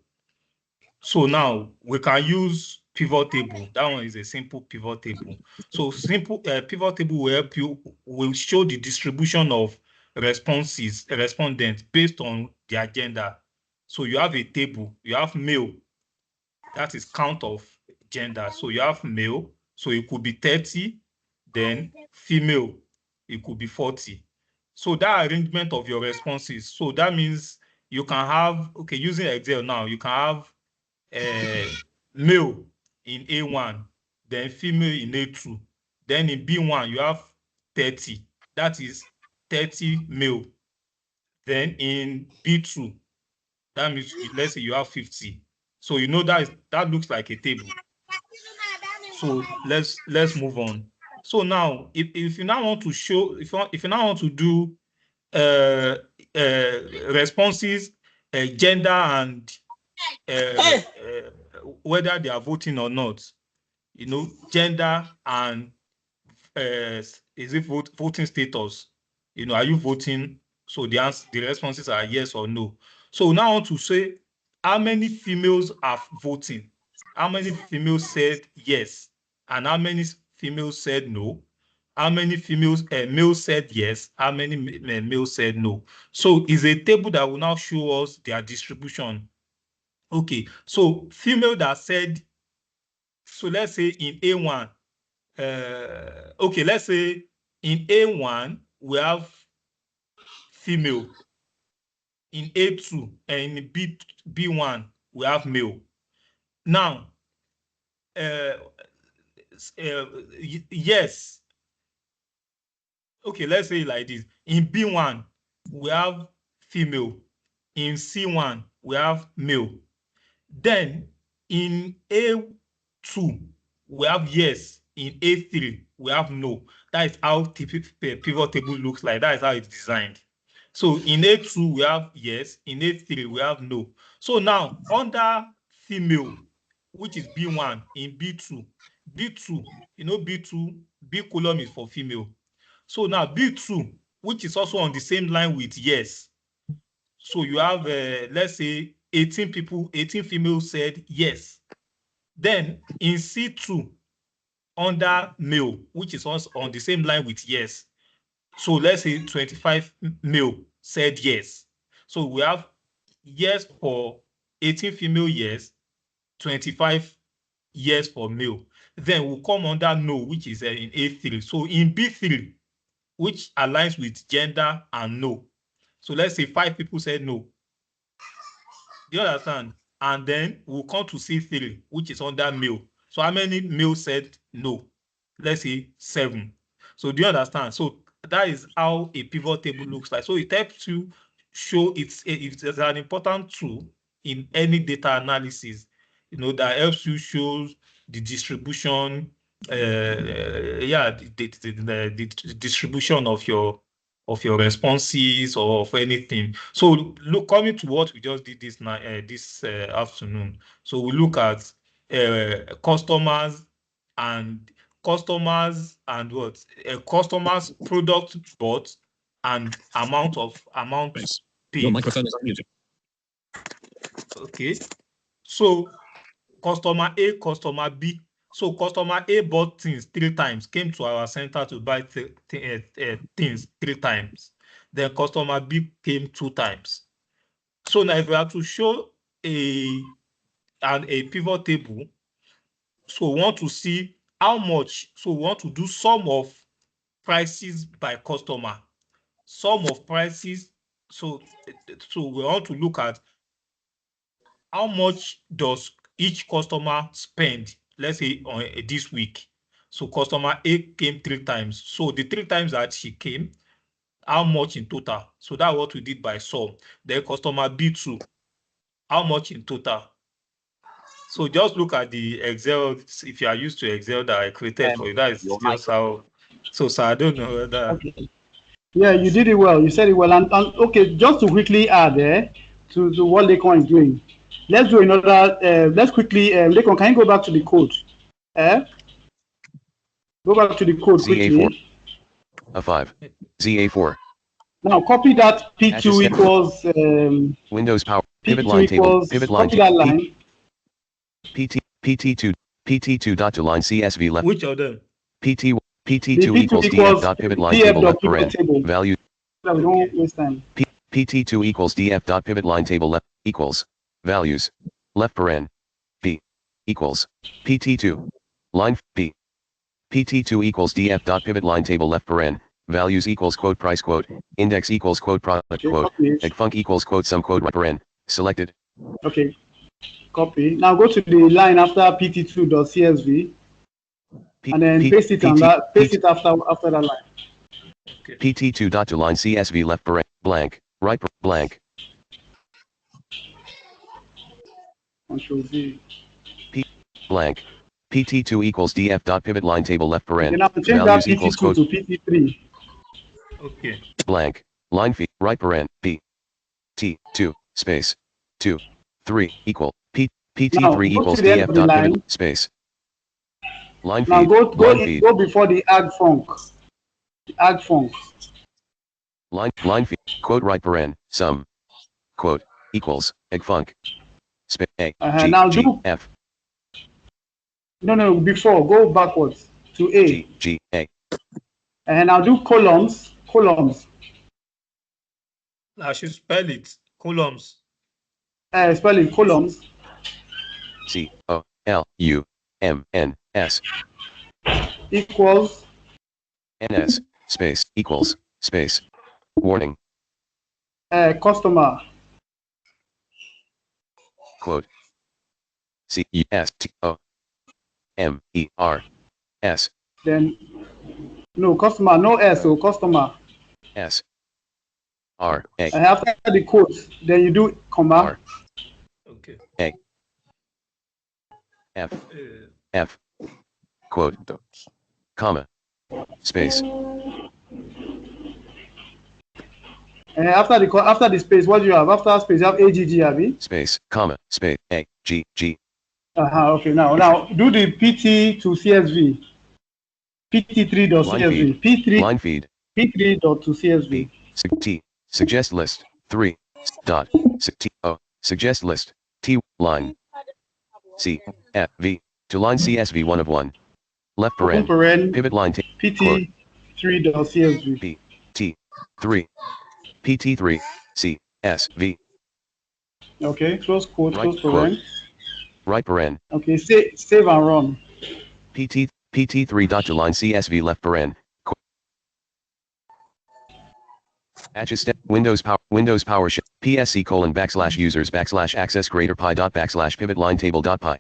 Speaker 1: So now we can use pivot table. That one is a simple pivot table. So simple pivot table will help you, will show the distribution of respondents based on their gender. So you have a table, you have male, that is count of gender. So you have male, so it could be 30, then female, it could be 40. So that arrangement of your responses, so that means you can have, okay, using Excel now, you can have male in A1, then female in A2. Then in B1, you have 30. That is 30 male. Then in B2, that means let's say you have 50. So you know that looks like a table. So let's move on. So now, if you now want to show, if you now want to do responses, gender and whether they are voting or not, you know, gender and is it voting status? You know, are you voting? So the responses are yes or no. So now I want to say how many females are voting, how many females said yes, and how many females said no, how many females males said yes, how many males said no. So it's a table that will now show us their distribution. Okay, so female that said, so let's say in A1, okay, let's say in A1, we have female. In A2 and in B1, we have male. Now, yes. Okay, let's say it like this. In B1, we have female. In C1, we have male. Then in A2, we have yes. In A3, we have no. That is how pivot table looks like. That is how it's designed. So in A2, we have yes. In A3, we have no. So now, under female, which is B1, in B2, you know B2, B column is for female. So now B2, which is also on the same line with yes. So you have, let's say, 18 people, 18 females said yes. Then in C2, under male, which is also on the same line with yes. So let's say 25 male said yes. So we have yes for 18 female yes, 25 yes for male. Then we'll come under no, which is in A3. So in B3, which aligns with gender and no. So let's say 5 people said no. Do you understand? And then we'll come to C3, which is under male. So how many males said no? Let's say 7. So do you understand? So that is how a pivot table looks like. So it helps you show it's an important tool in any data analysis, you know, that helps you show the distribution, the distribution of your responses or of anything. So look, coming to what we just did this afternoon. So we look at customers and what customers product bought and amount paid.
Speaker 10: Your microphone is unmuted.
Speaker 1: Okay, so customer A, customer B. So customer A bought things 3 times, came to our center to buy things 3 times. Then customer B came 2 times. So now if we have to show a pivot table, so we want to see how much. So we want to do sum of prices by customer. Sum of prices. So we want to look at how much does each customer spend, let's say on this week. So customer A came 3 times. So the 3 times that she came, how much in total? So that's what we did by sum. Then customer B2, how much in total? So just look at the Excel. If you are used to Excel that I created for you, that is just how. So I don't know whether.
Speaker 3: Okay. Yeah, you did it well. You said it well. And okay, just to quickly add to what Lekon is doing. Let's do another. Let's quickly, Lekon, can you go back to the code? Go back to the code quickly.
Speaker 7: ZA4. A5. ZA4.
Speaker 3: Now copy that P2
Speaker 7: Access
Speaker 3: equals
Speaker 7: Windows power pivot
Speaker 3: P2
Speaker 7: line table
Speaker 3: equals
Speaker 7: pivot line
Speaker 3: copy that line.
Speaker 7: PT2 dot to line CSV left
Speaker 1: Which of them?
Speaker 7: PT
Speaker 3: The
Speaker 7: PT2
Speaker 3: P2
Speaker 7: equals DF
Speaker 3: equals
Speaker 7: dot pivot line
Speaker 3: DF
Speaker 7: table
Speaker 3: dot
Speaker 7: left
Speaker 3: pivot
Speaker 7: paren
Speaker 3: table.
Speaker 7: value
Speaker 3: So we don't waste time.
Speaker 7: PT2 equals DF dot pivot line table left equals values left paren P equals PT2 line P PT2 equals DF dot pivot line table left paren values equals quote price quote index equals quote product quote egfunc equals quote sum quote right paren selected.
Speaker 3: Okay, copy. Now go to the line after pt2.csv and then paste it on that. Paste it after that line.
Speaker 1: Okay.
Speaker 7: PT2 dot to line CSV left paren blank right blank
Speaker 3: Control Z.
Speaker 7: P blank PT2 equals DF dot pivot line table left paren
Speaker 3: Then I have to change that
Speaker 7: values equals
Speaker 3: pt2
Speaker 7: quote
Speaker 3: to pt3.
Speaker 1: Okay.
Speaker 7: blank line feed right paren P T2 space 2 3 equal P PT3
Speaker 3: Now, go
Speaker 7: equals
Speaker 3: to the end
Speaker 7: DF
Speaker 3: of the
Speaker 7: dot
Speaker 3: line.
Speaker 7: pivot space line
Speaker 3: Now
Speaker 7: feed line feed
Speaker 3: go before the ag func. The ag func.
Speaker 7: line feed quote right paren sum quote equals egfunc space A G
Speaker 3: Now
Speaker 7: G
Speaker 3: do
Speaker 7: F
Speaker 3: no before go backwards to A.
Speaker 7: G G A
Speaker 3: And now do columns.
Speaker 1: I should spell it. Columns.
Speaker 3: Spell it columns.
Speaker 7: COLUMNS
Speaker 3: Equals
Speaker 7: NS space equals space warning
Speaker 3: customer.
Speaker 7: quote CUSTOMERS
Speaker 3: Then no customer, no S, so customer.
Speaker 7: S R A
Speaker 3: And after the quote, then you do comma.
Speaker 7: R
Speaker 1: Okay.
Speaker 7: A F F quote comma space
Speaker 3: And after the space, what do you have? After space, you have AGG, have you?
Speaker 7: space comma space A G G
Speaker 3: Okay, now do the PT to CSV. PT3.csv. P3
Speaker 7: line feed
Speaker 3: P3 dot to CSV.
Speaker 7: T suggest list 3 dot T O suggest list T line C F V to line CSV 1 of 1 left paren pivot line
Speaker 3: PT3 dot CSV.
Speaker 7: P T 3 PT3 C S V
Speaker 3: Okay, close quote,
Speaker 7: right,
Speaker 3: close paren.
Speaker 7: Right paren
Speaker 3: Okay, save and run.
Speaker 7: PT3 dot to line CSV left paren Adjust Windows PowerShell PSC colon / users / access greater pi dot / pivot line table dot pi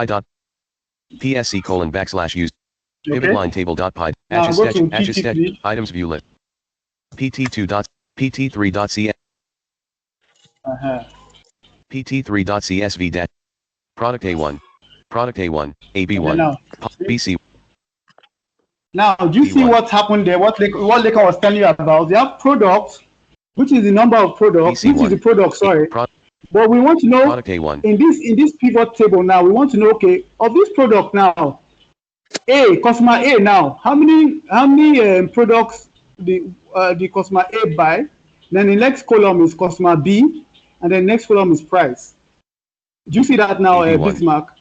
Speaker 7: dot PSC colon / use pivot line table dot pi adjust items view list PT2 dot PT3 dot C PT3 dot CSV dat product A1 AB1 BC.
Speaker 3: Now, do you see what happened there? What Leka was telling you about? They have products, which is the number of products,
Speaker 7: BC1.
Speaker 3: which is the product, sorry. But we want to know in this pivot table now, we want to know, okay, of this product now, customer A now, how many products the customer A buy? Then the next column is customer B, and then next column is price. Do you see that now, Bismarck?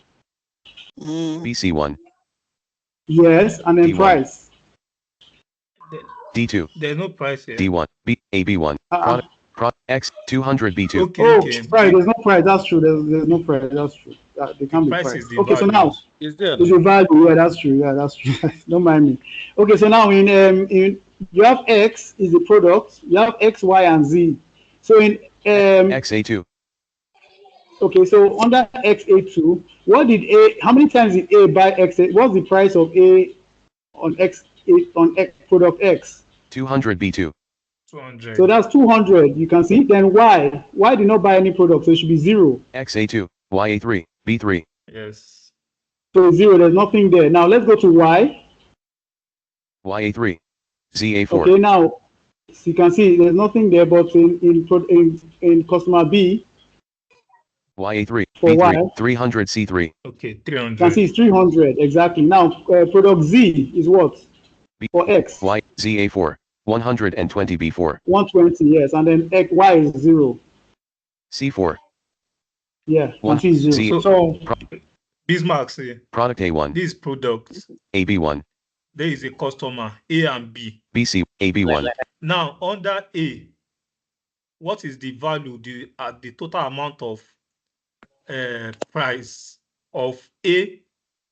Speaker 7: BC1.
Speaker 3: Yes, and then
Speaker 7: D1.
Speaker 3: price.
Speaker 7: D2.
Speaker 1: There's no price here.
Speaker 7: D1. AB1. Product X 200 B2.
Speaker 3: Okay. Price. There's no price. That's true. There's no price. That's true. They can't be price. Okay, so now
Speaker 4: is there?
Speaker 3: It's a value. Yeah, that's true. Yeah, that's true. Don't mind me. Okay, so now in you have X is the product. You have X, Y, and Z. So in
Speaker 7: XA2.
Speaker 3: Okay, so under XA2, what did A? How many times did A buy X? What's the price of A on X product X?
Speaker 7: 200 B2.
Speaker 1: 200.
Speaker 3: So that's 200. You can see. Then Y did not buy any product, so it should be 0.
Speaker 7: XA2, YA3, B3.
Speaker 1: Yes.
Speaker 3: So 0. There's nothing there. Now let's go to Y.
Speaker 7: YA3, ZA4.
Speaker 3: Okay, now so you can see there's nothing there, but in customer B.
Speaker 7: YA3,
Speaker 3: for
Speaker 7: B3,
Speaker 3: Y.
Speaker 7: 300 C3.
Speaker 1: Okay, 300.
Speaker 3: You can see it's 300 exactly. Now product Z is what?
Speaker 7: B,
Speaker 3: for X.
Speaker 7: Y, ZA4, 120 B4.
Speaker 3: 120, yes, and then X, Y is 0.
Speaker 7: C4.
Speaker 3: Yeah,
Speaker 7: One
Speaker 3: and C is 0.
Speaker 7: C.
Speaker 3: So
Speaker 1: Bismarck say
Speaker 7: Product A1.
Speaker 1: this product,
Speaker 7: AB1.
Speaker 1: there is a customer A and B.
Speaker 7: BC. AB1.
Speaker 1: Now under A, what is the value, the total amount of price of A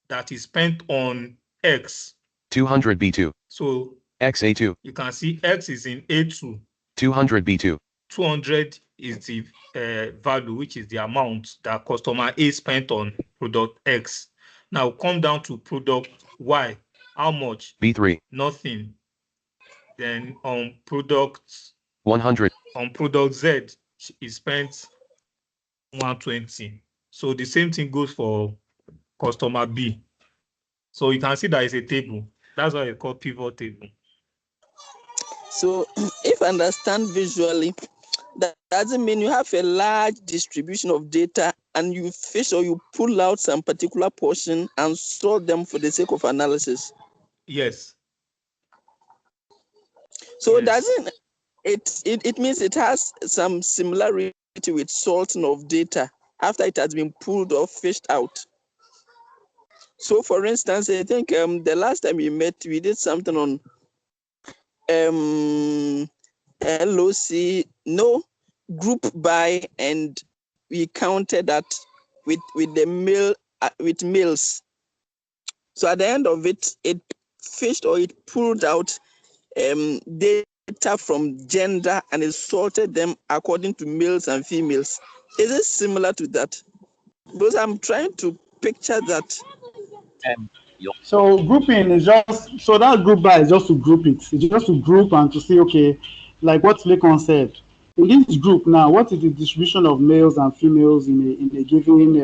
Speaker 1: that is spent on X?
Speaker 7: 200 B2.
Speaker 1: So
Speaker 7: XA2.
Speaker 1: you can see X is in A2.
Speaker 7: 200 B2.
Speaker 1: 200 is the value, which is the amount that customer A spent on product X. Now come down to product Y. How much?
Speaker 7: B3.
Speaker 1: Nothing. Then on product
Speaker 7: 100.
Speaker 1: On product Z, he spent 120. So the same thing goes for customer B. So you can see that it's a table. That's why it's called pivot table.
Speaker 5: So if I understand visually, that doesn't mean you have a large distribution of data and you fish or you pull out some particular portion and sort them for the sake of analysis.
Speaker 1: Yes.
Speaker 5: So
Speaker 1: Yes.
Speaker 5: doesn't it means it has some similarity with sorting of data after it has been pulled or fished out. So for instance, I think the last time we met, we did something on LOC, no, group by, and we counted that with the mail with mails. So at the end of it, it fished or it pulled out data from gender and it sorted them according to males and females. Is it similar to that? Because I'm trying to picture that.
Speaker 3: So grouping is just, so that group by is just to group it. It's just to group and to see, okay, like what Lekon said. In this group now, what is the distribution of males and females in a given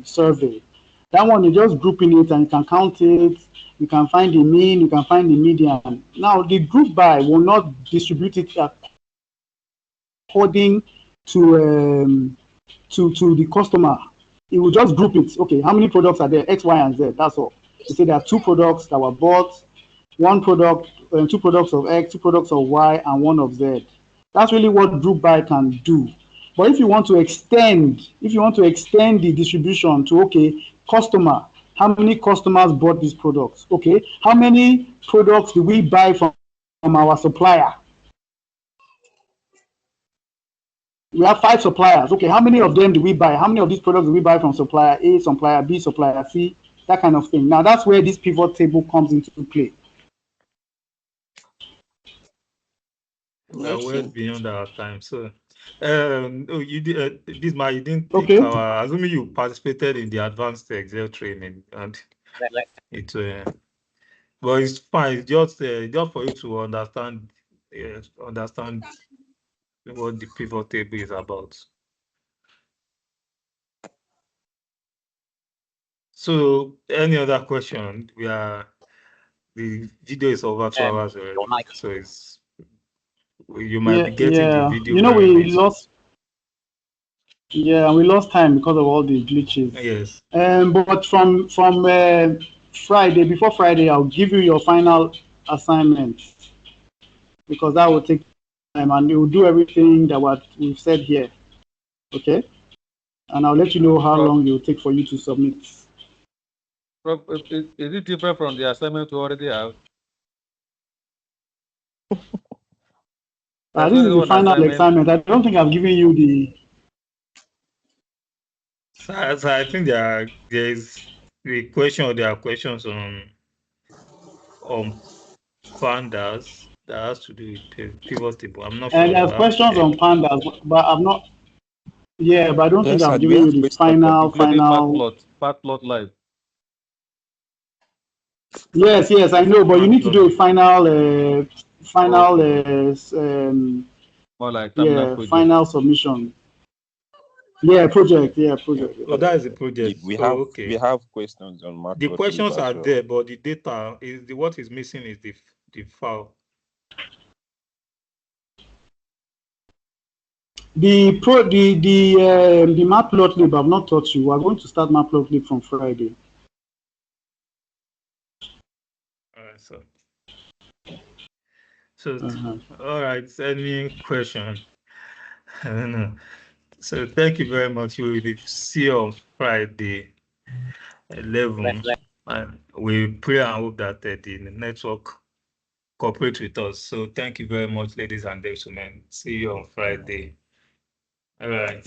Speaker 3: survey? That one, you're just grouping it and you can count it. You can find the mean, you can find the median. Now, the group by will not distribute it according to the customer. It will just group it. Okay, how many products are there? X, Y, and Z. That's all. You say there are 2 products that were bought, 1 product, 2 products of X, 2 products of Y, and 1 of Z. That's really what group by can do. But if you want to extend the distribution to, okay, customer, how many customers bought these products? Okay, how many products do we buy from our supplier? We have 5 suppliers. Okay, how many of them do we buy? How many of these products do we buy from supplier A, supplier B, supplier C? That kind of thing. Now that's where this pivot table comes into play.
Speaker 1: We are well beyond our time. So, you did Bismarck, you didn't take
Speaker 3: Okay.
Speaker 1: assuming you participated in the advanced Excel training, and it, but it's fine. It's just for you to understand what the pivot table is about. So, any other question? The video is over 2 hours already, so you might be getting the video.
Speaker 3: You know, we lost time because of all the glitches.
Speaker 1: Yes.
Speaker 3: But from Friday, before Friday, I'll give you your final assignment because that will take time and you will do everything that what we've said here. Okay? And I'll let you know how long it will take for you to submit.
Speaker 9: Is it different from the assignment we already have?
Speaker 3: This is the final assignment. I don't think I've given you the.
Speaker 1: So I think there is a question, or there are questions on Pandas that has to do with pivot table. I'm not sure.
Speaker 3: And there's questions on Pandas, but I'm not. Yeah, but I don't think I've given you the final.
Speaker 9: Part live.
Speaker 3: Yes, I know, but you need to do a final,
Speaker 9: more like
Speaker 3: final submission. Project.
Speaker 1: Oh, that is a project.
Speaker 2: We have questions on Matplotlib.
Speaker 1: The questions are there, but the data is what is missing is the file.
Speaker 3: The Matplotlib I've not taught you. We're going to start Matplotlib from Friday.
Speaker 1: All right, so So, all right. Any question? I don't know. So, thank you very much. We will see you on Friday, 11. And we pray and hope that the network cooperate with us. So, thank you very much, ladies and gentlemen. See you on Friday. All right.